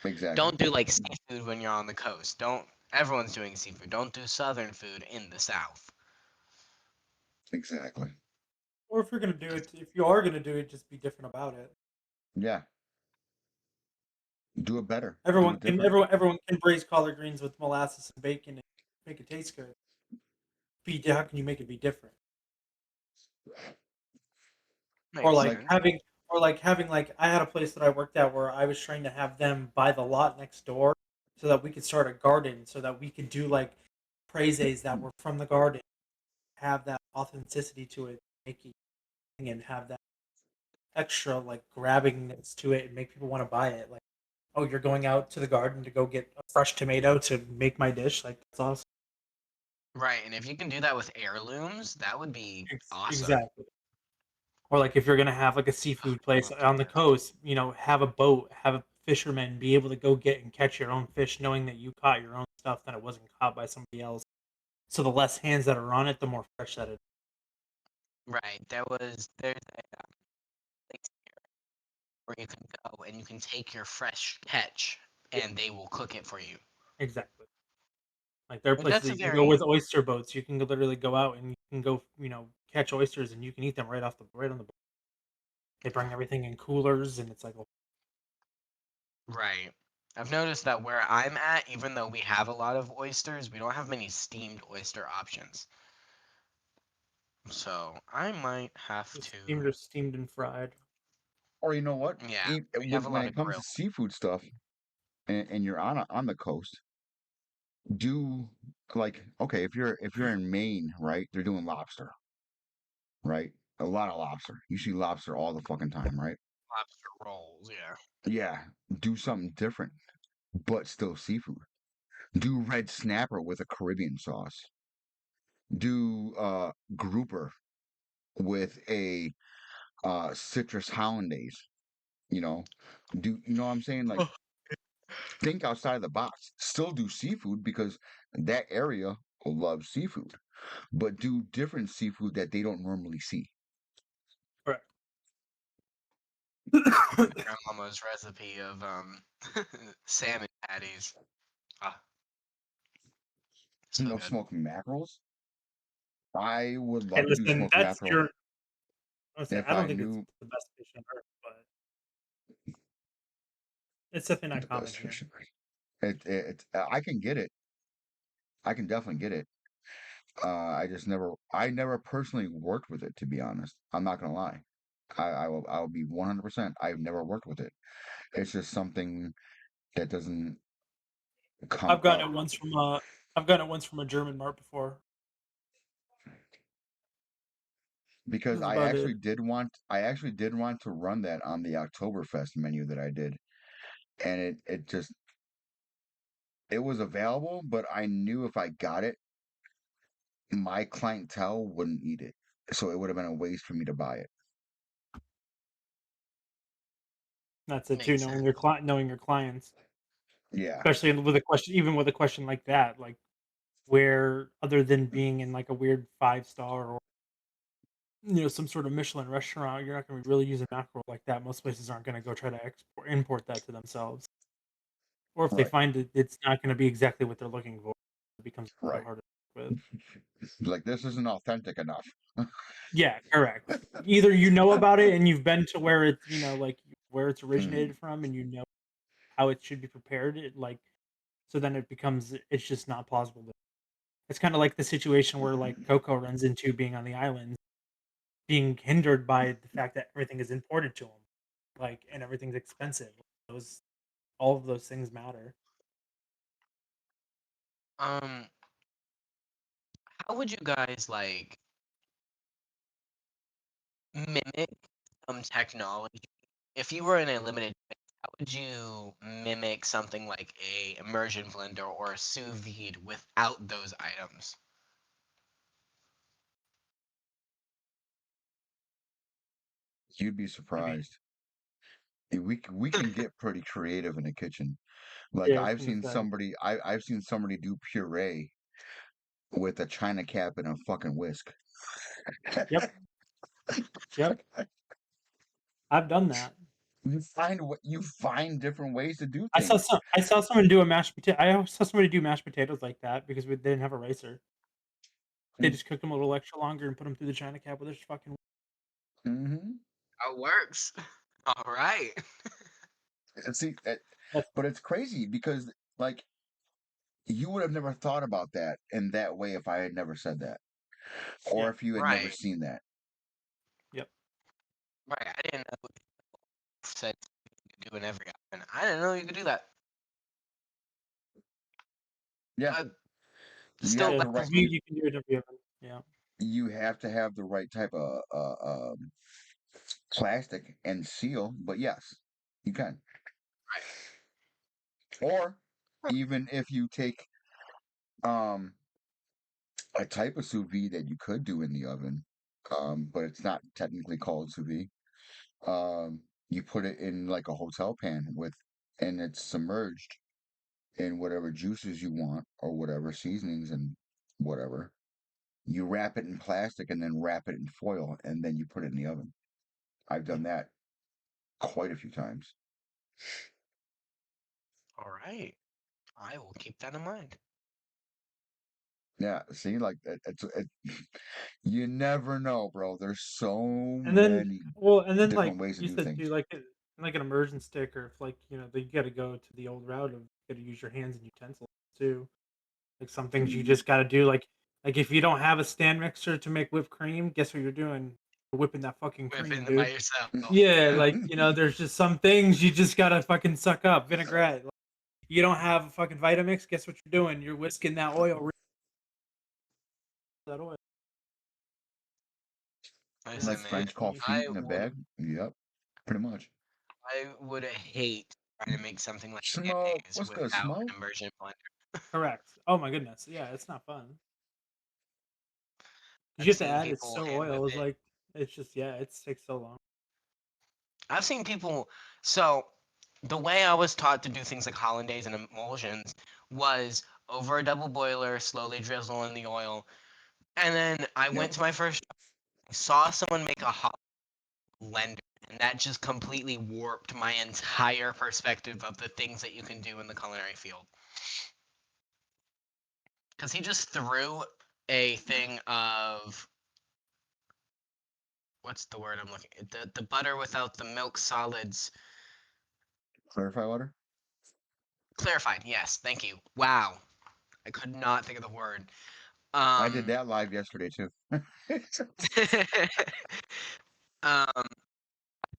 exactly, Don't do like seafood when you're on the coast. Don't. Everyone's doing seafood. Don't do southern food in the south. exactly. Or if you're gonna do it, if you are gonna do it, just be different about it. Yeah, do it better, do Everyone it can different. everyone can braise collard greens with molasses and bacon and make it taste good. How can you make it be different? Or Makes like Like, sense. having like I had a place that I worked at where I was trying to have them buy the lot next door so that we could start a garden so that we could do like praises that were from the garden, have that authenticity to it, making and have that extra like grabbingness to it and make people want to buy it. Like, oh, you're going out to the garden to go get a fresh tomato to make my dish. Like that's awesome. Right, and if you can do that with heirlooms, that would be awesome. Exactly. Or like if you're gonna have like a seafood I place love on the turtles. coast, have a boat, have a fisherman be able to go get and catch your own fish, knowing that you caught your own stuff, that it wasn't caught by somebody else. So the less hands that are on it, the more fresh that it is. Right, there's a place where you can go and you can take your fresh catch Yeah, and they will cook it for you. exactly. Like there are Like places that's that a you can go very with oyster boats. You can literally go out and you can go, catch oysters and you can eat them right on the boat. They bring everything in coolers and it's like, oh, right. I've noticed that where I'm at, even though we have a lot of oysters, we don't have many steamed oyster options. So I might have the to. steamed or steamed and fried. Or you know what? Yeah, we have a When lot it of comes to grill. seafood stuff, and you're on the coast, do like okay if you're in Maine, right? They're doing lobster, right? A lot of lobster. You see lobster all the fucking time, right? Lobster rolls, yeah. Yeah, do something different, but still seafood. Do red snapper with a Caribbean sauce. Do grouper with a citrus hollandaise. You know, do you know what I'm saying? Like Oh. think outside of the box. Still do seafood because that area loves seafood, but do different seafood that they don't normally see. Correct. Grandmama's recipe of salmon patties. Ah, You so know, good. smoked mackerels. I would Hey, love to do listen, smoked mackerel if I don't I think it's knew the best fish on earth, but it's definitely the not common best here. fish. I can get it. I can definitely get it. I never personally worked with it, to be honest. I'm not gonna lie. I will be 100%. I've never worked with it. It's just something that doesn't come I've gotten up it once from a I've gotten it once from a German mart before. because That's about it. I actually did want to run that on the Oktoberfest menu that I did, and it was available, but I knew if I got it, my clientele wouldn't eat it, so it would have been a waste for me to buy it. That's it too, Makes sense. knowing your clients, Yeah, especially with a question, even with a question like that, like where other than being in like a weird 5-star or some sort of Michelin restaurant, you're not going to really use a mackerel like that. Most places aren't going to go try to import that to themselves, or if they right, find it, it's not going to be exactly what they're looking for. It becomes a little bit right. harder to work with. Like this isn't authentic enough. Yeah, correct. Either you know about it and you've been to where it's like where it's Mm, originated from, and you know how it should be prepared. So then it's just not plausible. It's kind of like the situation where like Coco runs into being on the island, being hindered by the fact that everything is imported to him, and everything's expensive. Those All of those things matter. Um, how would you guys like mimic some technology? If you were in a limited space, how would you mimic something like a immersion blender or a sous vide without those items? you'd be I mean, surprised. We can get pretty creative in the kitchen. Like yeah, I was gonna say, I've seen somebody do puree with a china cap and a fucking whisk. yep, yep, I've done that. You find different ways to do I saw things. some. I saw someone do a mashed potato. I saw somebody do mashed potatoes like that because they didn't have a ricer. They just cooked them a little extra longer and put them through the China cap with their fucking. Mm-hmm. How it works. All right. And see, That's but it's crazy because like you would have never thought about that in that way if I had never said that, or yeah, if you had never Right. seen that. yep, Right. I didn't know it said you could do in every oven. I didn't know you could do that. Yeah, But you still, have yeah. the that's right. You can do it every other. Yeah, You have to have the right type of plastic and seal. But yes, you can. right. Or Huh. even if you take um a type of sous vide that you could do in the oven, but it's not technically called sous vide. You put it in like a hotel pan and it's submerged in whatever juices you want or whatever seasonings and whatever. You wrap it in plastic and then wrap it in foil and then you put it in the oven. I've done that quite a few times. All right. I will keep that in mind. Yeah, see, like you never know, bro. There's so And then, many like different ways to you do said, things. do like an immersion stick, or if like you got to go to the old route of you got to use your hands and utensils too. Like some things you Mhm. just got to do. Like if you don't have a stand mixer to make whipped cream, guess what you're doing? You're whipping that fucking cream, Whipping it by dude. yourself. Yeah, Yeah. like there's just some things you just gotta fucking suck up. Vinaigrette. Like, you don't have a fucking Vitamix. Guess what you're doing? You're whisking that oil. That oil. Like Listen, That's man, French cold I feet in a would bag. Yep, pretty much. I would hate trying to make something like Smoke. mayonnaise What's good? without Smoke. an immersion blender. correct. Oh my goodness. Yeah, it's not fun. 'Cause you I've have to seen add it people so hand whip oil. It's it. like it's just it takes so long. I've seen people. So the way I was taught to do things like hollandaise and emulsions was over a double boiler, slowly drizzle in the oil, and then I Yep. went to my first. Saw someone make a hot blender, and that just completely warped my entire perspective of the things that you can do in the culinary field. Because he just threw a thing of what's the word I'm looking at? The butter without the milk solids. Clarify water. Clarified, yes, thank you. Wow. I could not think of the word. I did Um that live yesterday too. um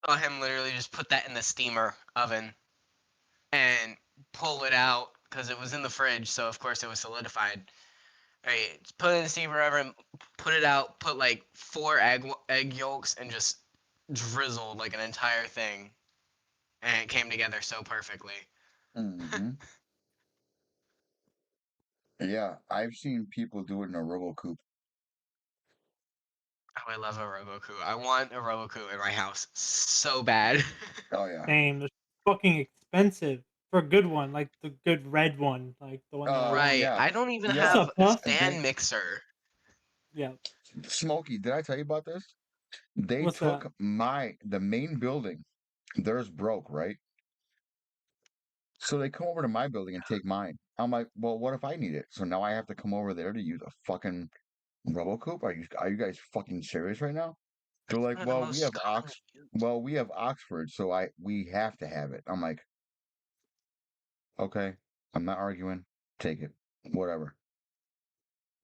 saw him literally just put that in the steamer oven and pull it out because it was in the fridge, so of course it was solidified. Right, put it in the steamer oven, put it out, put like 4 egg yolks and just drizzled like an entire thing, and it came together so perfectly. Hmm. Yeah, I've seen people do it in a RoboCoupe. Oh, I love a Roboku. I want a Roboku in my house so bad. Oh yeah. Same. They're fucking expensive for a good one, like the good red one, like the one that I want. Right. Yeah. I don't even What's Yeah. have up, a Puff? They stand mixer. Yeah. Smokey, did I tell you about this? They What's that? took the main building. Theirs broke, right? So they come over to my building and take mine. I'm like, well, what if I need it? So now I have to come over there to use a fucking RoboCoupe? Are you guys fucking serious right now? They're It's like, one of the most commonly used. Well, we have Oxford, so I we have to have it. I'm like, okay, I'm not arguing. Take it. Whatever.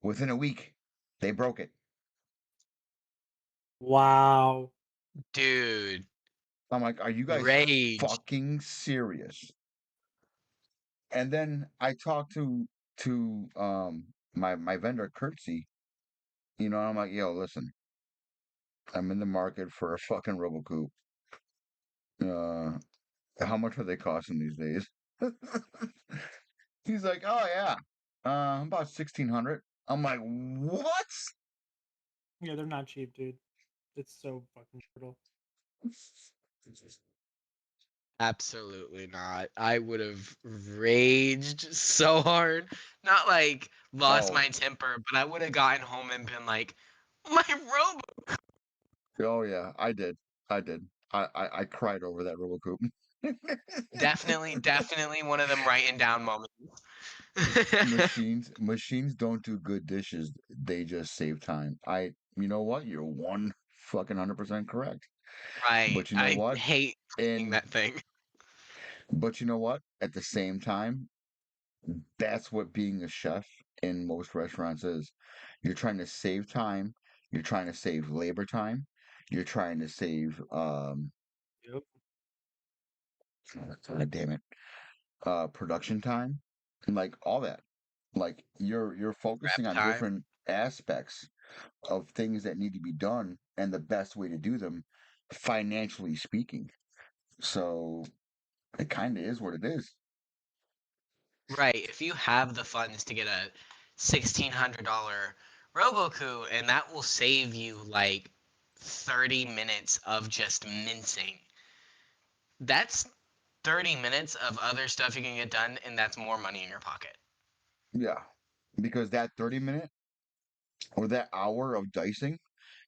Within a week, they broke it. Wow. Dude, I'm like, are you guys rage. fucking serious? And then I talked to my vendor Curtsy, I'm like, yo, listen, I'm in the market for a fucking RoboCoupe. Uh, how much are they costing these days? He's like, oh yeah, about 1,600. I'm like, what? Yeah, they're not cheap, dude. It's so fucking brutal. Absolutely not. I would have raged so hard. Not like lost Oh, my temper, but I would have gotten home and been like, my robo. oh yeah, I did. I did. I cried over that RoboCoupe. Definitely one of them writing down moments. Machines don't do good dishes. They just save time. You know what? You're one fucking 100% correct. Right. But you know I what? hate cleaning And that thing. but you know what? At the same time, that's what being a chef in most restaurants is. You're trying to save time. You're trying to save labor time. You're trying to save Yep. God damn it, production time, and like all that. Like you're Prep focusing on time. different aspects of things that need to be done and the best way to do them, financially speaking. So it kind of is what it is. Right. If you have the funds to get a $1,600 Roboku, and that will save you like 30 minutes of just mincing. That's 30 minutes of other stuff you can get done, and that's more money in your pocket. Yeah. Because that 30-minute or that hour of dicing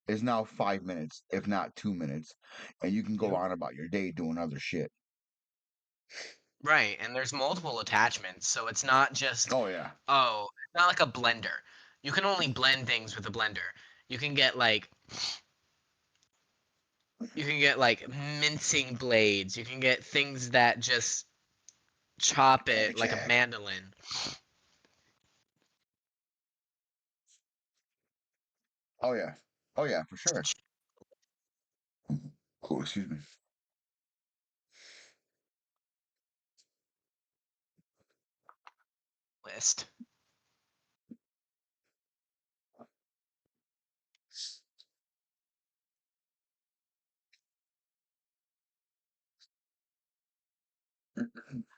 is now 5 minutes, if not 2 minutes. And you can go Yep. on about your day doing other shit. Right, and there's multiple attachments, so it's not just, Oh, yeah. oh, it's not like a blender. You can only blend things with a blender. You can get like mincing blades. You can get things that just chop Hey, it like a Jack. mandolin. Oh, yeah. Oh, yeah, for sure. Oh, excuse me. List.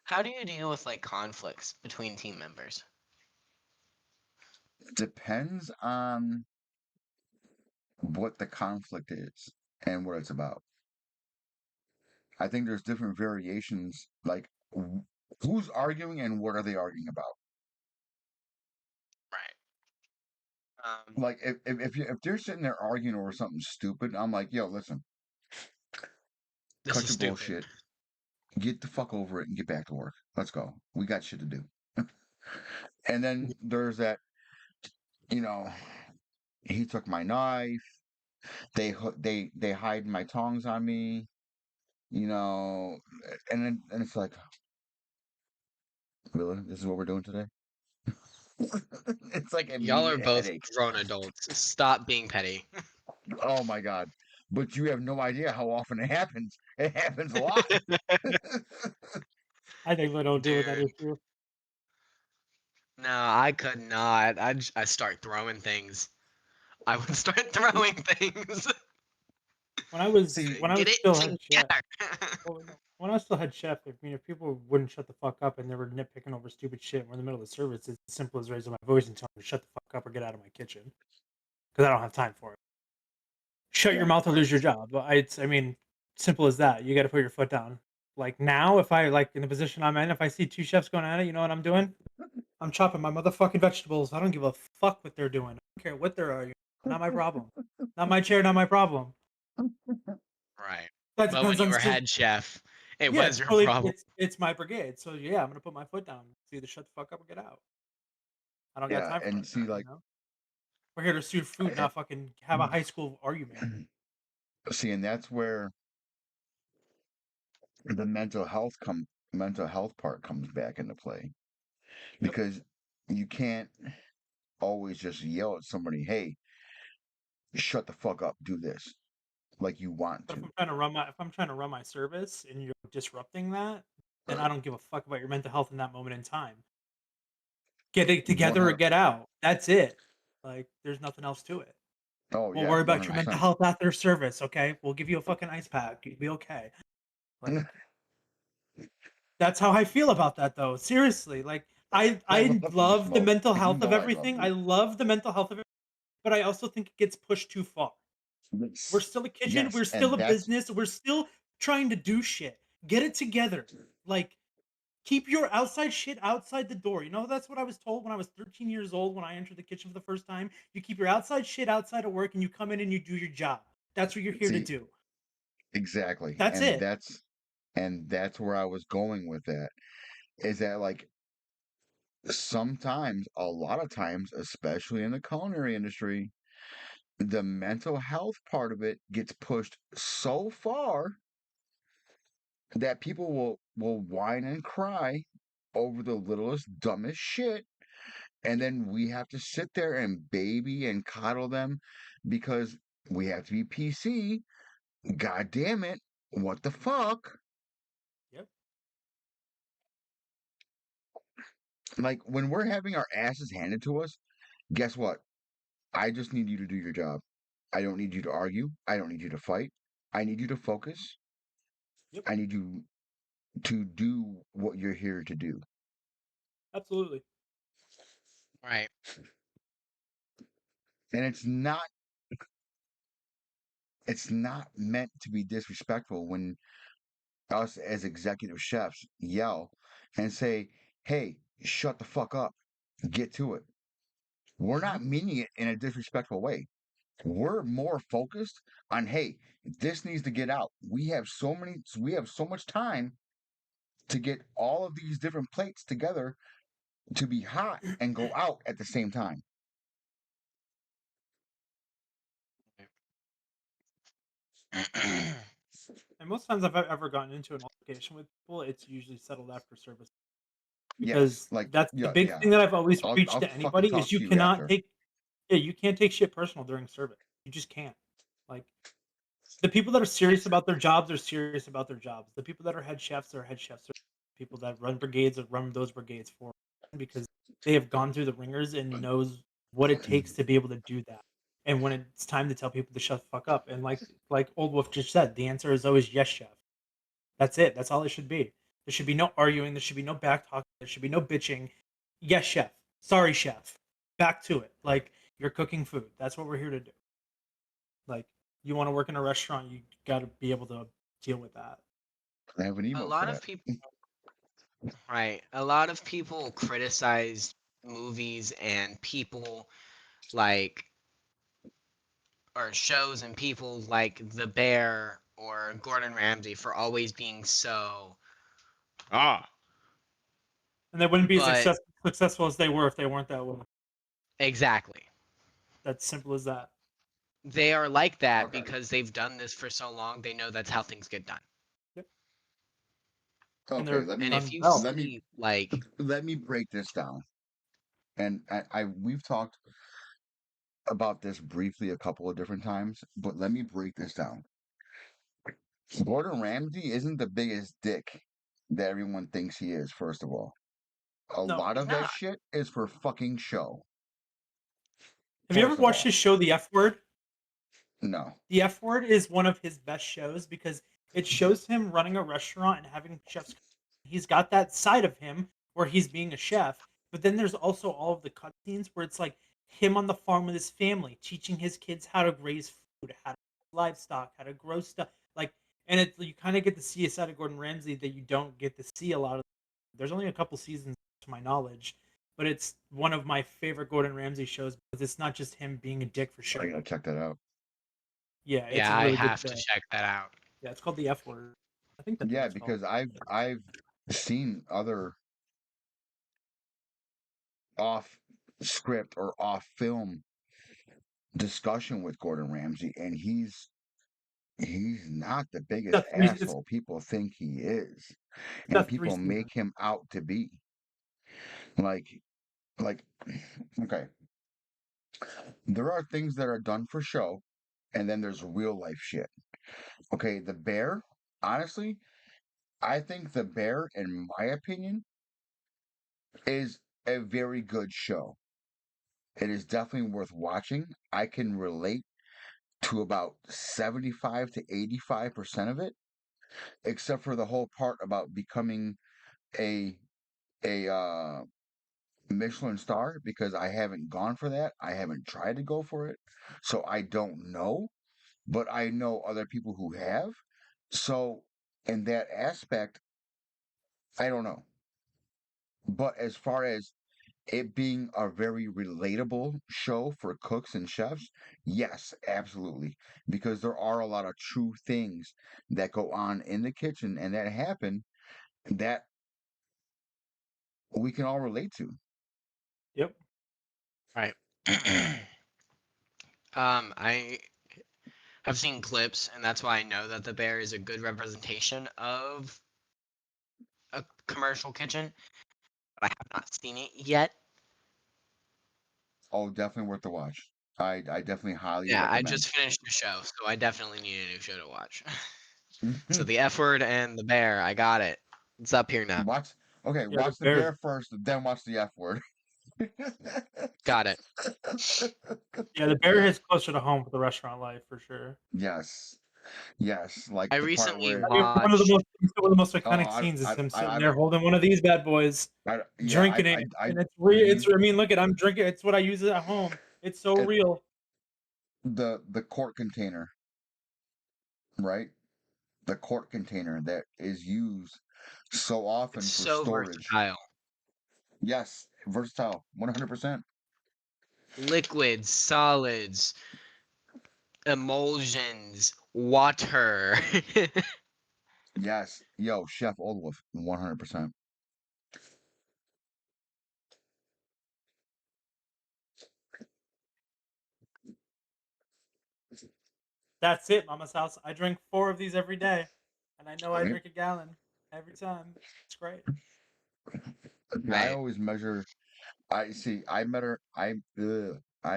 How do you deal with like conflicts between team members? Depends on what the conflict is and what it's about. I think there's different variations, like who's arguing and what are they arguing about. Right. Like if they're sitting there arguing over something stupid, I'm like, yo, listen, This cut is your stupid. bullshit, get the fuck over it, and get back to work. Let's go. We got shit to do. And then there's that, you know, he took my knife. They hide my tongs on me. You know, and it's like, really, this is what we're doing today. It's like Y'all are immediate both headache. grown adults. Stop being petty. Oh my god. But you have no idea how often it happens. It happens a lot. I think we don't deal with that Dude, issue. no, I could not. I start throwing things. I would start throwing things. When I was See, when I Get was it still head chef, together. well, when I was still head chef, I mean, if people wouldn't shut the fuck up and they were nitpicking over stupid shit, we're in the middle of the service. It's as simple as raising my voice and telling them to shut the fuck up or get out of my kitchen because I don't have time for it. Shut your yeah, mouth or lose your job. I mean, simple as that. You got to put your foot down. Like now, if I like in the position I'm in, if I see two chefs going at it, you know what I'm doing? I'm chopping my motherfucking vegetables. I don't give a fuck what they're doing. I don't care what they're arguing. Not my problem. Not my chair. Not my problem. Right. That But when depends you on were head chef, it yeah. was It's your totally problem. it's my brigade. So yeah, I'm gonna put my foot down. It's either shut the fuck up or get out. I don't got yeah. time for And it. see, You like, know, we're here to serve food, it, not fucking have a high school argument. see, and that's where the mental health part comes back into play Yep. because you can't always just yell at somebody, "Hey, shut the fuck up, do this," like you want But to. if I'm trying to run my service and you're disrupting that, then I don't give a fuck about your mental health in that moment in time. Get it One together or hundred. get out. That's it. Like, there's nothing else to it. Oh We'll yeah, worry one about hundred your mental percent. health after service, okay? We'll give you a fucking ice pack. You'll be okay. Like, that's how I feel about that, though. Seriously, like, I I love you, love the Smoke. mental You health of know I love everything. I you. love the mental health of it, but I also think it gets pushed too far. We're Yes, still a kitchen. yes, We're still and a business. We're still trying to do shit. Get it together. Like, keep your outside shit outside the door. You know, that's what I was told when I was 13 years old when I entered the kitchen for the first time. You keep your outside shit outside of work and you come in and you do your job. That's what you're here to see do. exactly, That's it. and that's where I was going with that. Is that like sometimes, a lot of times, especially in the culinary industry, the mental health part of it gets pushed so far that people will whine and cry over the littlest, dumbest shit, and then we have to sit there and baby and coddle them because we have to be PC. God damn it! What the fuck? Yep. Like when we're having our asses handed to us, guess what? I just need you to do your job. I don't need you to argue. I don't need you to fight. I need you to focus. Yep. I need you to do what you're here to do. Absolutely. Right. And it's not meant to be disrespectful when us as executive chefs yell and say, "Hey, shut the fuck up. Get to it." We're Mhm. not meaning it in a disrespectful way. We're more focused on, "Hey, this needs to get out. We have so much time to get all of these different plates together to be hot and go out at the same time." And most times I've ever gotten into an altercation with people, it's usually settled after service. Yes, Because like, that's the yeah, big yeah. thing that I've always preached I'll to fucking anybody talk is you to you cannot after. take yeah, you can't take shit personal during service. You just can't. Like the people that are serious about their jobs are serious about their jobs. The people that are head chefs are head chefs. People that run brigades or run those brigades for because they have gone through the ringers and knows what it takes to be able to do that. And when it's time to tell people to shut the fuck up, and like Old Wolf just said, the answer is always yes, chef. That's it. That's all it should be. There should be no arguing. There should be no back talking. There should be no bitching. Yes, chef. Sorry, chef. Back to it. Like you're cooking food. That's what we're here to do. Like you want to work in a restaurant, you got to be able to deal with that. I have an A emote for lot of that. people, right? A lot of people criticize movies and people like or shows and people like The Bear or Gordon Ramsay for always being so ah. And they wouldn't be as But successful as they were if they weren't that way. exactly. That's simple as that. They are like that Okay. because they've done this for so long, they know that's how things get done. Yep. And Okay, they're let And me if done you well. let me see like let me break this down. And I we've talked about this briefly a couple of different times, but let me break this down. Gordon Ramsay isn't the biggest dick that everyone thinks he is, first of all. A No. lot he's of that not. shit is for fucking show, Have you ever first of watched all. his show, The F Word? No. The F Word is one of his best shows because it shows him running a restaurant and having chefs. He's got that side of him where he's being a chef, but then there's also all of the cutscenes where it's like him on the farm with his family, teaching his kids how to raise food, how to livestock, how to grow stuff. Like, and it you kind of get to see a side of Gordon Ramsay that you don't get to see a lot of. There's only a couple seasons to my knowledge, but it's one of my favorite Gordon Ramsay shows because it's not just him being a dick for I show. gotta check that out. Yeah, it's a Yeah, I really good have to show. check that out. Yeah, it's called The F Word. I think that's what Yeah, it's called. because I've seen other off script or off film discussion with Gordon Ramsay, and he's not the biggest It's asshole people think he is, and got 3 people seasons. make him out to be. Like, like, okay, there are things that are done for show, and then there's real life shit. Okay, The Bear, honestly, I think The Bear, in my opinion, is a very good show. It is definitely worth watching. I can relate to about 75 to 85% of it, except for the whole part about becoming a a Michelin star because I haven't gone for that. I haven't tried to go for it. So I don't know, but I know other people who have. So in that aspect, I don't know. But as far as it being a very relatable show for cooks and chefs, yes, absolutely. Because there are a lot of true things that go on in the kitchen and that happen that we can all relate to. Yep. Right. I have seen clips, and that's why I know that the bear is a good representation of a commercial kitchen. But I have not seen it yet. Oh, definitely worth the watch. I definitely highly Yeah, I recommend. just finished the show, so I definitely need a new show to watch. So the F word and the bear, I got it. It's up here now. Watch okay, Yeah, the watch the Bears. bear first, then watch the F word. Got it. Yeah, the Bear hits closer to home for the restaurant life for sure. Yes. Yes. Like I the part recently where watched. One of the most oh iconic scenes is him sitting I there holding one of these bad boys, yeah, drinking it, I and it's real. mhm. It's I mean, look at I'm drinking. It's what I use at home. It's so And real. the quart container, right? The quart container that is used so It's often for so storage. versatile. Yes, versatile, 100%. Liquids, solids, emulsions, water. Yes, yo, Chef Old Wolf, 100%. That's it, Mama's house. I drink 4 of these every day, and I know I Right? drink a gallon every time. It's great. I Right. always measure. I see. I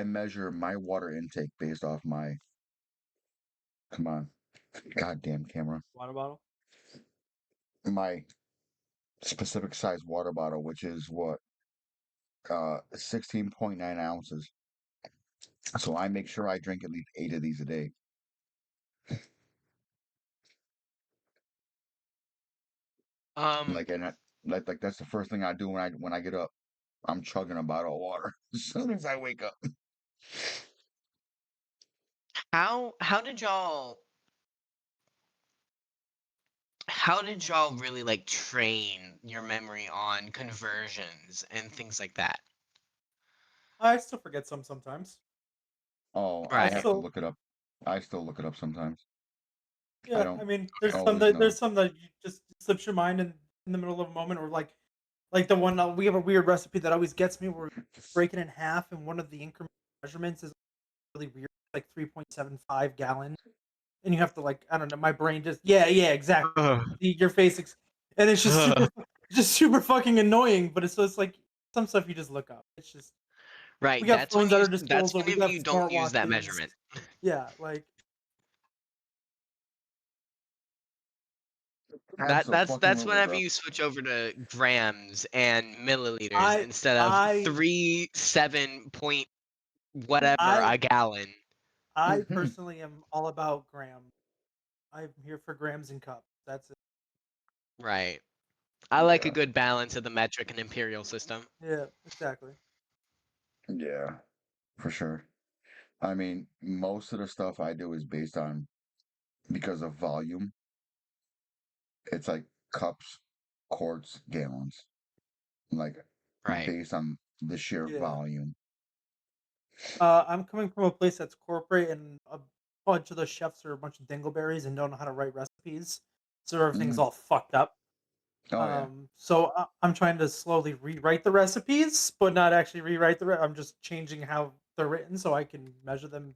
measure my water intake based off my. Come on, goddamn camera. Water bottle. My specific size water bottle, which is what 16.9 ounces. So I make sure I drink at least 8 of these a day. Um, Like and like that's the first thing I do when I get up. I'm chugging a bottle of water as soon as I wake up. how did y'all really like train your memory on conversions and things like that? I still forget sometimes. Oh, I I'll Right. have to still, look it up. I still look it up sometimes. I yeah. don't I mean, Okay. always know. there's some that you just slips your mind in the middle of a moment, or like the one we have a weird recipe that always gets me, where we break it in half, and one of the increment measurements is really weird, like 3.75 gallon, and you have to like I don't know, my brain just yeah exactly. Your face, and it's just super fucking annoying. But it's like some stuff you just look up. It's just we Right. got phones at our That's disposal. We whenever got you don't use that smartwatches. measurement. Yeah, like That's Absolutely, whenever bro. you switch over to grams and milliliters I instead of I 3 7 point whatever I a gallon. I personally am all about grams. I'm here for grams and cups. That's it. Right. I like a Yeah, good balance of the metric and imperial system. Yeah, exactly. yeah, for sure. I mean, most of the stuff I do is based on because of volume. It's like cups, quarts, gallons, like Right. based on the sheer Yeah. volume. I'm coming from a place that's corporate, and a bunch of the chefs are a bunch of dingleberries and don't know how to write recipes, so everything's Mm. all fucked up. Oh yeah, So I'm trying to slowly rewrite the recipes, but not actually rewrite I'm just changing how they're written so I can measure them,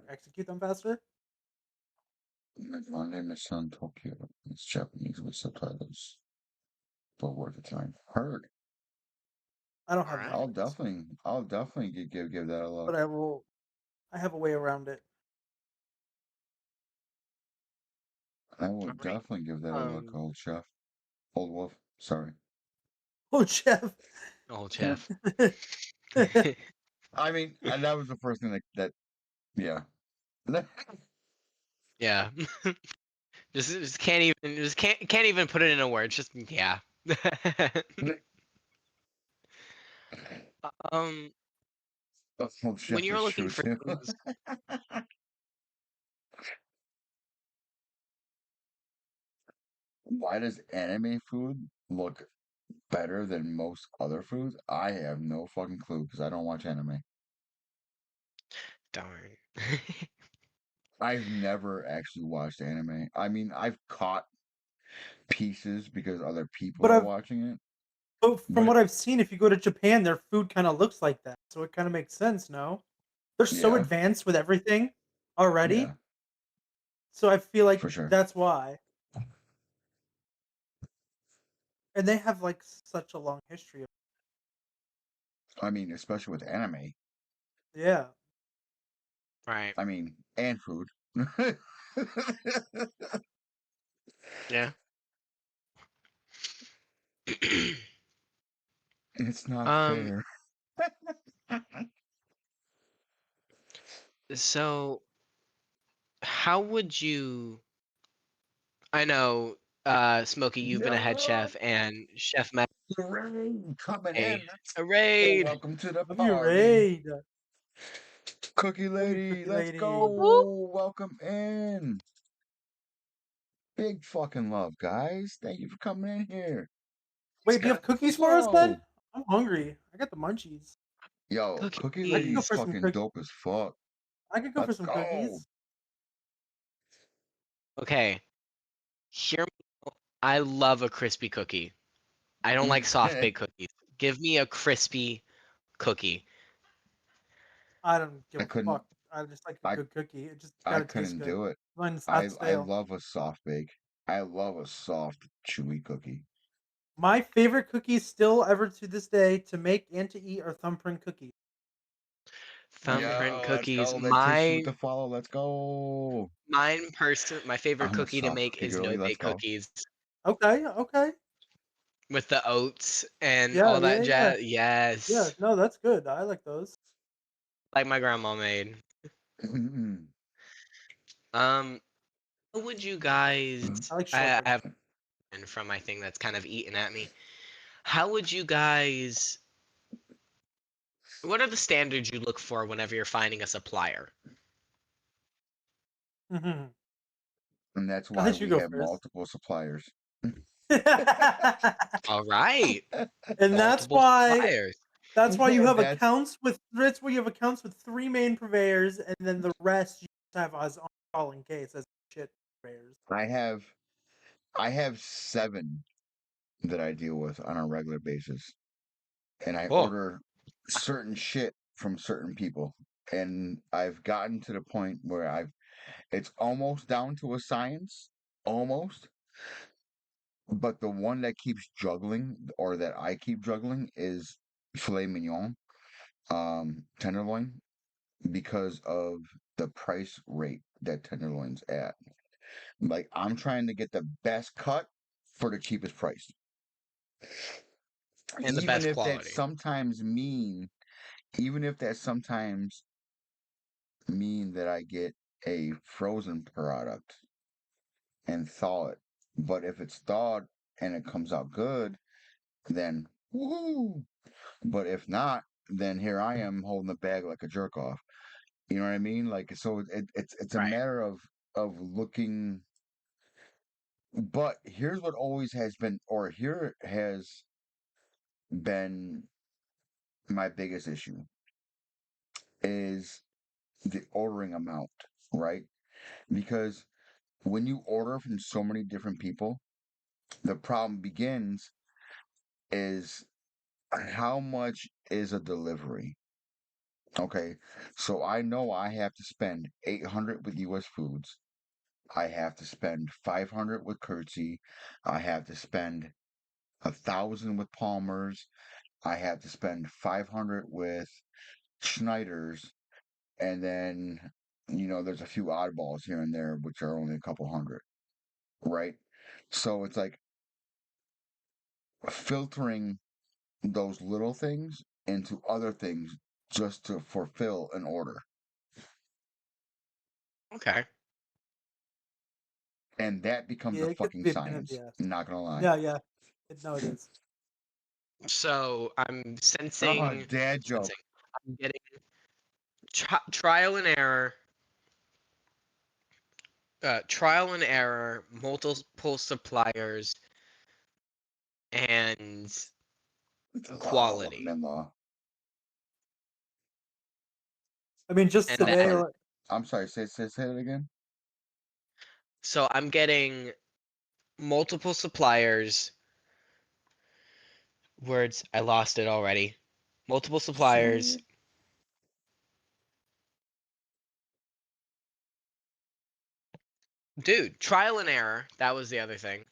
execute them faster. my name is Son Tokyo. It's Japanese with subtitles, but worth the time. Heard. I don't All have right. Netflix, I'll definitely give that a but look. I have a way around it. I will All right. definitely give that a look, Um, old chef. Old wolf. Sorry. Oh, chef. old chef. I mean, and that was the first thing that yeah. Yeah. Just can't even can't even put it in a word. Just yeah. um, Old when chef you're is looking true for too. things, Why does anime food look better than most other foods? I have no fucking clue because I don't watch anime. darn. I've never actually watched anime. I mean, I've caught pieces because other people but are I've watching it, but from but what I've seen, if you go to Japan, their food kind of looks like that, so it kind of makes sense. No, they're so yeah, advanced with everything yeah, already, so I feel like for sure. that's why. And they have like such a long history of I mean, especially with anime. yeah. Right. I mean, and food. Yeah. It's not um. fair. So, how would you? I know, Smokey, you've been a head Yo, chef, and Chef Matt. rain coming Hey, in. a raid. Welcome to the Love you, party. Raid. Cookie lady, Cookie let's lady. go. Welcome in. Big fucking love, guys. Thank you for coming in here. Wait, do you have cookies for us, So, Ben? I'm hungry. I got the munchies. yo, Cookie I could go lady's Cookies. for some fucking cookies. dope as fuck. I could go for Let's some go. cookies. Okay, hear me out. I love a crispy cookie. I don't like soft baked cookies. Give me a crispy cookie. I don't give I a couldn't. fuck. I just like a I good cookie. It just I gotta taste couldn't good. do it. Mine's I not I stale. love a soft bake. I love a soft, chewy cookie. My favorite cookies still ever to this day to make and to eat are thumbprint cookies. Thumbprint Yo, let's cookies. go. That takes you with the follow. Let's go. My favorite I'm a cookie to soft make cookie is girly. no Let's bake go. cookies Okay, okay. with the oats and Yeah, all yeah, that yeah. jazz. Yeah, Yes, no, that's good. I like those. like my grandma made. Um, what would you guys? I like I shortbread. have one from my thing that's kind of eating at me. How would you guys? What are the standards you look for whenever you're finding a supplier? Hmm. And that's I'll why let you we go have first. multiple suppliers. All right, And multiple suppliers. that's why you have That's accounts with that's where you have accounts with three main purveyors, and then the rest you just have as on call in case as shit purveyors. I have I have 7 that I deal with on a regular basis. And I Oh, order certain shit from certain people. And I've gotten to the point where it's almost down to a science, almost. But the one that keeps juggling, or that I keep juggling, is filet mignon, tenderloin, because of the price rate that tenderloin's at. Like, I'm trying to get the best cut for the cheapest price. and the Even best if that quality. sometimes mean, even if that sometimes mean that I get a frozen product and thaw it. But if it's thawed and it comes out good, then woohoo! But if not, then here I am holding the bag like a jerk off. You know what I mean? Like, so it's a Right. matter of looking. But here's what always has been, or here has been my biggest issue is the ordering amount, right? Because when you order from so many different people, the problem begins is how much is a delivery? Okay, so I know I have to spend 800 with US Foods. I have to spend 500 with Curtsy. I have to spend 1,000 with Palmer's. I have to spend 500 with Schneider's, and then there's a few oddballs here and there which are only a couple hundred, right? So it's like filtering those little things into other things just to fulfill an order. Okay. And that becomes Yeah, a it could fucking be a pain in the science. ass. Not gonna lie. Yeah, yeah. No, it is. So I'm Oh, sensing, dad joke. sensing. I'm getting trial and error, multiple suppliers, and Oh, welcome quality. in law. I mean, just And I'm that today, sorry. like, I'm sorry. Say it again. so I'm getting multiple suppliers. Words, I lost it already. Multiple suppliers. Dude, trial and error. That was the other thing.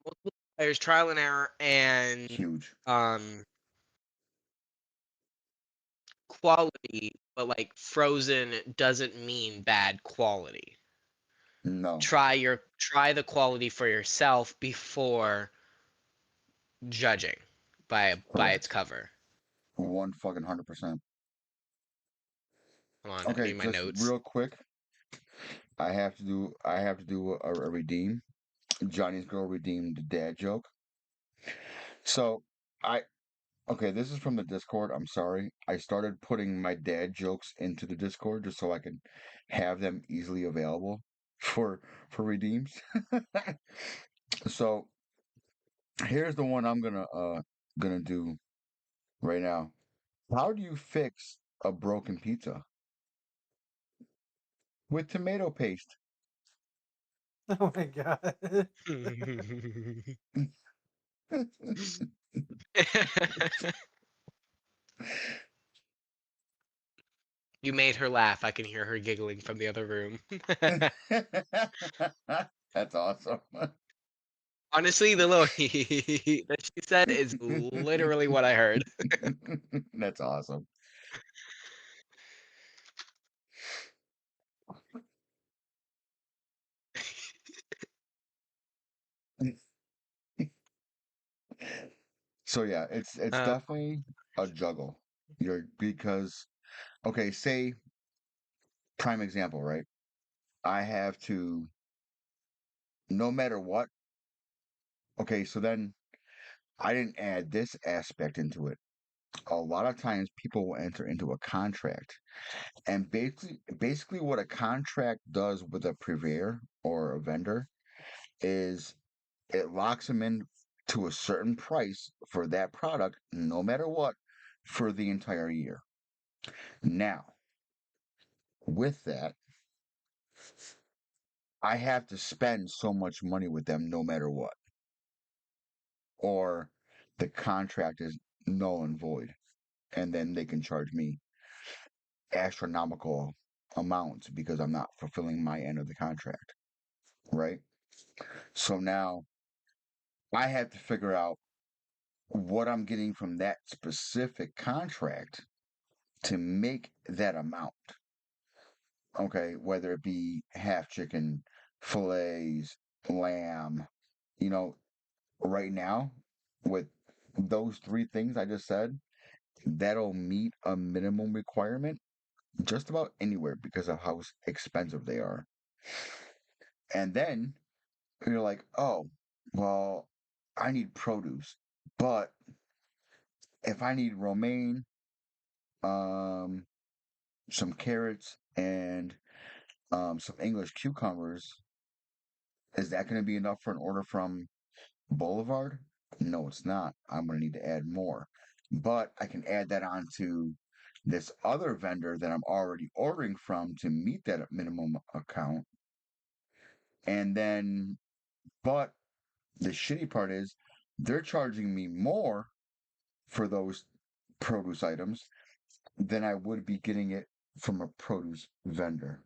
Multiple suppliers, trial and error, and Huge. um quality, but like frozen doesn't mean bad quality. No, Try the quality for yourself before judging by its correct. cover. One fucking 100%. Hold on, I Okay, need my just notes. real quick. I have to do a redeem. Johnny's girl redeemed the dad joke. So I Okay, this is from the Discord. I'm sorry. I started putting my dad jokes into the Discord just so I could have them easily available for redeems. So here's the one I'm gonna do right now. How do you fix a broken pizza? With tomato paste. Oh my god. You made her laugh. I can hear her giggling from the other room. That's awesome. Honestly, the little that she said is literally what I heard. That's awesome. So yeah, it's Um, definitely a juggle. You're because okay, say prime example, right? I have to no matter what. Okay, so then I didn't add this aspect into it. A lot of times people will enter into a contract. And basically what a contract does with a purveyor or a vendor is it locks them in to a certain price for that product, no matter what, for the entire year. Now, with that, I have to spend so much money with them no matter what, or the contract is null and void, and then they can charge me astronomical amounts because I'm not fulfilling my end of the contract, right? So now I have to figure out what I'm getting from that specific contract to make that amount. Okay, whether it be half chicken, fillets, lamb, you know, right now with those three things I just said, that'll meet a minimum requirement just about anywhere because of how expensive they are. And then you're like, oh, well, I need produce. But if I need romaine, um, some carrots, and some English cucumbers, is that going to be enough for an order from Boulevard? No, it's not. I'm going to need to add more. But I can add that on to this other vendor that I'm already ordering from to meet that minimum account. And then, but the shitty part is they're charging me more for those produce items than I would be getting it from a produce vendor.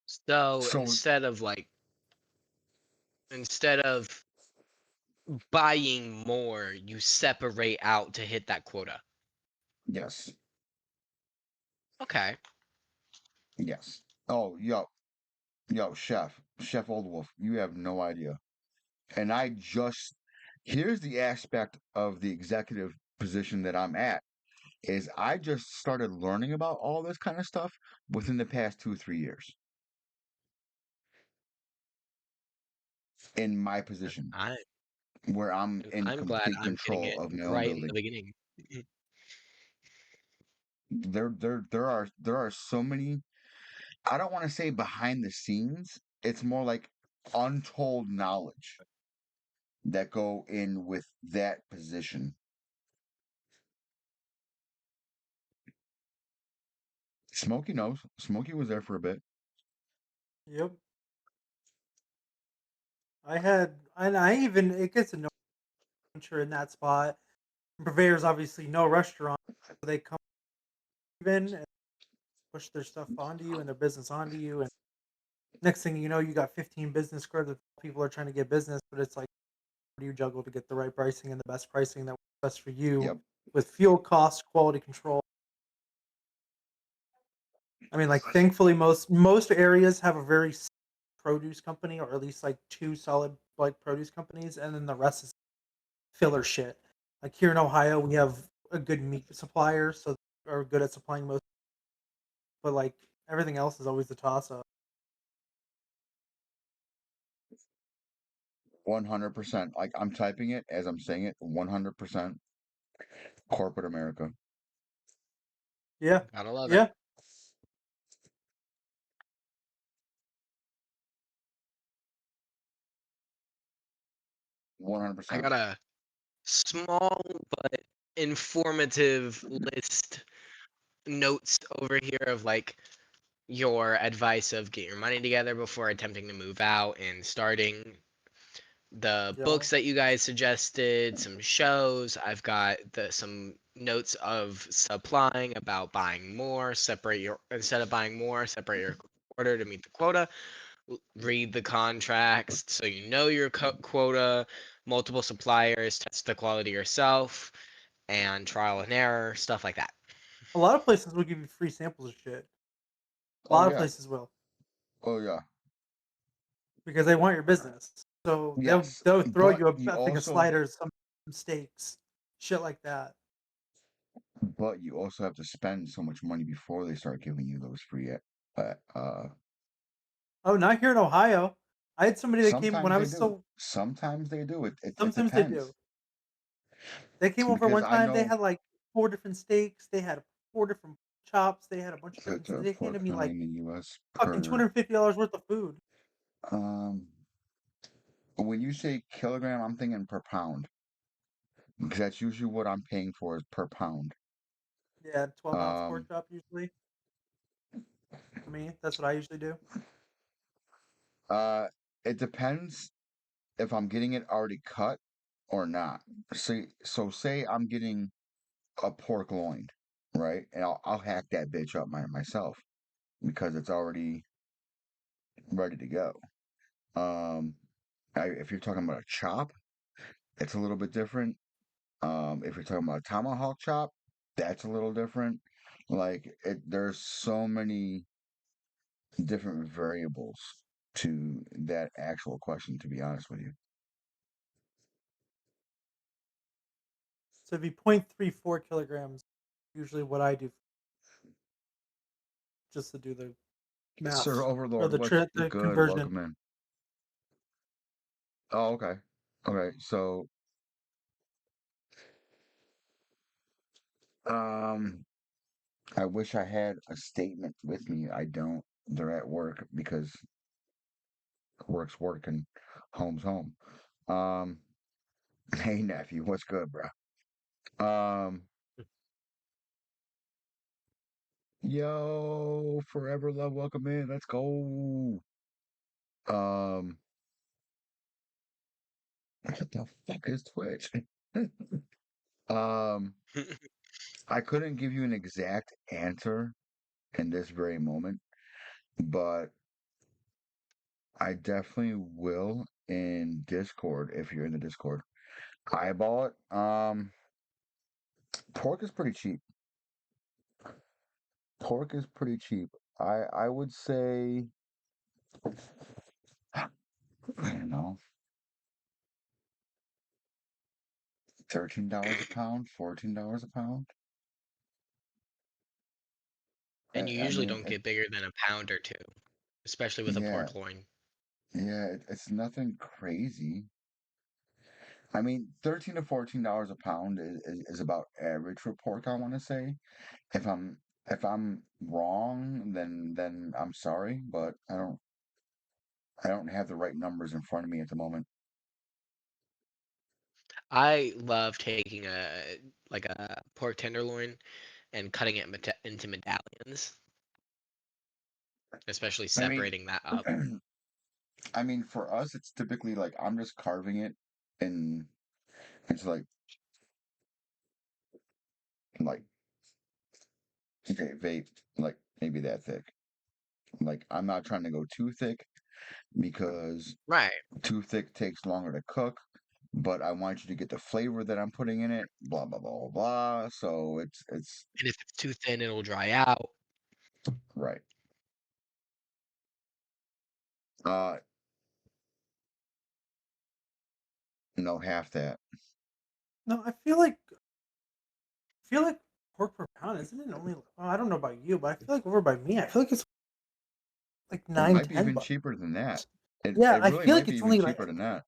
so So, instead of buying more, you separate out to hit that quota. yes, Okay. yes. Oh, yo, Chef Old Wolf, you have no idea. And here's the aspect of the executive position that I'm at is I just started learning about all this kind of stuff within the past 2 or 3 years in my position I where I'm in I'm glad complete I'm getting control it of my own right in the building. beginning. There are so many, I don't want to say behind the scenes, it's more like untold knowledge that go in with that position. Smokey knows. Smokey was there for a bit. Yep. I even it gets annoying once you're in that spot. Purveyors obviously no restaurant, so they come in and push their stuff onto you and their business onto you, and next thing you know, you got 15 business cards that people are trying to get business, but it's like, how do you juggle to get the right pricing and the best pricing that works best for you Yep. with fuel costs, quality control? I mean, like thankfully most areas have a very produce company, or at least like two solid like produce companies, and then the rest is filler shit. Like here in Ohio, we have a good meat supplier, so are good at supplying most, but like everything else is always the toss up. 100%. Like I'm typing it as I'm saying it. 100% corporate America. Yeah, Gotta love it. yeah. I 100%. got a small but informative list notes over here of like your advice of get your money together before attempting to move out and starting the Yeah. books that you guys suggested, some shows. I've got some notes of supplying about buying more, separate your instead of buying more, separate your order to meet the quota. Read the contracts so you know your quota, multiple suppliers, test the quality yourself, and trial and error, stuff like that. A lot of places will give you free samples of shit. A Oh lot of yeah. places will Oh yeah. because they want your business. So they'll Yes, they'll throw but you you a thing of also sliders, some steaks, shit like that. have to spend so much money before they start giving you those free Oh, not here in Ohio. I had somebody that came when sometimes I they was do. still. Sometimes they do. It Sometimes they depends. do. They came over Because one I time. They know had like 4 different steaks. They had 4 different chops. They had a bunch of different. the They pork handed me belly like in the US fucking per $250 worth of food. um when you say kilogram, I'm thinking per pound. Because that's usually what I'm paying for is per pound. Yeah, 12-ounce Um pork chop usually. I mean, that's what I usually do. uh it depends if I'm getting it already cut or not. Say I'm getting a pork loin, right? And I'll hack that bitch up myself because it's already ready to go. Um, if you're talking about a chop, it's a little bit different. If you're talking about a tomahawk chop, that's a little different. There's so many different variables to that actual question, to be honest with you. So it'd be 0.34 kilograms. Usually, what I do just to do the Sir math or Overlord, the what's the good? conversion. Welcome in. Oh, okay. Okay, so um I wish I had a statement with me. I don't. They're at work because work's work and home's home. Um, hey nephew, what's good, bro? Yo, forever love, welcome in. Let's go. Um, what the fuck is Twitch? um, I couldn't give you an exact answer in this very moment, but I definitely will in Discord if you're in the Discord. Eyeball it. Pork is pretty cheap. Pork is pretty cheap. I would say I don't know, $13 a pound, $14 a pound. And you I usually mean, don't get bigger than a pound or two, especially with a yeah, pork loin. yeah, it's nothing crazy. I mean, $13 to $14 a pound is about average for pork, I want to say. If I'm wrong, then I'm sorry, but I don't have the right numbers in front of me at the moment. I love taking a pork tenderloin and cutting it into medallions, especially I mean, separating that up. I mean, for us, it's typically like I'm just carving it in into like okay, vape, like maybe that thick. Like I'm not trying to go too thick because Right. too thick takes longer to cook, but I want you to get the flavor that I'm putting in it, blah blah blah blah blah. So it's And if it's too thin, it'll dry out. right. Uh no, half that. No, I feel like pork per pound isn't it only? Well, I don't know about you, but I feel like over by me, I feel like it's like It nine, might be ten even bucks. cheaper than that. Yeah, It I really feel might like be it's even only cheaper like than that.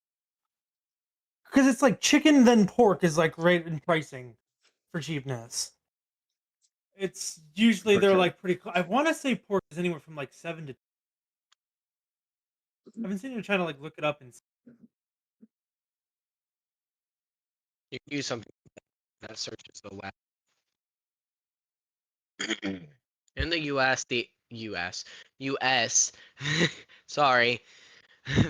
because it's like chicken then pork is like right in pricing for cheapness. It's usually For they're sure. like pretty. I want to say pork is anywhere from like 7 to. I've been sitting here trying to like look it up and. You can use something that searches the web. In the US, the US, sorry,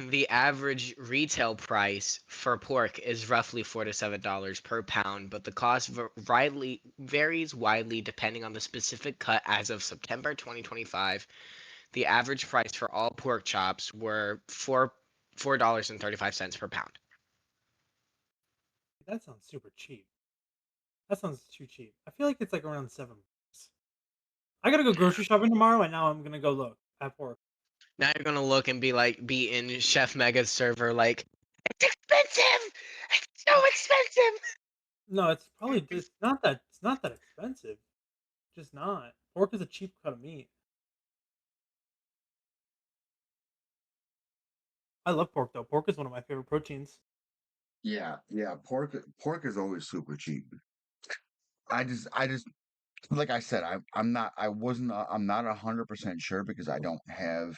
the average retail price for pork is roughly $4 to $7 per pound, but the cost varies widely depending on the specific cut. As of September 2025, the average price for all pork chops were $4.35 per pound. That sounds super cheap. That sounds too cheap. I feel like it's like around $7. I gotta go grocery shopping tomorrow, and now I'm gonna go look at pork. Now you're gonna look and be in Chef Mega's server like, it's expensive! It's so expensive! No, it's probably just not that. It's not that expensive. Just not. Pork is a cheap cut of meat. I love pork though. Pork is one of my favorite proteins. Yeah, yeah. Pork is always super cheap. I just like I said, I'm not I wasn't I'm not 100% sure because I don't have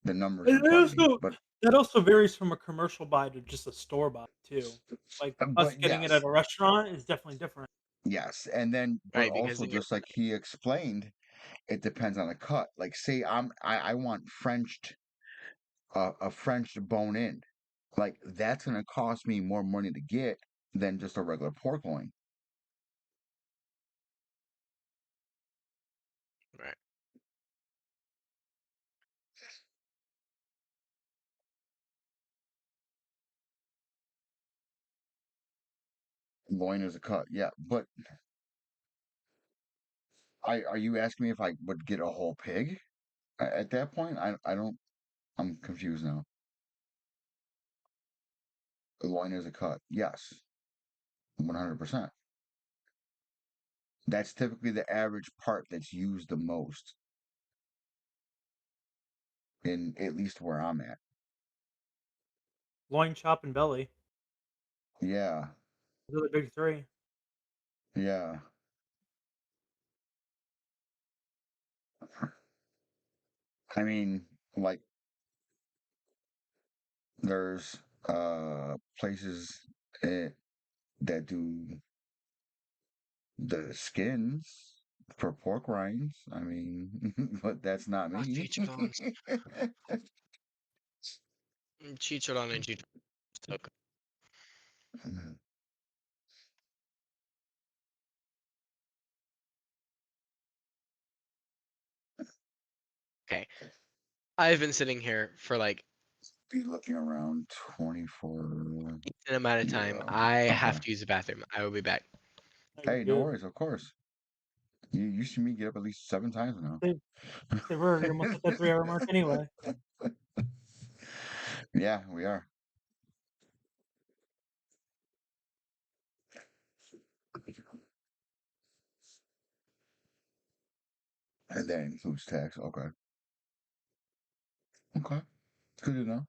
the numbers And in front of me. that also varies from a commercial buy to just a store buy too. Like us But getting it at yes, a restaurant is definitely different. yes, and then but Right, because also in your just like he explained, it depends on the cut. Like say I want Frenched a French bone in. Like that's gonna cost me more money to get than just a regular pork loin. right. Loin is a cut, yeah. But are you asking me if I would get a whole pig at that point? I don't. I'm confused now. The loin is a cut, yes, 100%. That's typically the average part that's used the most in at least where I'm at. Loin, chop, and belly. Yeah, Really big three. yeah. I mean, like there's places eh, that do the skins for pork rinds. I mean, but that's not Ah, me. chicharrones. Chicharron and chicharron. Okay. Okay. I've been sitting here for like Be looking around 24. an amount of time. Yeah. I Okay. have to use the bathroom. I will be back. Are you Hey, no good? worries. Of course. You see me get up at least 7 times now. Say, say we're almost at that 3 hour mark anyway. Yeah, we are. And that includes tax. Okay. Okay. Good to know.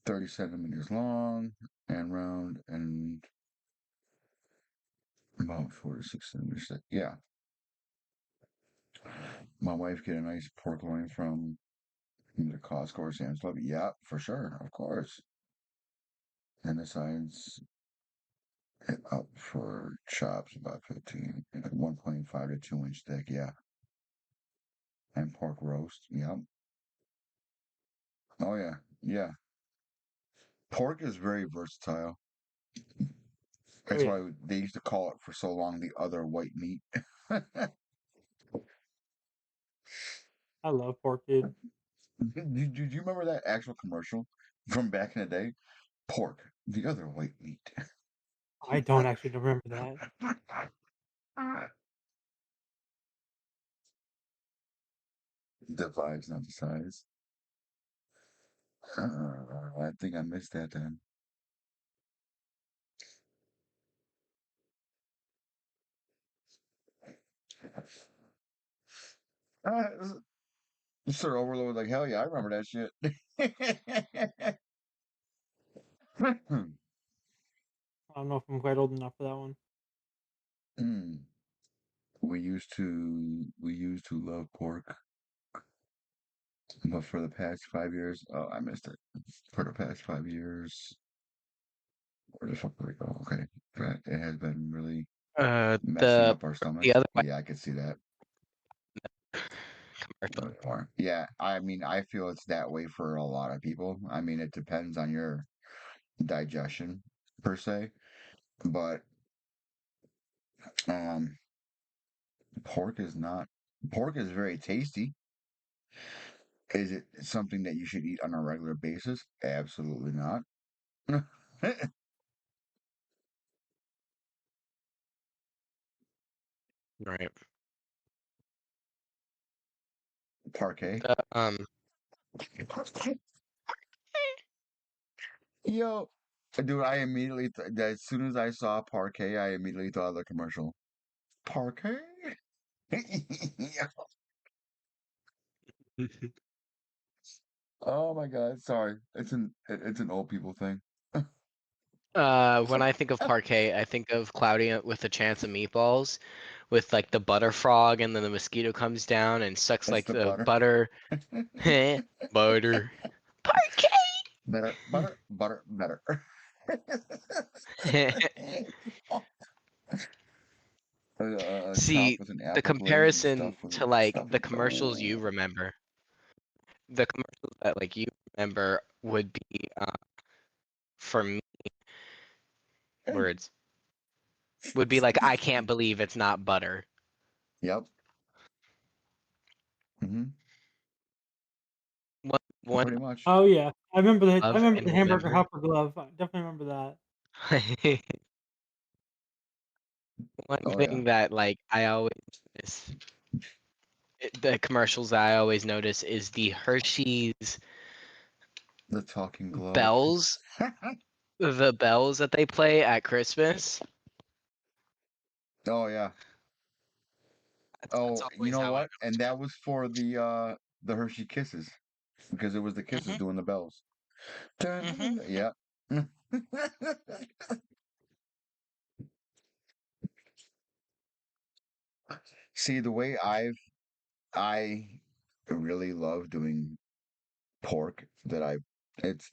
30 centimeters long and round and about 4 to 6 centimeters thick. Yeah. My wife get a nice pork loin from the Costco or Sam's Club. Yeah, for sure. Of course. And the sides up for chops about 15, like 1.5 to 2 inch thick. Yeah. And pork roast. Yep. Oh, yeah. Yeah. Pork is very versatile. Oh That's yeah, why they used to call it for so long the other white meat. I love pork, dude. Do you remember that actual commercial from back in the day? Pork, the other white meat. I don't actually remember that. The vibes, not the size. I think I missed that then. Uh, Sir Overlord, like, hell yeah, I remember that shit. I don't know if I'm quite old enough for that one. Mm. We used to love pork, but for the past 5 years, oh, I missed it. For the past 5 years, where the fuck did we go? Okay, it has been really messing The up our stomach. the other way Yeah, I could see that. commercial. More. Yeah, I mean, I feel it's that way for a lot of people. I mean, it depends on your digestion per se, but um, pork is not. Pork is very tasty. Is it something that you should eat on a regular basis? Absolutely not. Right. Parquet. The Yo, dude, I immediately, as soon as I saw parquet, I immediately thought of the commercial. Parquet? Yeah. Oh my God, sorry. It's an old people thing. when I think of parquet, I think of Cloudy with a Chance of Meatballs, with like the butter frog, and then the mosquito comes down and sucks It's like the the butter. butter. Butter. Better, butter, butter, better. Topped See, with an the apple glaze and comparison stuffed with to like the stuffing. commercials you remember, the commercials that like you remember would be for me words would be like I can't believe it's not butter. Yep. Hmm. One Pretty much. Oh yeah, I remember the I of remember and the hamburger remember. helper glove. I definitely remember that. One Oh yeah. thing that like I always notice, the commercials that I always notice is the Hershey's The talking glove. bells, the bells that they play at Christmas. Oh yeah. That's Oh, you always know how I what? know it's And that was for the Hershey Kisses because it was the Kisses Christmas. doing the bells. Dun, dun, Hmm. dun, dun. Yeah. See, the way I really love doing pork that I it's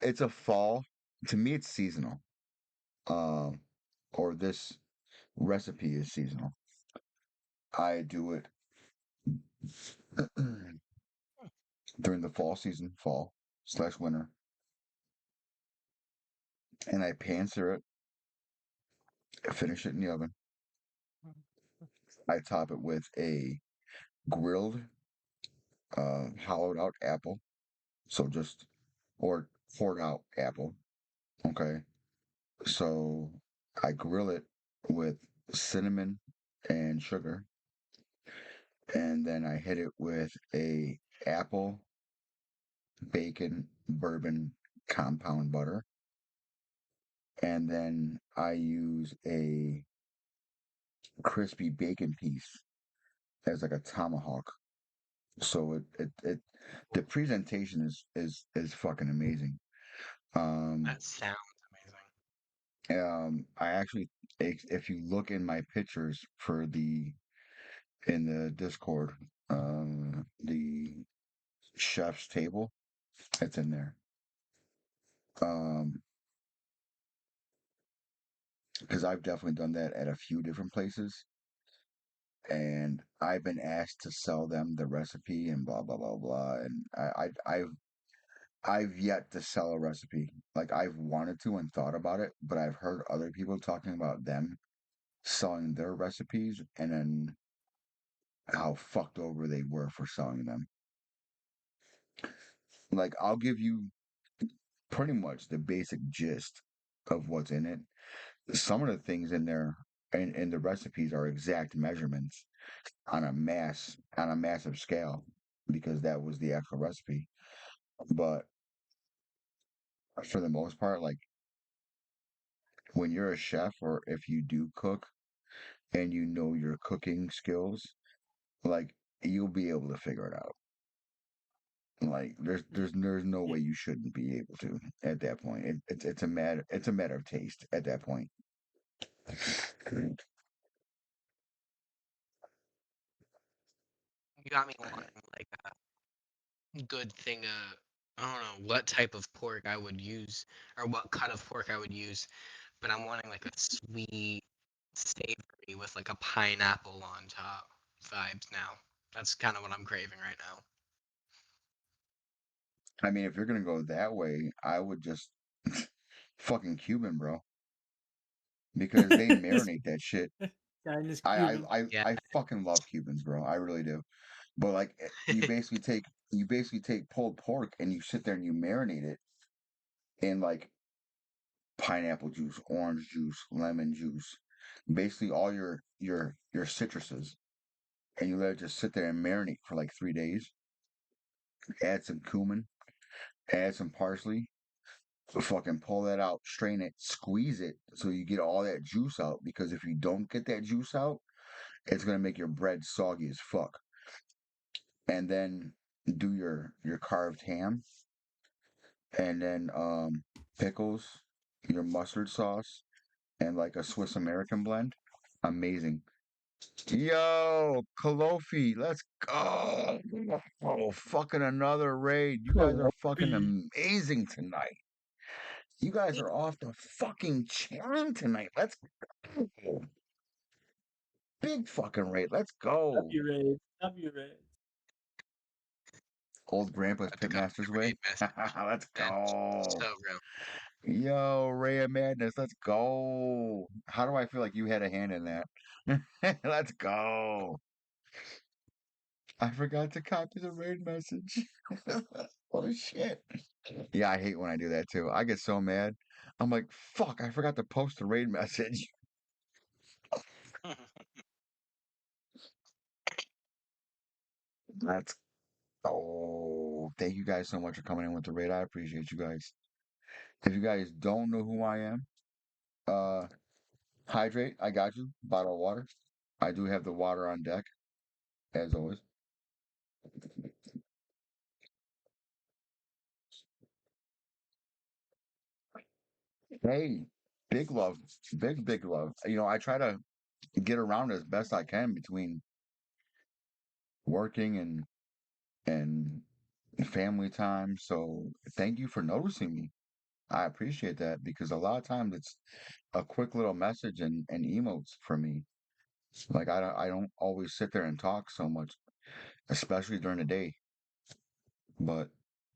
it's a fall to me it's seasonal. Um or this recipe is seasonal. I do it during the fall season, fall/winter, and I pan sear it, finish it in the oven. I top it with a grilled, hollowed out apple. So just, or poured out apple. Okay. So I grill it with cinnamon and sugar. And then I hit it with a apple, bacon, bourbon compound butter. And then I use a crispy bacon piece as like a tomahawk. So the presentation is fucking amazing. Um, That sounds I actually, if you look in my pictures in the Discord, the chef's table, it's in there. Um, because I've definitely done that at a few different places, and I've been asked to sell them the recipe and blah blah blah blah, and I've yet to sell a recipe. Like I've wanted to and thought about it, but I've heard other people talking about them selling their recipes and then how fucked over they were for selling them. Like I'll give you pretty much the basic gist of what's in it. Some of the things in there in the recipes are exact measurements on a massive scale because that was the actual recipe. But for the most part, like when you're a chef or if you do cook and you know your cooking skills, like you'll be able to figure it out. Like there's no way you shouldn't be able to at that point. It's a matter of taste at that point. You got me wanting like a good thing. I don't know what type of pork I would use or what cut of pork I would use, but I'm wanting like a sweet, savory with like a pineapple on top vibes now. That's kind of what I'm craving right now. I mean, if you're gonna go that way, I would just fucking Cuban, bro, because they This marinate that shit. China's I I Cuban. I, Yeah. I fucking love Cubans, bro. I really do. But like, you basically take pulled pork and you sit there and you marinate it in like pineapple juice, orange juice, lemon juice, basically all your citruses, and you let it just sit there and marinate for like 3 days. Add some cumin, add some parsley, fucking pull that out, strain it, squeeze it so you get all that juice out. Because if you don't get that juice out, it's gonna make your bread soggy as fuck. And then do your carved ham, and then pickles, your mustard sauce, and like a Swiss American blend. Amazing. Yo, Kalofi, let's go. Oh, fucking another raid. You guys are fucking Kobe. amazing tonight. You guys are off the fucking chain tonight. Let's go. Big fucking raid. Let's go. W Raid. W Raid. Old Grandpa's About to copy Pitmaster's the raid way. message, Let's man. go. So real. Yo, Ray of Madness, let's go. How do I feel like you had a hand in that? Let's go. I forgot to copy the raid message. Oh shit. Yeah, I hate when I do that too. I get so mad. I'm like, fuck, I forgot to post the raid message. Let's go. Thank you guys so much for coming in with the raid. I appreciate you guys. If you guys don't know who I am, uh hydrate, I got you. Bottle of water. I do have the water on deck, as always. Hey, big love. Big love. I try to get around as best I can between working and family time. So thank you for noticing me. I appreciate that because a lot of times it's a quick little message and emotes for me. Like I don't always sit there and talk so much, especially during the day. But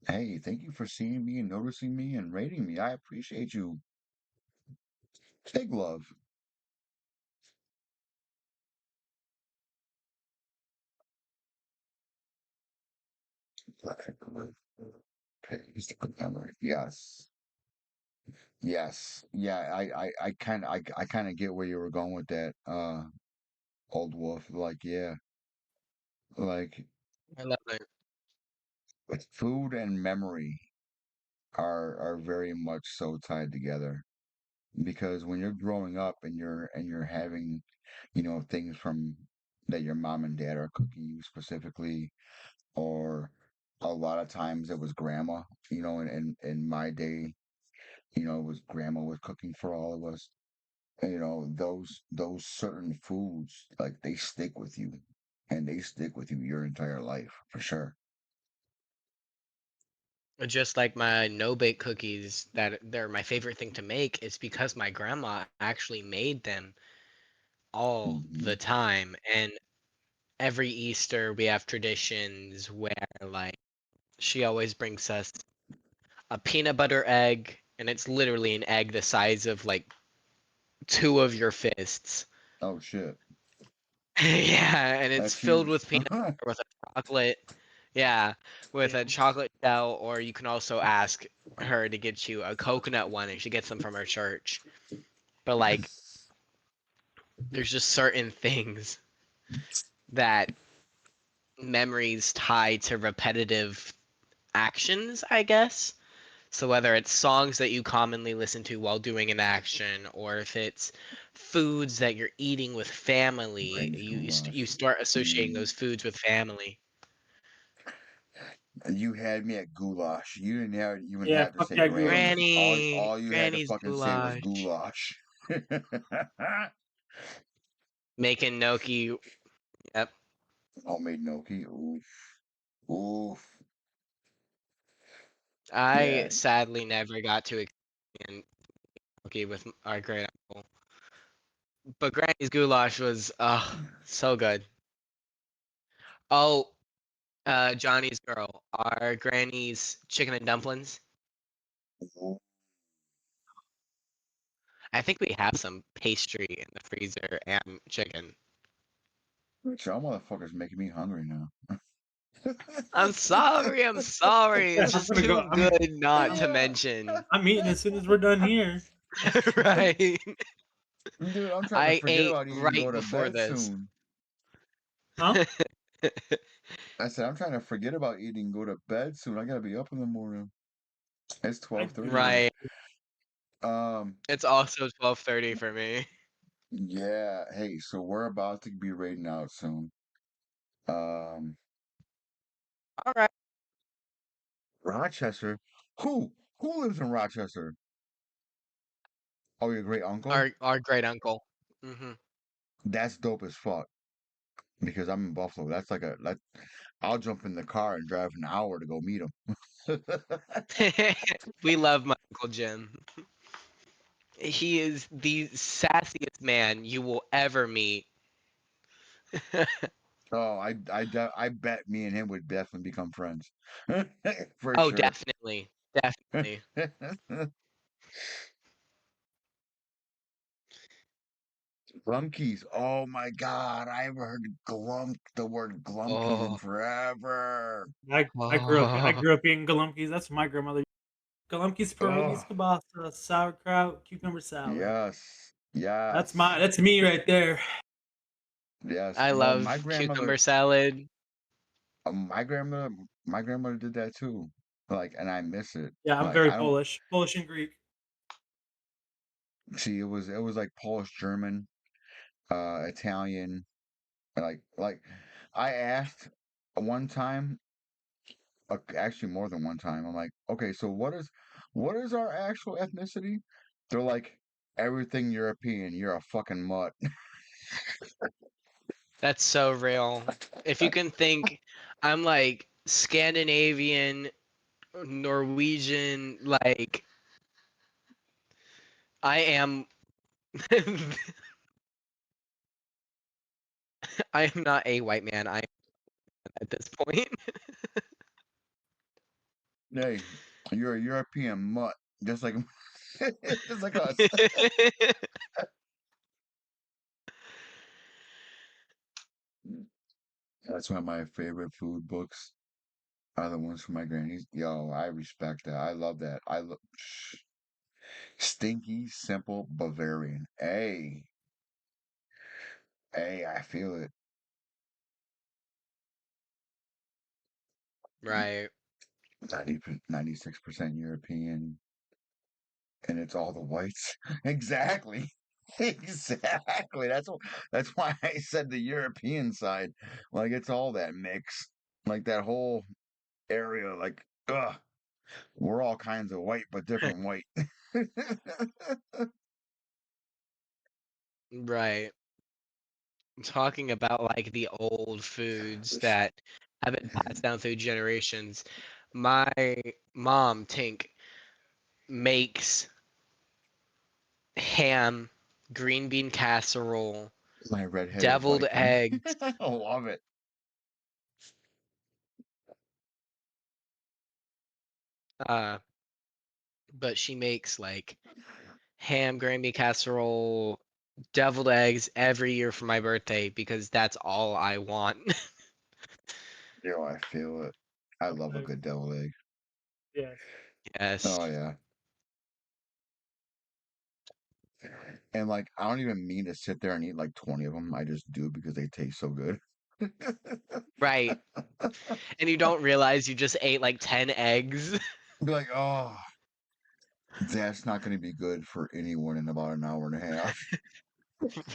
hey, thank you for seeing me and noticing me and rating me. I appreciate you. Big love. Paste memory. Yes. Yes. Yeah, I kind of get where you were going with that, old wolf. Like, yeah, like I love it. food and memory are very much so tied together because when you're growing up and you're having, things from that your mom and dad are cooking you specifically, or a lot of times it was grandma, in my day, it was grandma was cooking for all of us. Those certain foods, like, they stick with you, and they stick with you your entire life for sure. Just like my no bake cookies, that they're my favorite thing to make, it's because my grandma actually made them all Hmm. the time. And every Easter we have traditions where like she always brings us a peanut butter egg, and it's literally an egg the size of like two of your fists. Oh shit, Yeah, and it's that's filled huge. with peanut butter with a chocolate. Yeah, with a Damn. chocolate shell, or you can also ask her to get you a coconut one, and she gets them from her church. But like, there's just certain things that memories tie to repetitive actions, I guess. So whether it's songs that you commonly listen to while doing an action, or if it's foods that you're eating with family, Brain you school you, st- loss. you start associating Mm. those foods with family. You had me at goulash. You didn't even Yeah, have to fuck say yeah, goulash. Granny's. All you had to Granny's fucking say was goulash. goulash. Making gnocchi. Yep. Homemade gnocchi. Oof. Oof. I Yeah. sadly never got to experience gnocchi with our great uncle. But Granny's goulash was so good. Oh, Johnny's girl. Our Granny's chicken and dumplings. I think we have some pastry in the freezer and chicken. Y'all motherfuckers making me hungry now. I'm sorry, I'm sorry. Yeah, It's I'm just gonna too go. good not I'm, to mention. I'm eating as soon as we're done here. Right. Dude, I'm trying to I forget ate about eating and right go to before bed this. soon. Huh? I said I'm trying to forget about eating and go to bed soon. I gotta be up in the morning. It's I 12:30 here. Right. Um, It's also 12:30 for me. yeah, hey, so we're about to be raiding out soon. Um, All right. Rochester? Who lives in Rochester? Oh, your great uncle? Our great uncle. Hmm. That's dope as fuck. Because I'm in Buffalo. I'll jump in the car and drive an hour to go meet him. We love my Uncle Jim. He is the sassiest man you will ever meet. Oh, I bet me and him would definitely become friends. For Oh, sure. definitely. Definitely. Glumkeys. Oh my God. I haven't heard the word glumkeys in Oh. forever. I Oh. grew up eating galunkies. That's what my grandmother. Galunkies, Oh, pierogies, kibasa, sauerkraut, cucumber salad. yes. Yes. That's me right there. Yes. I Well, love cucumber salad. my grandmother, my grandmother did that too. Like, and I miss it. Yeah, I'm Like, very I don't Polish and Greek. see. It was like Polish, German, Italian. Like, I asked one time, actually more than one time. I'm like, okay, so what is our actual ethnicity? They're like everything European. You're a fucking mutt. That's so real. If you can think, I'm like Scandinavian, Norwegian, like I am I am not a white man. I am at this point. Hey, you're a European mutt, just like just like us. That's one of my favorite food books. Are the ones from my grannies. Yo, I respect that. I love that. I love Stinky Simple Bavarian. Hey, I feel it. Right. 96% European, and it's all the whites. Exactly. Exactly. That's why I said the European side. Like it's all that mix. Like that whole area, like, we're all kinds of white, but different white. Right. Talking about like the old foods that have been passed down through generations. My mom, Tink, makes ham, green bean casserole, My redheaded deviled white friend. eggs. I love it. Uh, but she makes like ham, green bean casserole, deviled eggs every year for my birthday because that's all I want. Yo, I feel it. I love a Like, good deviled egg. yes. Yes. Oh yeah. And like I don't even mean to sit there and eat like 20 of them. I just do because they taste so good. Right. And you don't realize you just ate like 10 eggs. Be like, oh, that's not going to be good for anyone in about an hour and a half.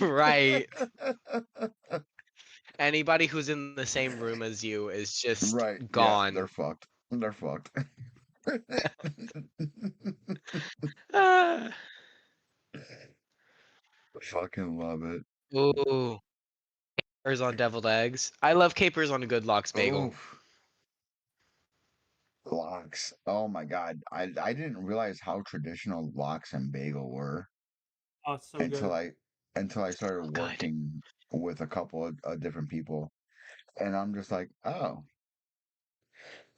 Right. Anybody who's in the same room as you is just Right. Yeah, they're gone. fucked. They're fucked. Ah. Fucking love it. Ooh, capers on deviled eggs. I love capers on a good lox bagel. Oof. Lox. Oh my God. I didn't realize how traditional lox and bagel were Oh, it's so until good. I started Oh, good. working with a couple of different people. And I'm just like, oh.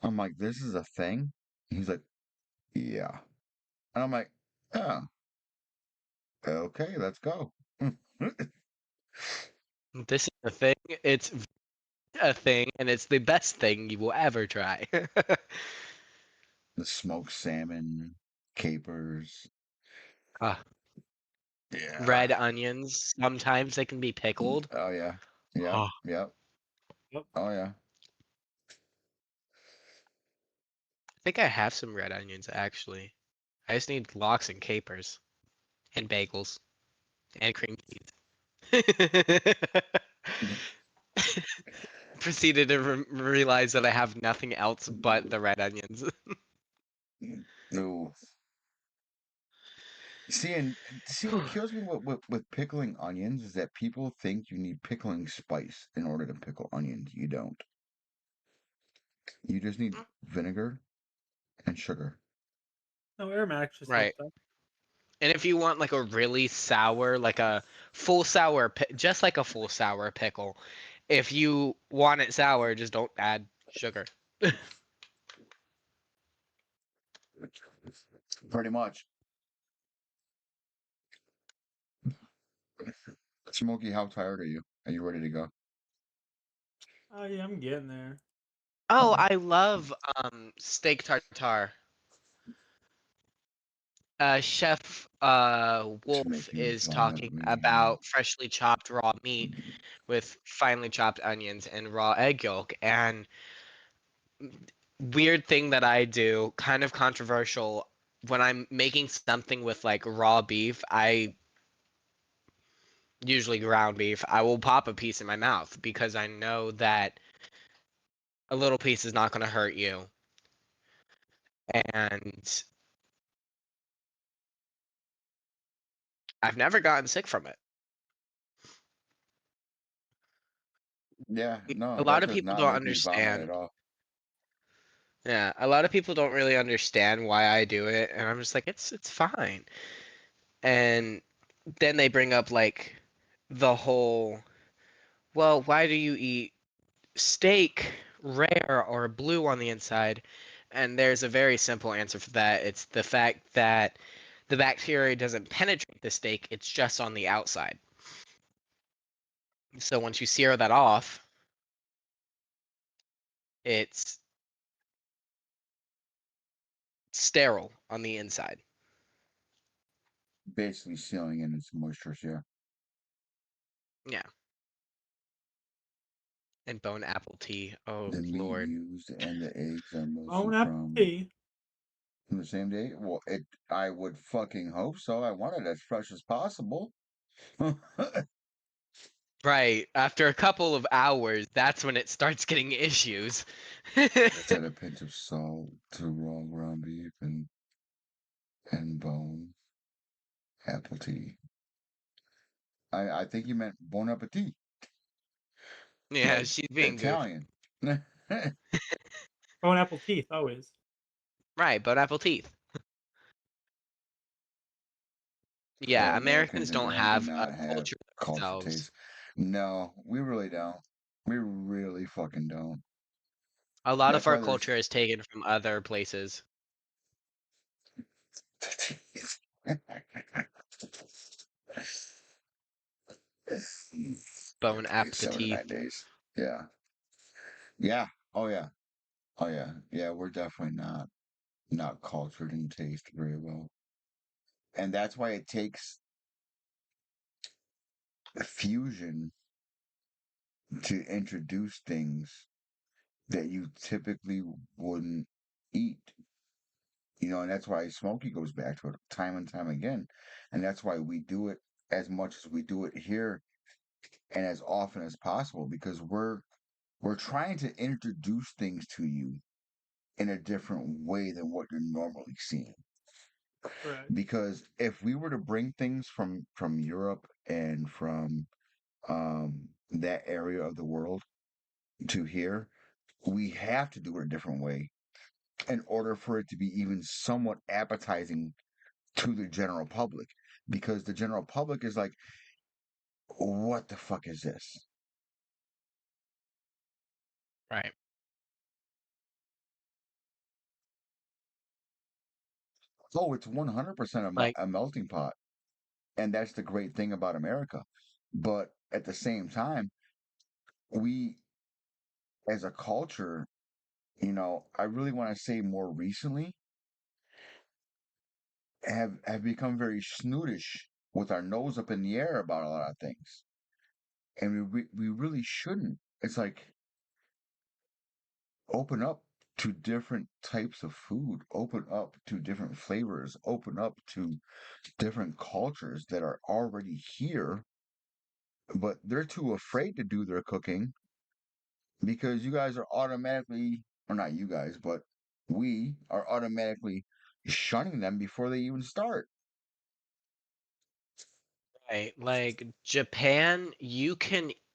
I'm like, this is a thing? He's like, yeah. And I'm like, oh, okay, let's go. This is a thing. It's a thing, and it's the best thing you will ever try. The smoked salmon, capers. Ah, Yeah. red onions. Sometimes they can be pickled. Oh yeah. Yep. Oh, Yep. Yep. Oh yeah. I think I have some red onions actually. I just need lox and capers and bagels and cream cheese. Proceeded to realize that I have nothing else but the red onions. No. See what kills me with pickling onions is that people think you need pickling spice in order to pickle onions. You don't. You just need vinegar and sugar. No, aromatics just help Right. that. And if you want like a really sour, like a full sour, just like a full sour pickle, if you want it sour, just don't add sugar. Pretty much. Smokey, how tired are you? Are you ready to go? Oh yeah, I'm getting there. Oh, Okay. I love steak tartare. Chef To Wolf make you is talking violently. about freshly chopped raw meat with finely chopped onions and raw egg yolk. And weird thing that I do, kind of controversial, when I'm making something with like raw beef, I usually ground beef, I will pop a piece in my mouth because I know that a little piece is not going to hurt you. And I've never gotten sick from it. Yeah, A no, lot that of does people not don't make me vomit understand. at all. Yeah, a lot of people don't really understand why I do it, and I'm just like, it's fine. And then they bring up like the whole, well, why do you eat steak rare or blue on the inside? And there's a very simple answer for that. It's the fact that the bacteria doesn't penetrate the steak, it's just on the outside. So once you sear that off, it's sterile on the inside. Basically sealing in its moisture, yeah. Yeah. And bone apple tea. Oh The meat Lord. used and the eggs are mostly Bon from appetit. the same day. Well, I would fucking hope so. I want it as fresh as possible. Right. After a couple of hours, that's when it starts getting issues. Just add a pinch of salt to raw ground beef and bone apple tea. I think you meant bon appetit, Yeah, like she's being goofy. Italian. Bon apple teeth, always. Right, bone apple teeth. Yeah, Yeah, Americans Americans in don't general do have a not have culture culture themselves. taste. No, we really don't. We really fucking don't. A lot of That's our why there's culture is taken from other places. Bone appetit. 79 days. Yeah. Yeah. Oh yeah. Oh yeah. Yeah, we're definitely not cultured in taste very well. And that's why it takes fusion to introduce things that you typically wouldn't eat. And that's why Smokey goes back to it time and time again. And that's why we do it as much as we do it here and as often as possible because we're trying to introduce things to you in a different way than what you're normally seeing. Correct. Because if we were to bring things from Europe and from that area of the world to here, we have to do it a different way in order for it to be even somewhat appetizing to the general public. Because the general public is like, what the fuck is this? Right. Oh, it's 100% Like, a melting pot. And that's the great thing about America. But at the same time, we as a culture, I really want to say more recently have become very snootish with our nose up in the air about a lot of things. And we really shouldn't. It's like open up to different types of food, open up to different flavors, open up to different cultures that are already here, but they're too afraid to do their cooking because you guys are automatically, or not you guys, but we are automatically shunning them before they even start. right, like Japan,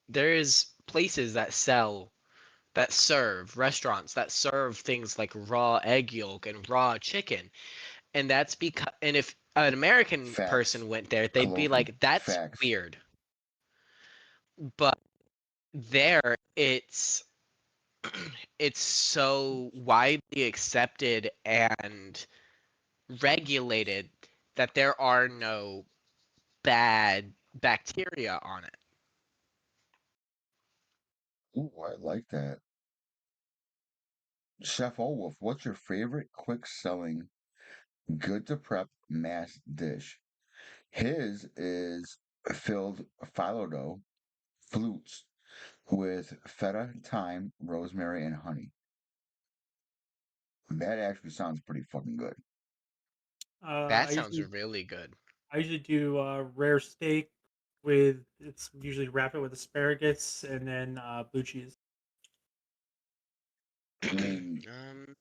there is places that serve restaurants that serve things like raw egg yolk and raw chicken. And that's because, and if an American Facts. person went there, they'd be Coloquial. like, that's Facts. weird. But there, it's so widely accepted and regulated that there are no bad bacteria on it. Ooh, I like that. Chef Olaf, what's your favorite quick selling, good to prep mass dish? His is filled phyllo dough flutes with feta, thyme, rosemary, and honey. That actually sounds pretty fucking good. Uh, That I sounds usually really good. I usually do rare steak with it's usually wrap it with asparagus and then blue cheese. I mean, um,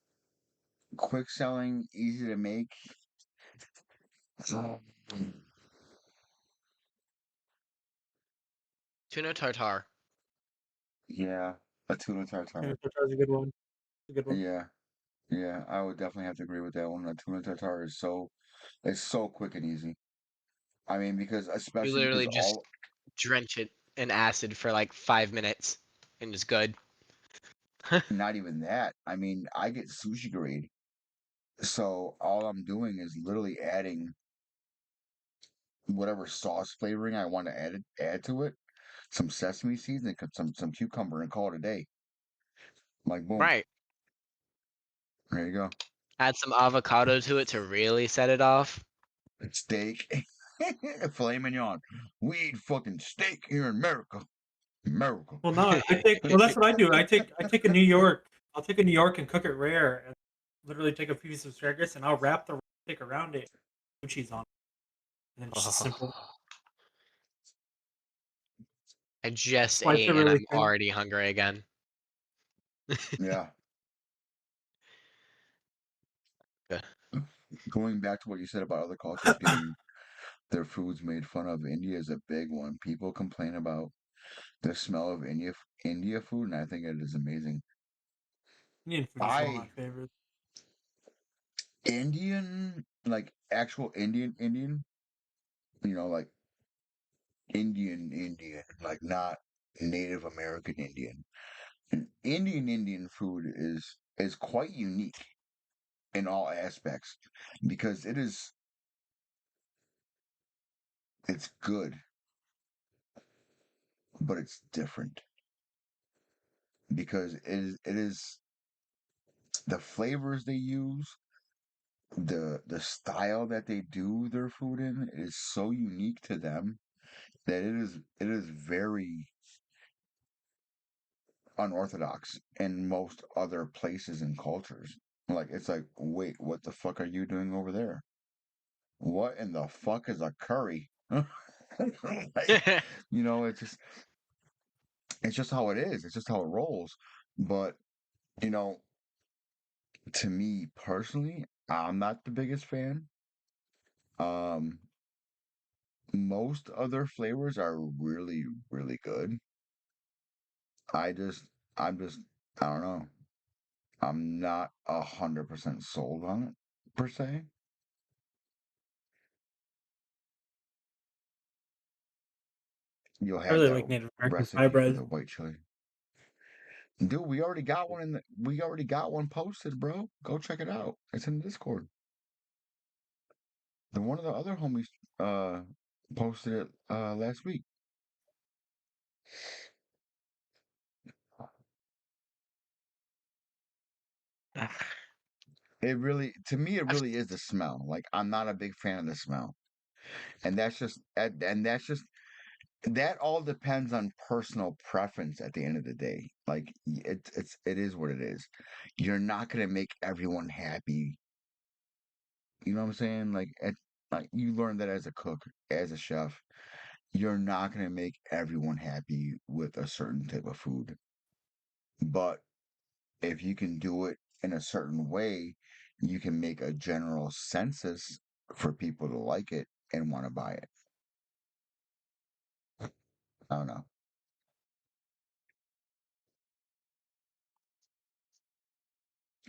quick selling, easy to make. Tuna tartare. Yeah, a tuna Tuna tartare. tartare is a good one. It's a good one. Yeah, yeah, I would definitely have to agree with that one. A tuna tartare is it's so quick and easy. I mean, because You especially because literally just all, drench it in acid for like 5 minutes and it's good. not even that. I mean, I get sushi grade, so all I'm doing is literally adding whatever sauce flavoring I want to add to it, some sesame seeds and some cucumber, and call it a day. Like boom, Right. there you go. Add some avocado to it to really set it off. Steak, filet mignon. We eat fucking steak here in America. America. Well, no, I take. Well, that's what I do. I take a New York. I'll take a New York and cook it rare, and literally take a piece of asparagus and I'll wrap the steak around it, with cheese on, it, and then it's just simple. Oh, I just Slice it ate and really I'm thin. already hungry again. Yeah. Going back to what you said about other cultures getting their foods made fun of, India is a big one. People complain about the smell of India food, and I think it is amazing. Indian food is one of my I favorites. Indian, like actual Indian, like Indian, like not Native American Indian. And Indian food is quite unique in all aspects because it's good, but it's different because it is the flavors they use, the style that they do their food in is so unique to them that it is very unorthodox in most other places and cultures. Like it's like, wait, what the fuck are you doing over there? What in the fuck is a curry? Like, it's just how it is. It's just how it rolls. But, you know, To me personally, I'm not the biggest fan. Um, most other flavors are really, really good. I just, I'm just, I don't know. I'm not 100% sold on it per se. You'll I have really that like Native American pie recipe for bread. the white chili. Dude, we already got one posted, bro. Go check it out. It's in the Discord. The one of the other homies uh posted it last week. It really, to me, it I've really is the smell. Like I'm not a big fan of the smell, and that's just that all depends on personal preference at the end of the day. Like it is what it is. You're not gonna make everyone happy. You know what I'm saying? Like you learn that as a cook, as a chef. You're not gonna make everyone happy with a certain type of food, but if you can do it in a certain way, you can make a general census for people to like it and want to buy it. I don't know.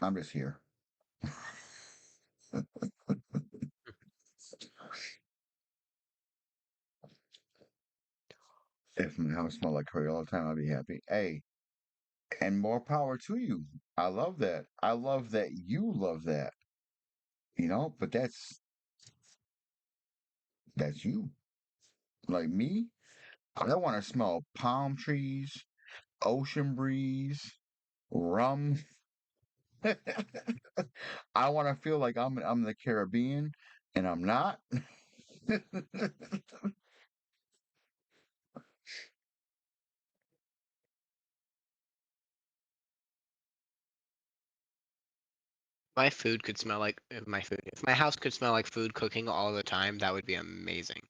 I'm just here. If my house smelled like curry all the time, I'd be happy. Hey, and more power to you. I love that. I love that you love that. But that's you. Like me, I want to smell palm trees, ocean breeze, rum. I want to feel like I'm in the Caribbean, and I'm not. my food could smell like if my house could smell like food cooking all the time, that would be amazing.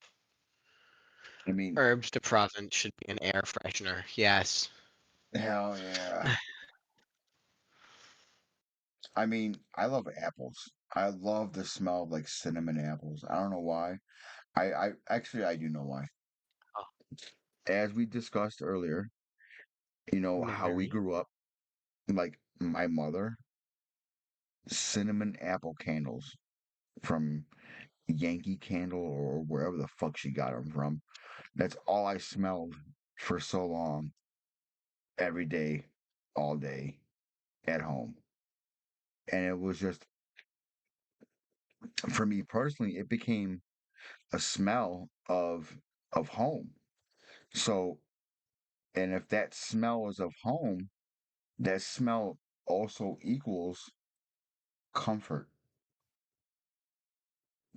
I mean, Herbs de Provence should be an air freshener. Yes. hell yeah. I mean, I love apples. I love the smell of like cinnamon apples. I don't know why. I actually I do know why. Oh, As we discussed earlier, how we memory. grew up, like my mother, cinnamon apple candles from Yankee Candle or wherever the fuck she got them from. That's all I smelled for so long, every day, all day, at home. And it was just, for me personally, it became a smell of home. So, and if that smell is of home, that smell also equals comfort,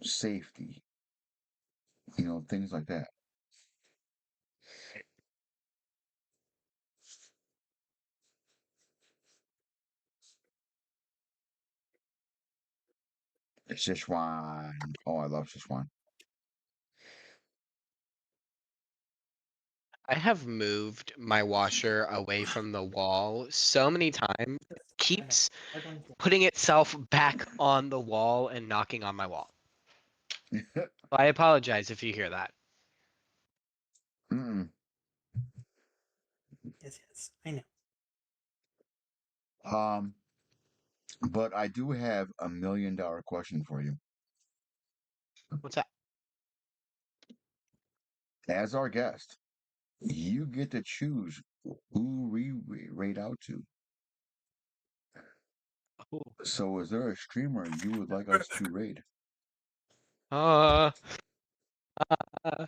safety, things like that. Szechuan. Oh, I love Szechuan. I have moved my washer away from the wall so many times. It Yes, I know. keeps I don't care. putting itself back on the wall and knocking on my wall. So I apologize if you hear that. Mm. Yes, yes, I know. Um, but I do have $1 million question for you. What's that? As our guest, you get to choose who we rate out to. Ooh. So, is there a streamer you would like us to raid? Uh, uh,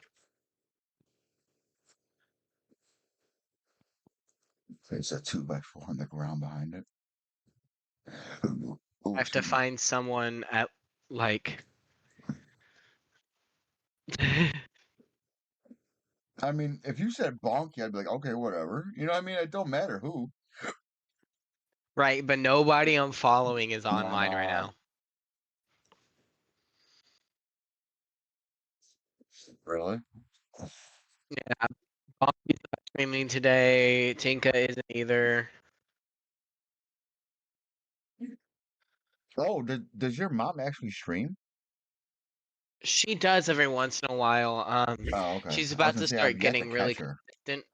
It's a 2x4 on the ground behind it. Ooh, I ooh, have to excuse me. find someone at like. I mean, if you said Bonky, I'd be like, okay, whatever. You know what I mean? It don't matter who. Right, but nobody I'm following is on Nah, mine right nah. now. Really? Yeah, Bonky's not streaming today. Tinka isn't either. Oh, does your mom actually stream? She does every once in a while. Oh, okay. She's I was about gonna to say I've start yet to getting really catch her. consistent.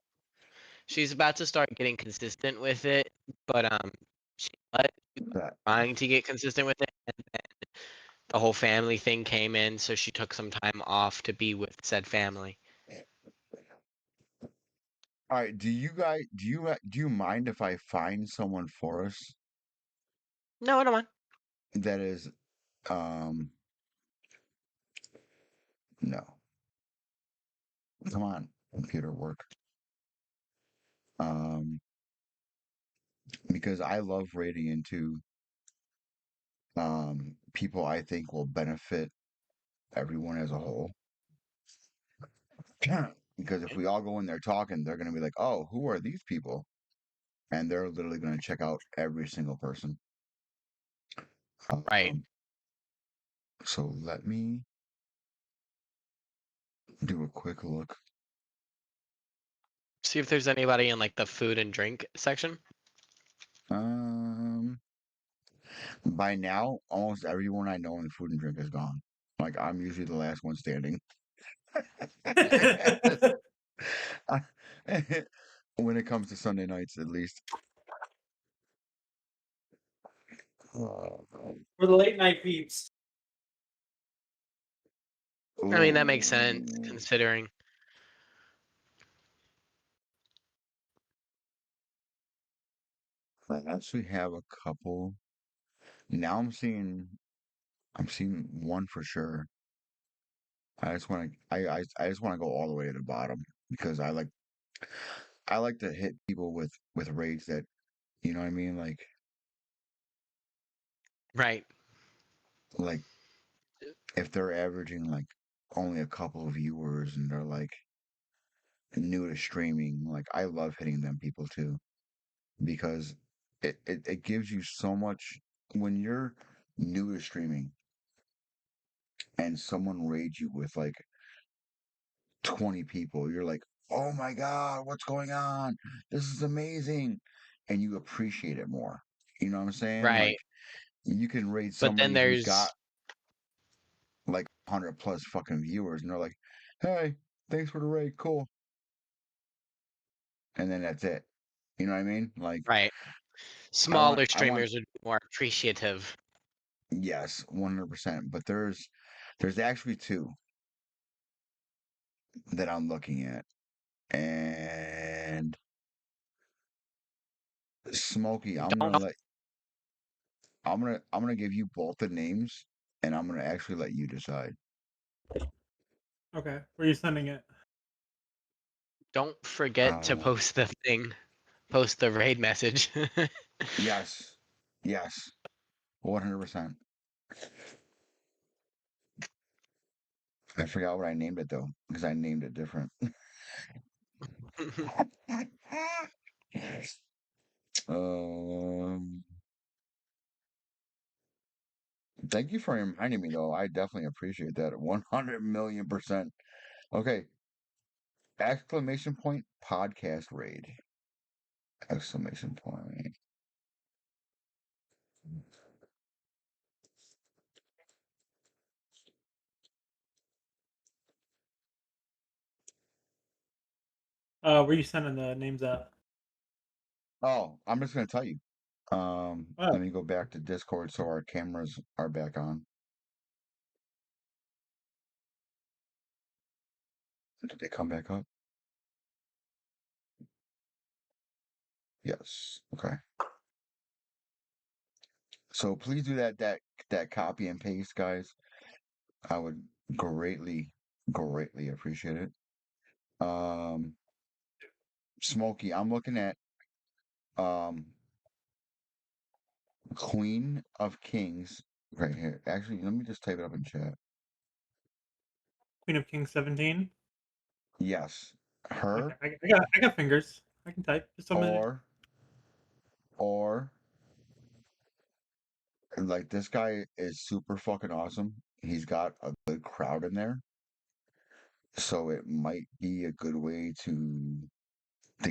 She's about to start getting consistent with it, but she was That trying to get consistent with it, and then the whole family thing came in, so she took some time off to be with said family. All right. Do you mind if I find someone for us No, I don't mind. that is um no. Come on, computer work. Um because I love rating into people I think will benefit everyone as a whole. Because if we all go in there talking, they're gonna be like, "Oh, who are these people?" And they're literally gonna check out every single person. Right. Um, so let me do a quick look. See if there's anybody in like the food and drink section. Um, by now, almost everyone I know in food and drink is gone. Like I'm usually the last one standing. When it comes to Sunday nights, at least. For the late night peeps. I mean, that makes sense Ooh, considering. I actually have a couple. Now I'm seeing one for sure. I just want to go all the way to the bottom because I like to hit people with rates that you know what I mean Right. like if they're averaging like only a couple of viewers and they're like new to streaming, like I love hitting them people too because it gives you so much when you're new to streaming and someone raids you with like 20 people, you're like, oh my God, what's going on? This is amazing. And you appreciate it more. You know what I'm saying? Like Right. you can raid But then somebody who's got there's like 100 plus fucking viewers and they're like, hey, thanks for the raid. Cool. And then that's it. You know what I mean? Like right. Smaller I want, streamers would be more appreciative. yes, 100%. But there's actually two that I'm looking at. And Smokey, Don't. I'm gonna give you both the names and I'm gonna actually let you decide. Okay. Where are you sending it? Don't forget to Uh post the thing. Post the raid message. yes. Yes. 100%. I forgot what I named it though, because I named it different. um Thank you for reminding me though. I definitely appreciate that. 100 million%. Okay. Exclamation point podcast raid. Exclamation point. Where are you sending the names at? Oh, I'm just gonna tell you. Oh, Let me go back to Discord so our cameras are back on. Did they come back up? Yes. Okay. So please do that copy and paste, guys. I would greatly, greatly appreciate it. Um, Smokey, I'm looking at um Queen of Kings right here. Actually, let me just type it up in chat. Queen of Kings 17. Yes, Okay, her I got fingers. I can type. Just a minute. or or like this guy is super fucking awesome. He's got a good crowd in there, so it might be a good way to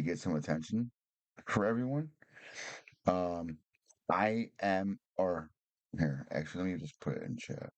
get some attention for everyone. Um, I am or Here, actually, let me just put it in chat.